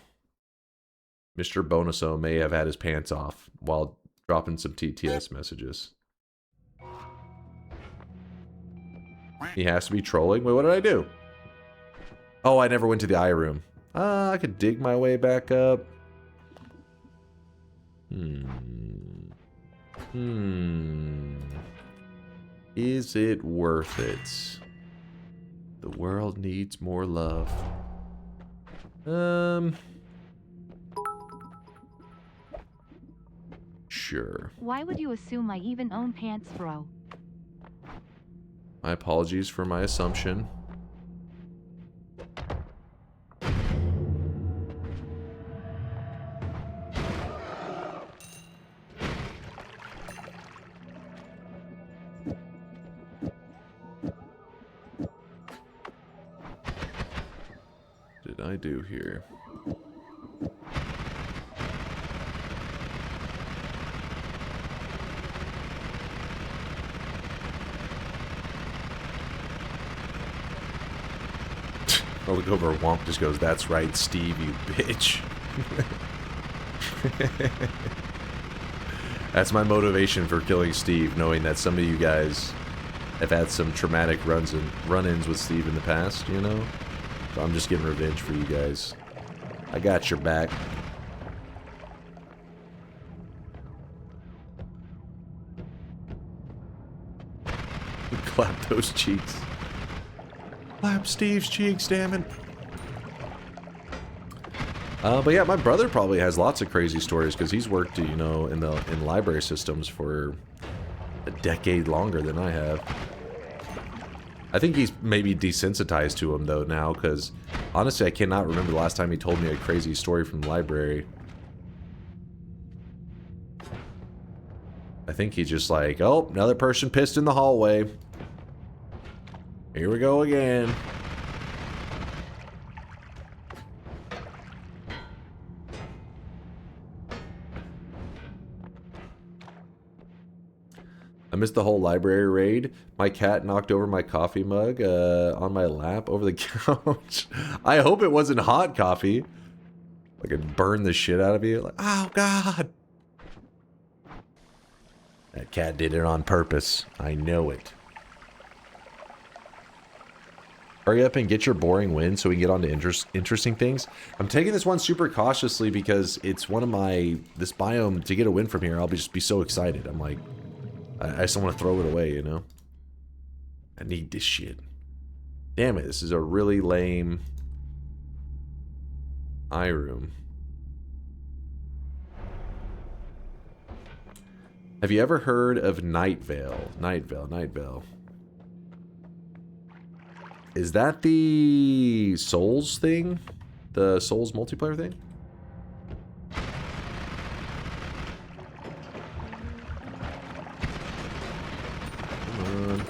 Mr. Bonuso may have had his pants off while dropping some TTS messages. He has to be trolling? Wait, what did I do? Oh, I never went to the eye room. I could dig my way back up. Is it worth it? The world needs more love. Sure. Why would you assume I even own pants, bro? My apologies for my assumption. What did I do here? I look over, Womp just goes, "That's right, Steve, you bitch." That's my motivation for killing Steve, knowing that some of you guys have had some traumatic run-ins with Steve in the past, you know? So I'm just getting revenge for you guys. I got your back. Clap those cheeks. Clap Steve's cheeks, damn it. But yeah, my brother probably has lots of crazy stories because he's worked, you know, in library systems for a decade longer than I have. I think he's maybe desensitized to him though now, because honestly, I cannot remember the last time he told me a crazy story from the library. I think he's just like, oh, another person pissed in the hallway. Here we go again. I missed the whole library raid. My cat knocked over my coffee mug on my lap over the couch. I hope it wasn't hot coffee. Like it burned the shit out of you. Like, oh God. That cat did it on purpose. I know it. Hurry up and get your boring win so we can get on to interesting things. I'm taking this one super cautiously because it's one of my... This biome, to get a win from here, I'll just be so excited. I'm like... I just don't want to throw it away, you know? I need this shit. Damn it, this is a really lame... eye room. Have you ever heard of Night Vale? Night Vale. Is that the Souls thing? The Souls multiplayer thing? Come on.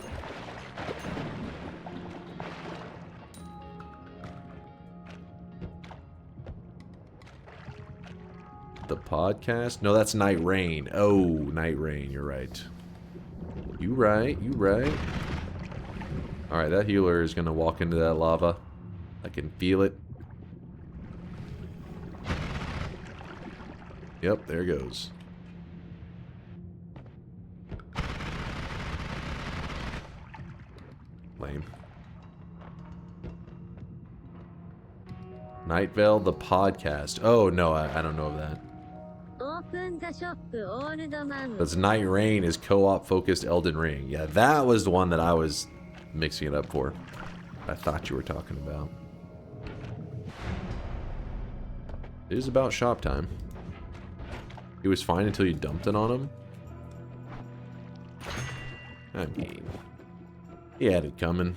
The podcast? No, that's Night Rain. Oh, Night Rain, you're right. You right. Alright, that healer is going to walk into that lava. I can feel it. Yep, there goes. Lame. Night Vale, the podcast. Oh, no, I don't know of that. That's Night Rain is co-op focused Elden Ring. Yeah, that was the one that I was mixing it up for. I thought you were talking about. It is about shop time. He was fine until you dumped it on him. I mean, he had it coming.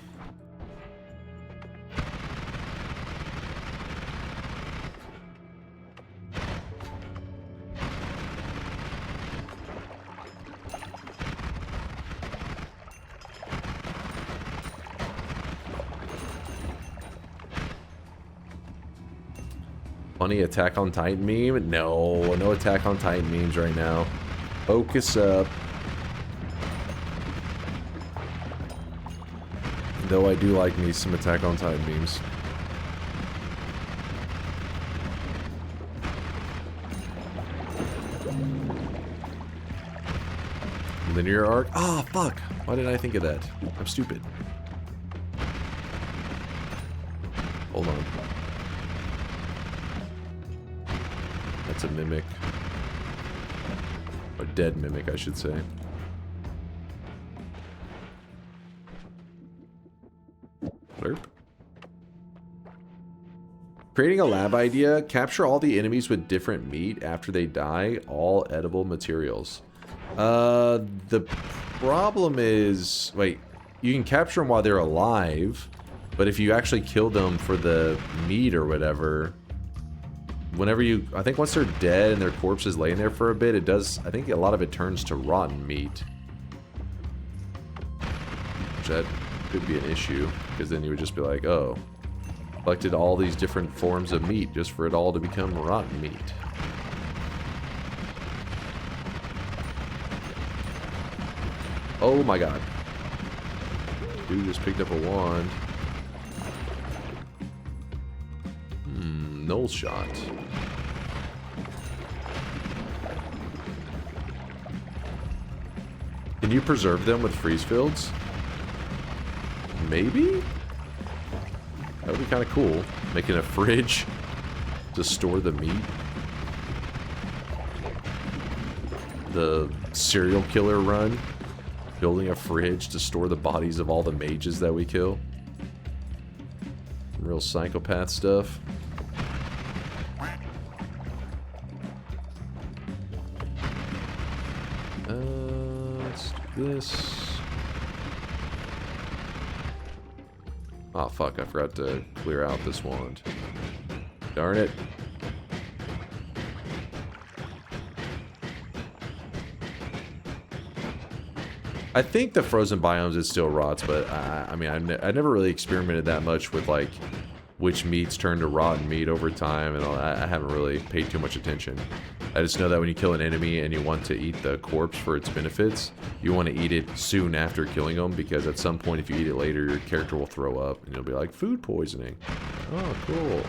Funny Attack on Titan meme? No, no Attack on Titan memes right now. Focus up. Though I do like me some Attack on Titan memes. Linear arc? Ah, oh, fuck. Why didn't I think of that? I'm stupid. Hold on. That's a mimic. A dead mimic, I should say. Blurp. Creating a lab idea. Capture all the enemies with different meat after they die. All edible materials. The problem is... Wait. You can capture them while they're alive. But if you actually kill them for the meat or whatever... Whenever you... I think once they're dead and their corpse is laying there for a bit, it does... I think a lot of it turns to rotten meat. Which that could be an issue. Because then you would just be like, oh... Collected all these different forms of meat just for it all to become rotten meat. Oh my god. Dude just picked up a wand. Null shot. Can you preserve them with freeze fields? Maybe? That would be kind of cool. Making a fridge to store the meat. The serial killer run. Building a fridge to store the bodies of all the mages that we kill. Real psychopath stuff. Let's do this. Oh fuck, I forgot to clear out this wand. Darn it. I think the frozen biomes it still rots, but I mean, I never really experimented that much with like which meats turn to rotten meat over time and all that. I haven't really paid too much attention. I just know that when you kill an enemy and you want to eat the corpse for its benefits, you want to eat it soon after killing them, because at some point if you eat it later, your character will throw up and you'll be like, food poisoning. Oh, cool.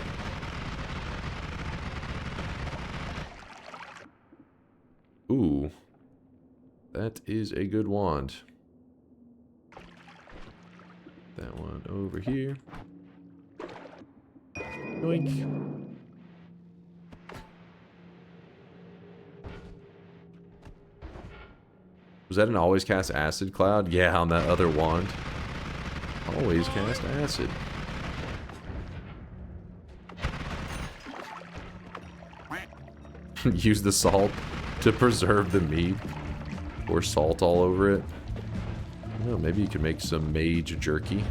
Ooh. That is a good wand. That one over here. Yoink. Was that an always cast acid cloud? Yeah, on that other wand. Always cast acid. Use the salt to preserve the meat. Or salt all over it. I don't know, maybe you could make some mage jerky.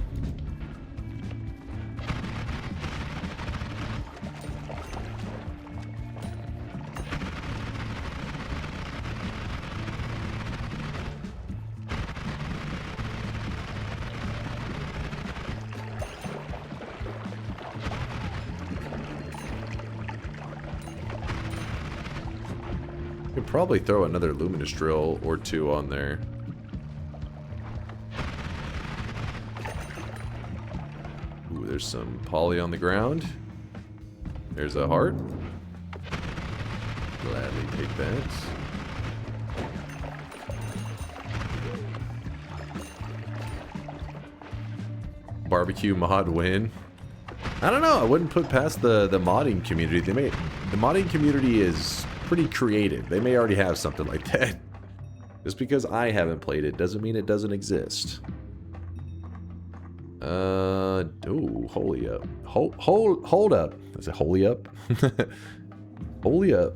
Probably throw another luminous drill or two on there. Ooh, there's some poly on the ground. There's a heart. Gladly take that. Barbecue mod win. I don't know. I wouldn't put past the modding community. The modding community is pretty creative. They may already have something like that. Just because I haven't played it doesn't mean it doesn't exist. Oh, holy up. Hold up. Is it holy up? Holy up.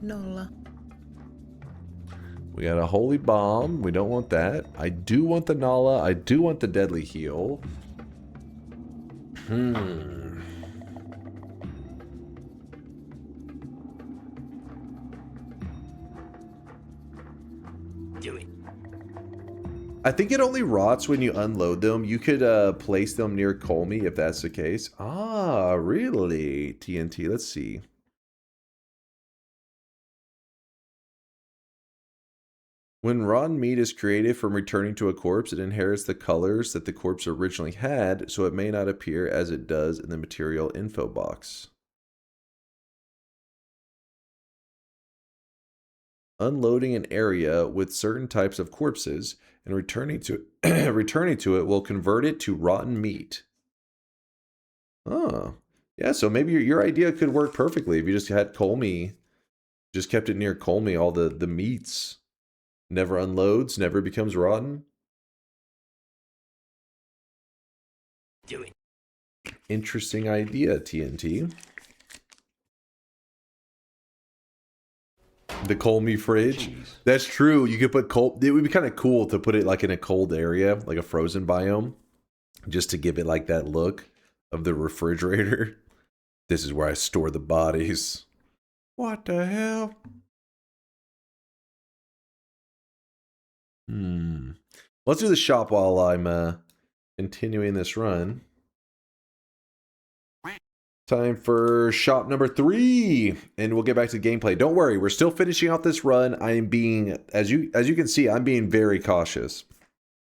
Nola. We got a holy bomb. We don't want that. I do want the Nala. I do want the deadly heal. Do it. I think it only rots when you unload them. You could place them near Colmy if that's the case. Ah, really? TNT, let's see. When rotten meat is created from returning to a corpse, it inherits the colors that the corpse originally had, so it may not appear as it does in the material info box. Unloading an area with certain types of corpses and returning to it will convert it to rotten meat. Oh, yeah. So maybe your idea could work perfectly if you just had Colmy, just kept it near Colmy. All the meats never unloads, never becomes rotten. Do it. Interesting idea, TNT. The Colmy fridge. Jeez. That's true. You could put cold. It would be kind of cool to put it like in a cold area, like a frozen biome, just to give it like that look of the refrigerator. This is where I store the bodies. What the hell? Let's do the shop while I'm continuing this run. Time for shop number 3, and we'll get back to the gameplay. Don't worry, we're still finishing off this run. I am being, as you can see, I'm being very cautious.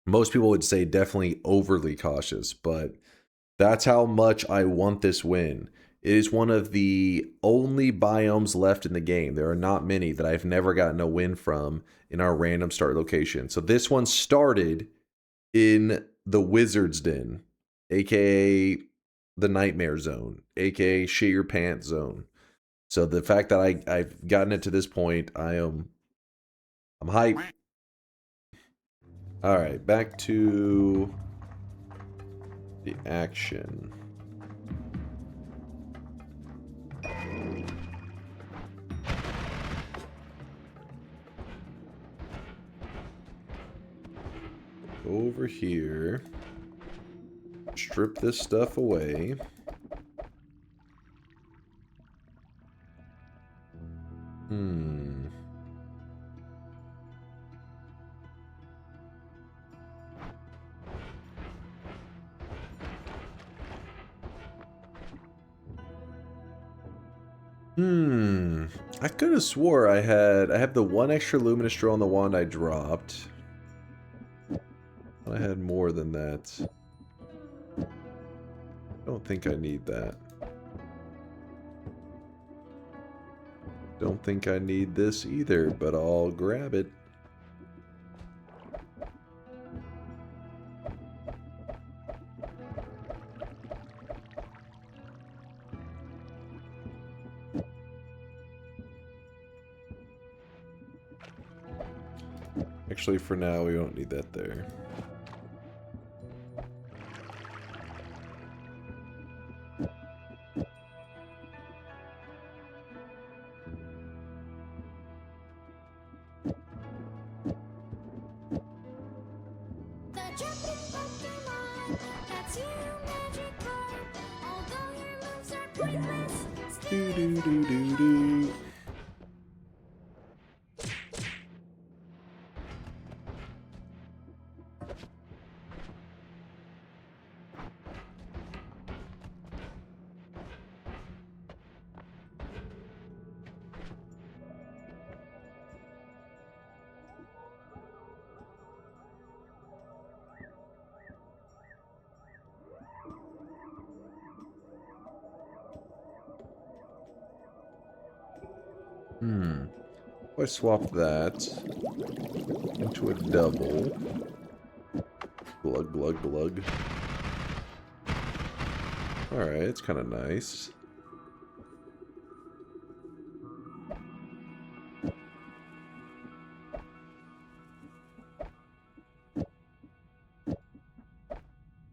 Most people would say definitely overly cautious, but that's how much I want this win. It is one of the only biomes left in the game. There are not many that I've never gotten a win from in our random start location. So this one started in the Wizard's Den, aka the Nightmare Zone, aka Shit Your Pants Zone. So the fact that I've gotten it to this point, I'm hyped. All right, back to the action. Over here. Strip this stuff away. I could have swore I have the one extra luminous drill on the wand I dropped. I had more than that. I don't think I need that. Don't think I need this either, but I'll grab it. Actually, for now, we don't need that there. Do do do do do. If I swap that into a double. Glug, glug, glug. Alright, it's kind of nice.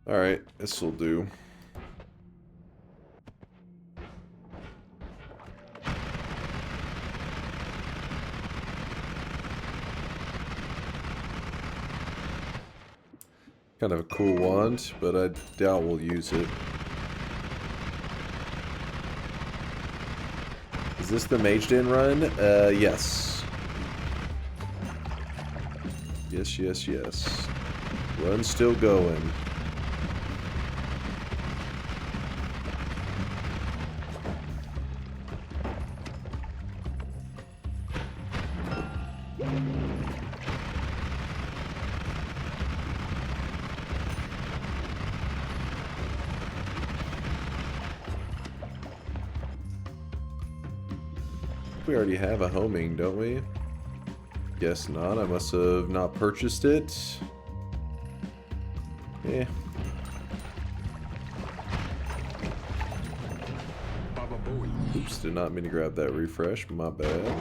Alright, this will do. Kind of a cool wand, but I doubt we'll use it. Is this the Mage Den run? Yes. Yes, yes, yes. Run's still going. We already have a homing, don't we? Guess not. I must have not purchased it. Yeah. Oops, did not mean to grab that refresh. My bad.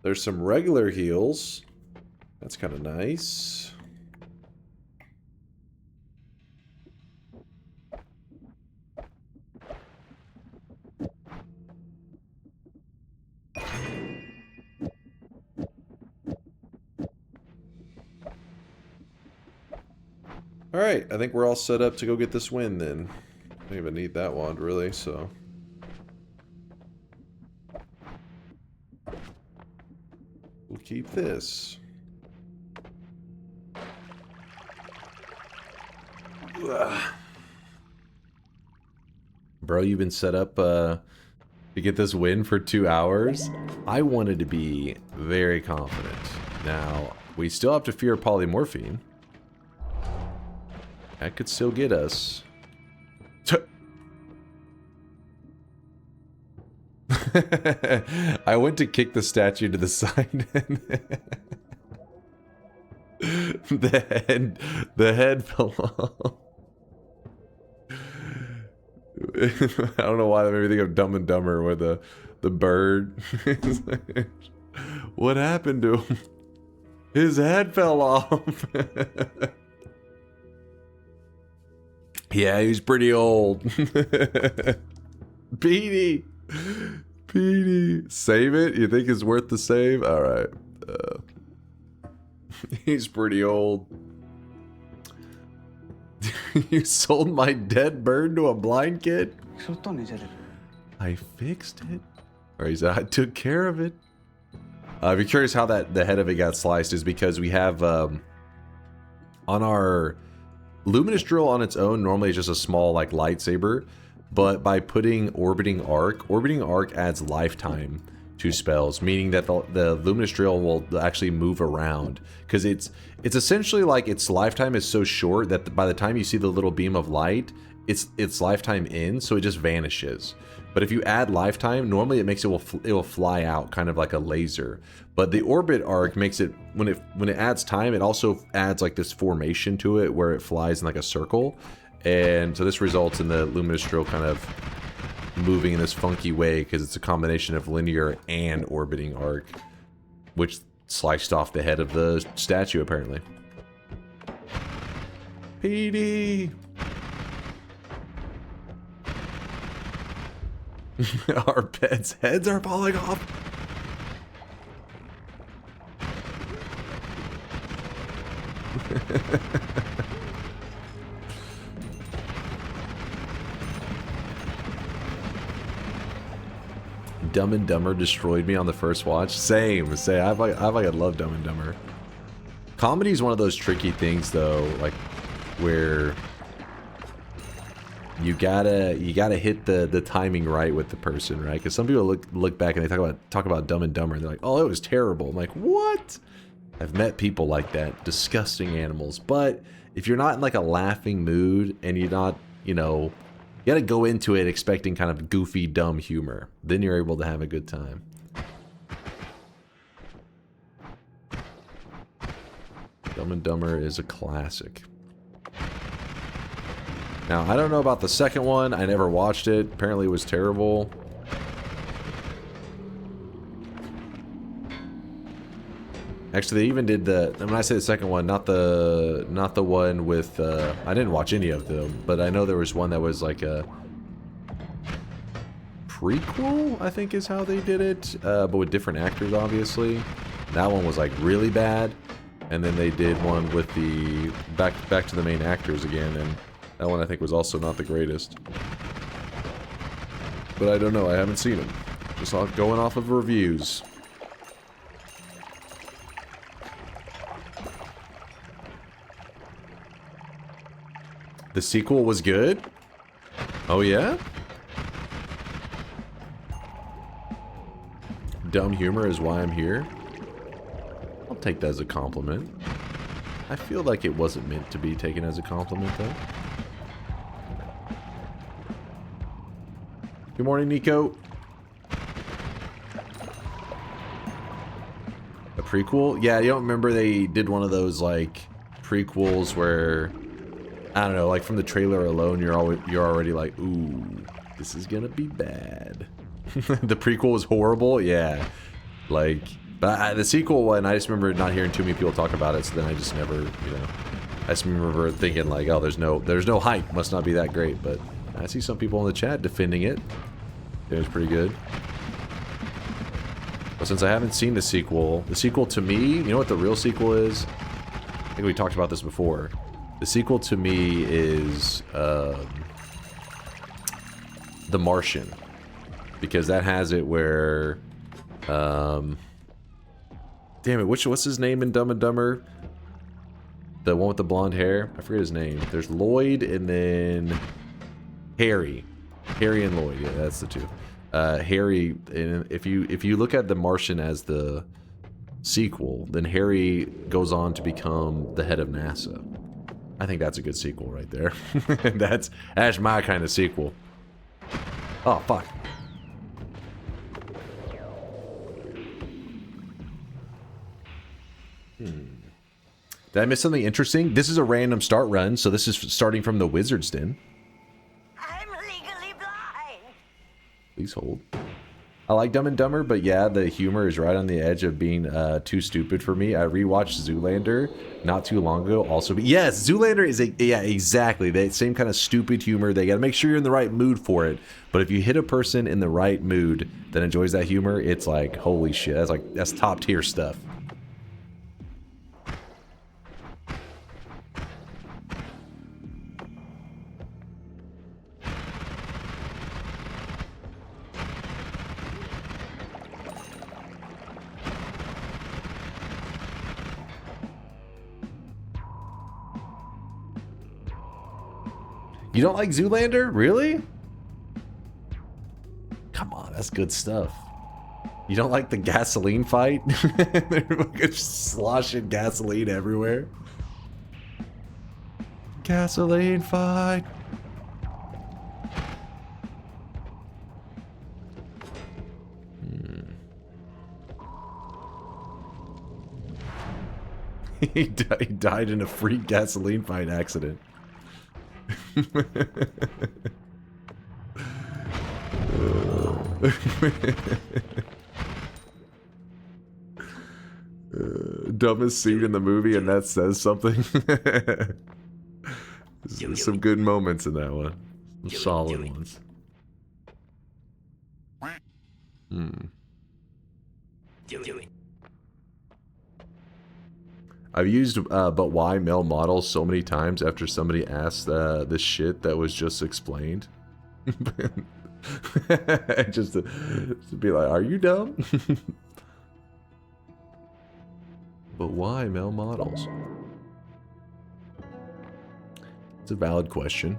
There's some regular heals. That's kind of nice. Alright, I think we're all set up to go get this win then. I don't even need that wand really, so. We'll keep this. Ugh. Bro, you've been set up to get this win for 2 hours? I wanted to be very confident. Now, we still have to fear polymorphine. That could still get us. I went to kick the statue to the side. The head fell off. I don't know why that made me think of Dumb and Dumber where the bird. What happened to him? His head fell off. Yeah, he's pretty old. Petey! Petey! Save it? You think it's worth the save? Alright. He's pretty old. You sold my dead bird to a blind kid? I fixed it. Or he said, I took care of it. If you're curious how the head of it got sliced is because we have, on our Luminous Drill on its own normally is just a small like lightsaber, but by putting Orbiting Arc adds lifetime to spells, meaning that the Luminous Drill will actually move around, because it's essentially like its lifetime is so short that by the time you see the little beam of light, its lifetime ends, so it just vanishes. But if you add lifetime, normally it will fly out kind of like a laser. But the Orbit Arc makes it, when it adds time, it also adds like this formation to it where it flies in like a circle. And so this results in the Luminous Drill kind of moving in this funky way because it's a combination of linear and orbiting arc, which sliced off the head of the statue apparently. PD! Our pets' heads are falling off. Dumb and Dumber destroyed me on the first watch. Same. I love Dumb and Dumber. Comedy is one of those tricky things though, like where you gotta hit the timing right with the person, right? Because some people look back and they talk about Dumb and Dumber and they're like, oh, it was terrible. I'm like, what? I've met people like that, disgusting animals. But if you're not in like a laughing mood and you're not, you know, you gotta go into it expecting kind of goofy, dumb humor, then you're able to have a good time. Dumb and Dumber is a classic. Now, I don't know about the second one. I never watched it. Apparently it was terrible. Actually, they even did the, when I say the second one, not the one with, I didn't watch any of them, but I know there was one that was like a prequel, I think is how they did it, but with different actors, obviously. That one was like really bad. And then they did one with the, back to the main actors again, and that one I think was also not the greatest. But I don't know, I haven't seen them. Just going off of reviews. The sequel was good? Oh yeah? Dumb humor is why I'm here? I'll take that as a compliment. I feel like it wasn't meant to be taken as a compliment though. Good morning, Nico. A prequel? Yeah, you don't remember they did one of those like prequels where, I don't know, like from the trailer alone, you're already like, ooh, this is gonna be bad. The prequel was horrible, yeah. Like, but the sequel one, I just remember not hearing too many people talk about it, so then I just never, you know, I just remember thinking like, oh, there's no hype, must not be that great. But I see some people in the chat defending it. It was pretty good. But since I haven't seen the sequel to me, you know what the real sequel is? I think we talked about this before. The sequel to me is The Martian, because that has it where, damn it, what's his name in Dumb and Dumber? The one with the blonde hair? I forget his name. There's Lloyd and then Harry. Harry and Lloyd, yeah, that's the two. Harry, and if you look at The Martian as the sequel, then Harry goes on to become the head of NASA. I think that's a good sequel right there. That's my kind of sequel. Oh, fuck. Did I miss something interesting? This is a random start run, so this is starting from the Wizard's Den. I'm legally blind. Please hold. I like Dumb and Dumber, but yeah, the humor is right on the edge of being too stupid for me. I rewatched Zoolander not too long ago. Also, yes, Zoolander is yeah, exactly the same kind of stupid humor. They gotta make sure you're in the right mood for it. But if you hit a person in the right mood that enjoys that humor, it's like holy shit. That's top tier stuff. You don't like Zoolander? Really? Come on, that's good stuff. You don't like the gasoline fight? They're just sloshing gasoline everywhere. Gasoline fight. He died in a freak gasoline fight accident. Dumbest scene in the movie, and that says something. There's some good moments in that one. Some solid ones. I've used but why male models so many times after somebody asked this shit that was just explained. just to be like, are you dumb? But why male models? It's a valid question.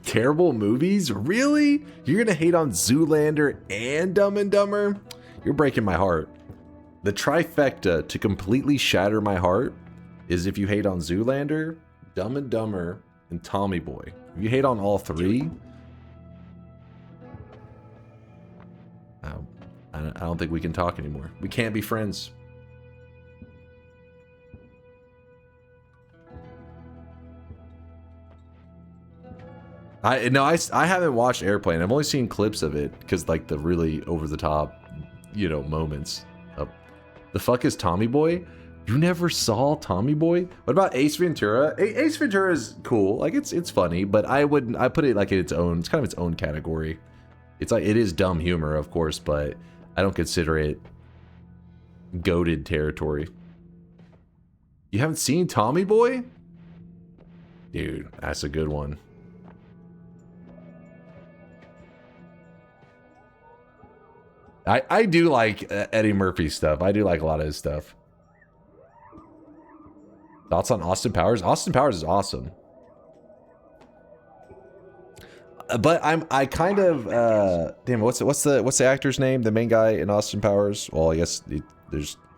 Terrible movies? Really? You're gonna hate on Zoolander and Dumb and Dumber? You're breaking my heart. The trifecta to completely shatter my heart is if you hate on Zoolander, Dumb and Dumber, and Tommy Boy. If you hate on all three, I don't think we can talk anymore. We can't be friends. I haven't watched Airplane. I've only seen clips of it because like the really over the top, you know, moments. The fuck is Tommy Boy? You never saw Tommy Boy? What about Ace Ventura? Ace Ventura is cool. Like it's funny, but I put it like in its own. It's kind of its own category. It's like it is dumb humor, of course, but I don't consider it goated territory. You haven't seen Tommy Boy? Dude, that's a good one. I do like Eddie Murphy stuff. I do like a lot of his stuff. Thoughts on Austin Powers? Austin Powers is awesome. But I kind of damn, what's the actor's name? The main guy in Austin Powers? Well, I guess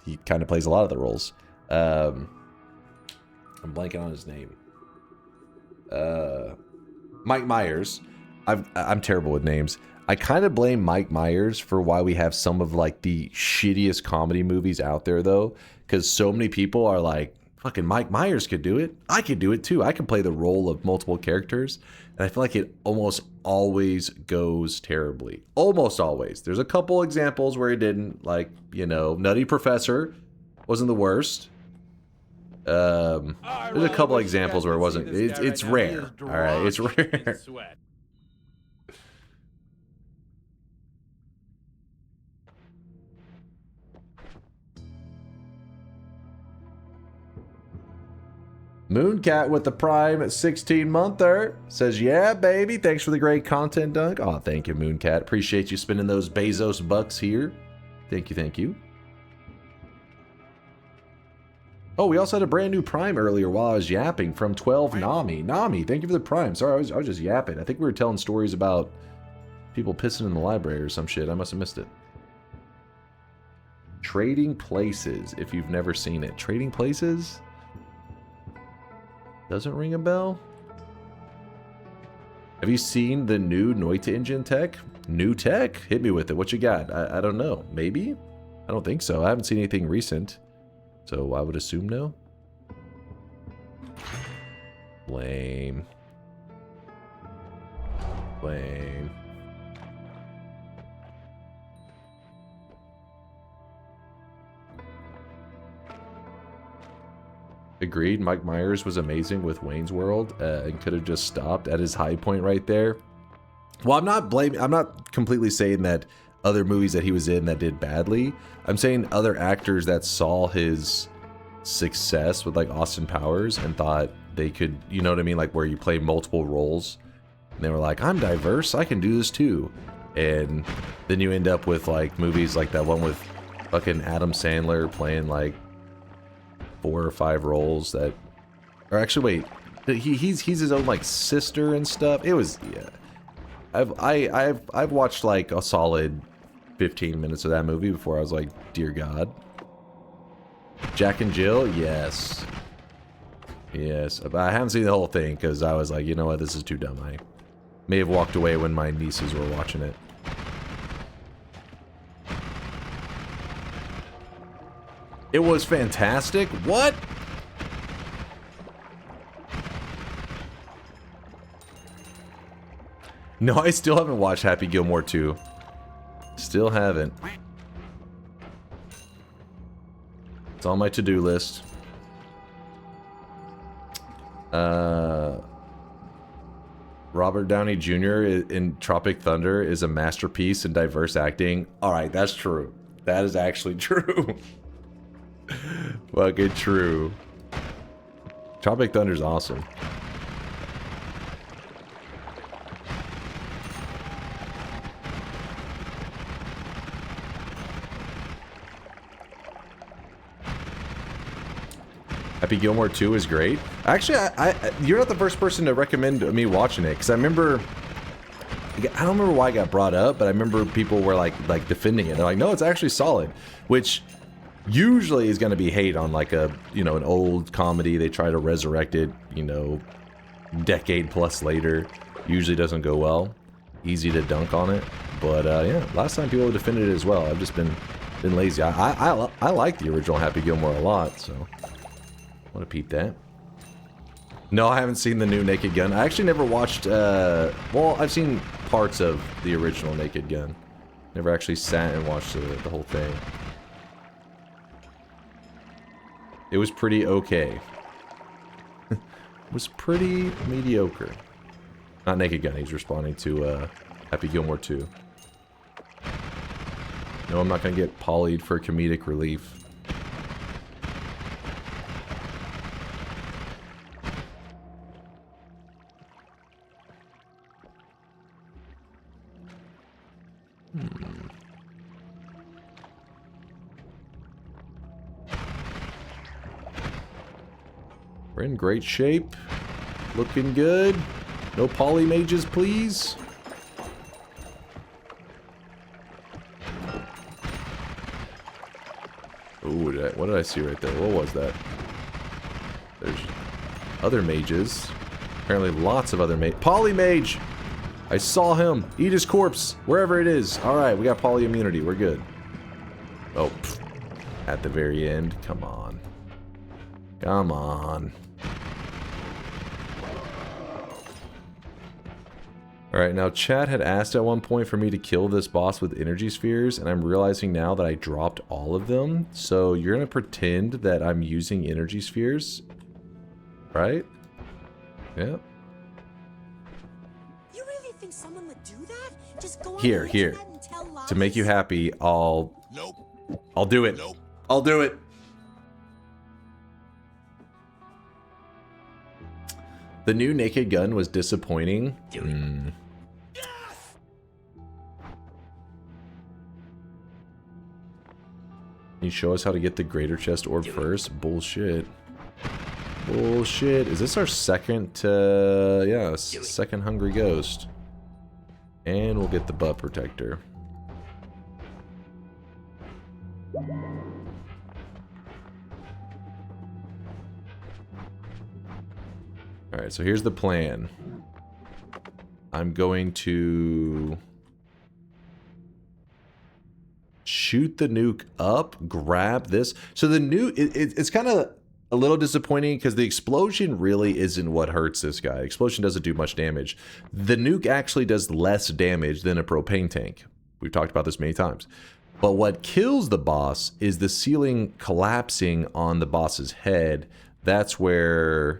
he kind of plays a lot of the roles. I'm blanking on his name. Mike Myers. I'm terrible with names. I kind of blame Mike Myers for why we have some of like the shittiest comedy movies out there, though, because so many people are like, fucking Mike Myers could do it. I could do it too. I can play the role of multiple characters. And I feel like it almost always goes terribly. Almost always. There's a couple examples where it didn't. Like, you know, Nutty Professor wasn't the worst. There's a couple examples where it wasn't. It's rare. All right, it's rare. Mooncat with the Prime 16-monther says, yeah, baby. Thanks for the great content, Dunk. Oh, thank you, Mooncat. Appreciate you spending those Bezos bucks here. Thank you, thank you. Oh, we also had a brand new Prime earlier while I was yapping from 12 Nami. Nami, thank you for the Prime. Sorry, I was just yapping. I think we were telling stories about people pissing in the library or some shit. I must have missed it. Trading Places, if you've never seen it. Trading Places? Doesn't ring a bell? Have you seen the new Noita engine tech? New tech? Hit me with it. What you got? I don't know. Maybe? I don't think so. I haven't seen anything recent. So I would assume no. Lame. Lame. Agreed. Mike Myers was amazing with Wayne's World and could have just stopped at his high point right there. Well, I'm not completely saying that other movies that he was in that did badly. I'm saying other actors that saw his success with like Austin Powers and thought they could, you know what I mean? Like where you play multiple roles and they were like, I'm diverse. I can do this too. And then you end up with like movies like that one with fucking Adam Sandler playing like 4 or 5 roles that Or actually, wait, he's his own like sister and stuff. It was yeah. I've watched like a solid 15 minutes of that movie before I was like, dear God. Jack and Jill, yes, yes. But I haven't seen the whole thing because I was like, you know what, this is too dumb. I may have walked away when my nieces were watching it. It was fantastic. What? No, I still haven't watched Happy Gilmore 2. Still haven't. It's on my to-do list. Robert Downey Jr. in Tropic Thunder is a masterpiece in diverse acting. Alright, that's true. That is actually true. Fucking true. Tropic Thunder's awesome. Happy Gilmore 2 is great. Actually, you're not the first person to recommend me watching it, because I remember, I don't remember why it got brought up, but I remember people were like defending it. They're like, no, it's actually solid, which usually is going to be hate on like a, you know, an old comedy. They try to resurrect it, you know, decade plus later. Usually doesn't go well. Easy to dunk on it, but yeah, last time people defended it as well. I've just been lazy. I like the original Happy Gilmore a lot, so. Want to peep that? No, I haven't seen the new Naked Gun. I actually never watched, well, I've seen parts of the original Naked Gun. Never actually sat and watched the whole thing. It was pretty okay. It was pretty mediocre. Not Naked Gun, he's responding to, Happy Gilmore 2. No, I'm not gonna get polyed for comedic relief. We're in great shape. Looking good. No poly mages, please. Ooh, what did I see right there? What was that? There's other mages. Apparently lots of other Poly mage! I saw him. Eat his corpse. Wherever it is. Alright, we got poly immunity. We're good. Oh, pfft. At the very end. Come on. Come on. Alright, now Chad had asked at one point for me to kill this boss with energy spheres, and I'm realizing now that I dropped all of them. So you're going to pretend that I'm using energy spheres? Right? Yeah. You really think someone would do that? Just go on Here, the here. internet and tell lies? To make you happy, I'll do it. Nope. I'll do it. The new Naked Gun was disappointing. Can you show us how to get the greater chest orb first? Bullshit. Bullshit. Is this our second, yeah, second Hungry Ghost? And we'll get the butt protector. Alright, so here's the plan. I'm going to shoot the nuke up, grab this. So the nuke, it's kind of a little disappointing because the explosion really isn't what hurts this guy. Explosion doesn't do much damage. The nuke actually does less damage than a propane tank. We've talked about this many times. But what kills the boss is the ceiling collapsing on the boss's head. That's what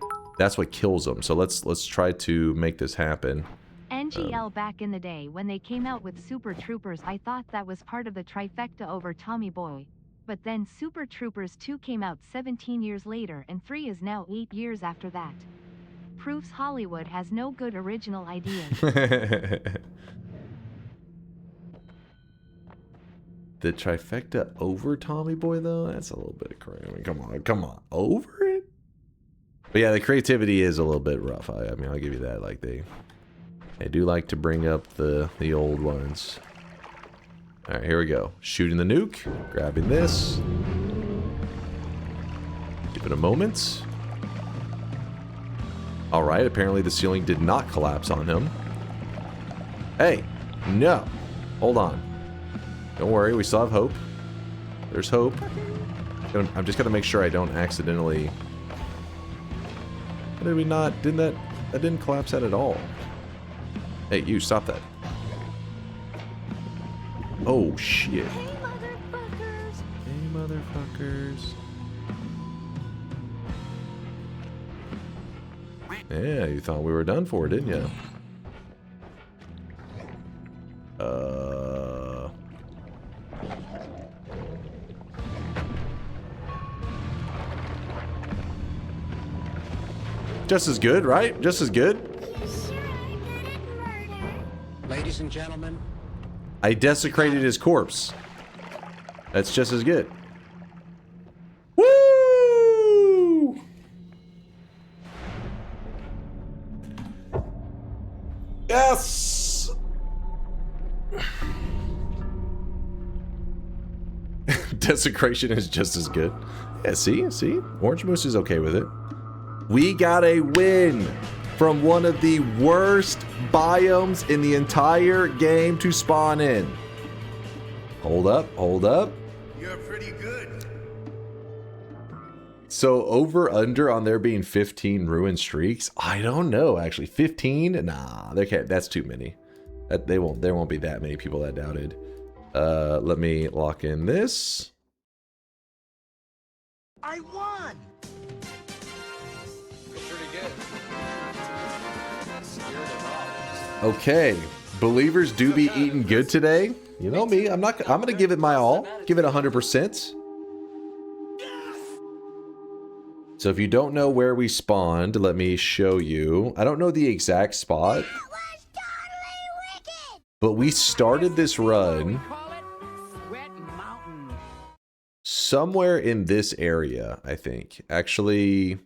kills him. So let's try to make this happen. NGL back in the day when they came out with Super Troopers, I thought that was part of the trifecta over Tommy Boy. But then Super Troopers 2 came out 17 years later and 3 is now 8 years after that. Proofs Hollywood has no good original ideas. The trifecta over Tommy Boy though? That's a little bit crazy. I mean, come on. Over it? But yeah, the creativity is a little bit rough. I mean, I'll give you that. Like they do like to bring up the old ones. All right, here we go. Shooting the nuke, grabbing this. Give it a moment. All right, apparently the ceiling did not collapse on him. Hey, no. Hold on. Don't worry, we still have hope. There's hope. I'm just gonna make sure I don't accidentally... Did we not? That didn't collapse that at all. Hey, you, stop that. Oh, shit. Hey, motherfuckers. Hey, motherfuckers. Yeah, you thought we were done for, didn't you? Just as good, right? Just as good. Ladies and gentlemen, I desecrated his corpse. That's just as good. Woo! Yes! Desecration is just as good. Yeah, see? Orange Moose is okay with it. We got a win from one of the worst biomes in the entire game to spawn in. Hold up. You're pretty good. So over under on there being 15 ruin streaks? I don't know, actually. 15? Nah, that's too many. There won't be that many people that doubted. Let me lock in this. I won. Okay, believers do be eating good today. You know me, I'm gonna give it my all. Give it 100%. So if you don't know where we spawned, let me show you. I don't know the exact spot. But we started this run somewhere in this area, I think. Actually,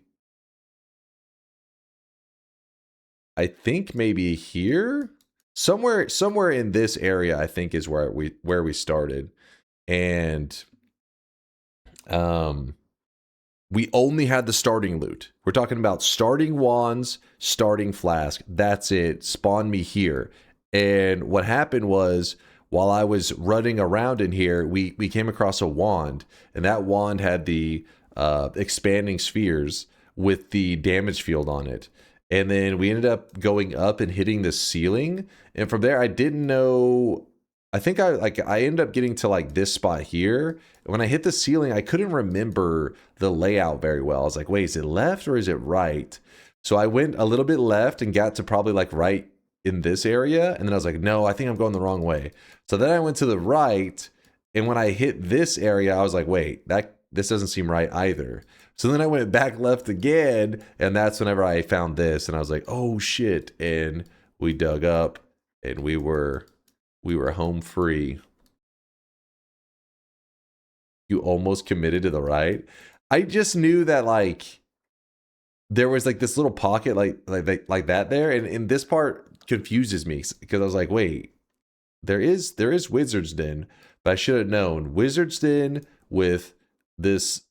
I think maybe here, somewhere in this area, I think is where we started, and we only had the starting loot. We're talking about starting wands, starting flask. That's it. Spawn me here. And what happened was, while I was running around in here, we came across a wand, and that wand had the expanding spheres with the damage field on it. And then we ended up going up and hitting the ceiling. And from there, I didn't know. I think I ended up getting to like this spot here. When I hit the ceiling, I couldn't remember the layout very well. I was like, wait, is it left or is it right? So I went a little bit left and got to probably like right in this area. And then I was like, no, I think I'm going the wrong way. So then I went to the right. And when I hit this area, I was like, wait, this doesn't seem right either. So then I went back left again, and that's whenever I found this, and I was like, oh shit. And we dug up, and we were home free. You almost committed to the right. I just knew that like there was like this little pocket like that there, and this part confuses me because I was like, wait, there is Wizard's Den, but I should have known Wizard's Den with this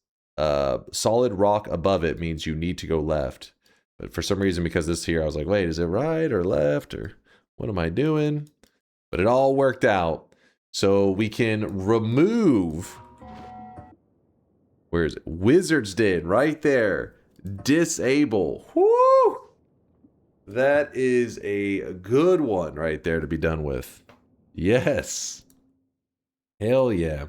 solid rock above it means you need to go left. But for some reason, because this here, I was like, wait, is it right or left or what am I doing? But it all worked out. So we can remove, where is it? Wizard's Den right there. Disable. Woo! That is a good one right there to be done with. Yes. Hell yeah.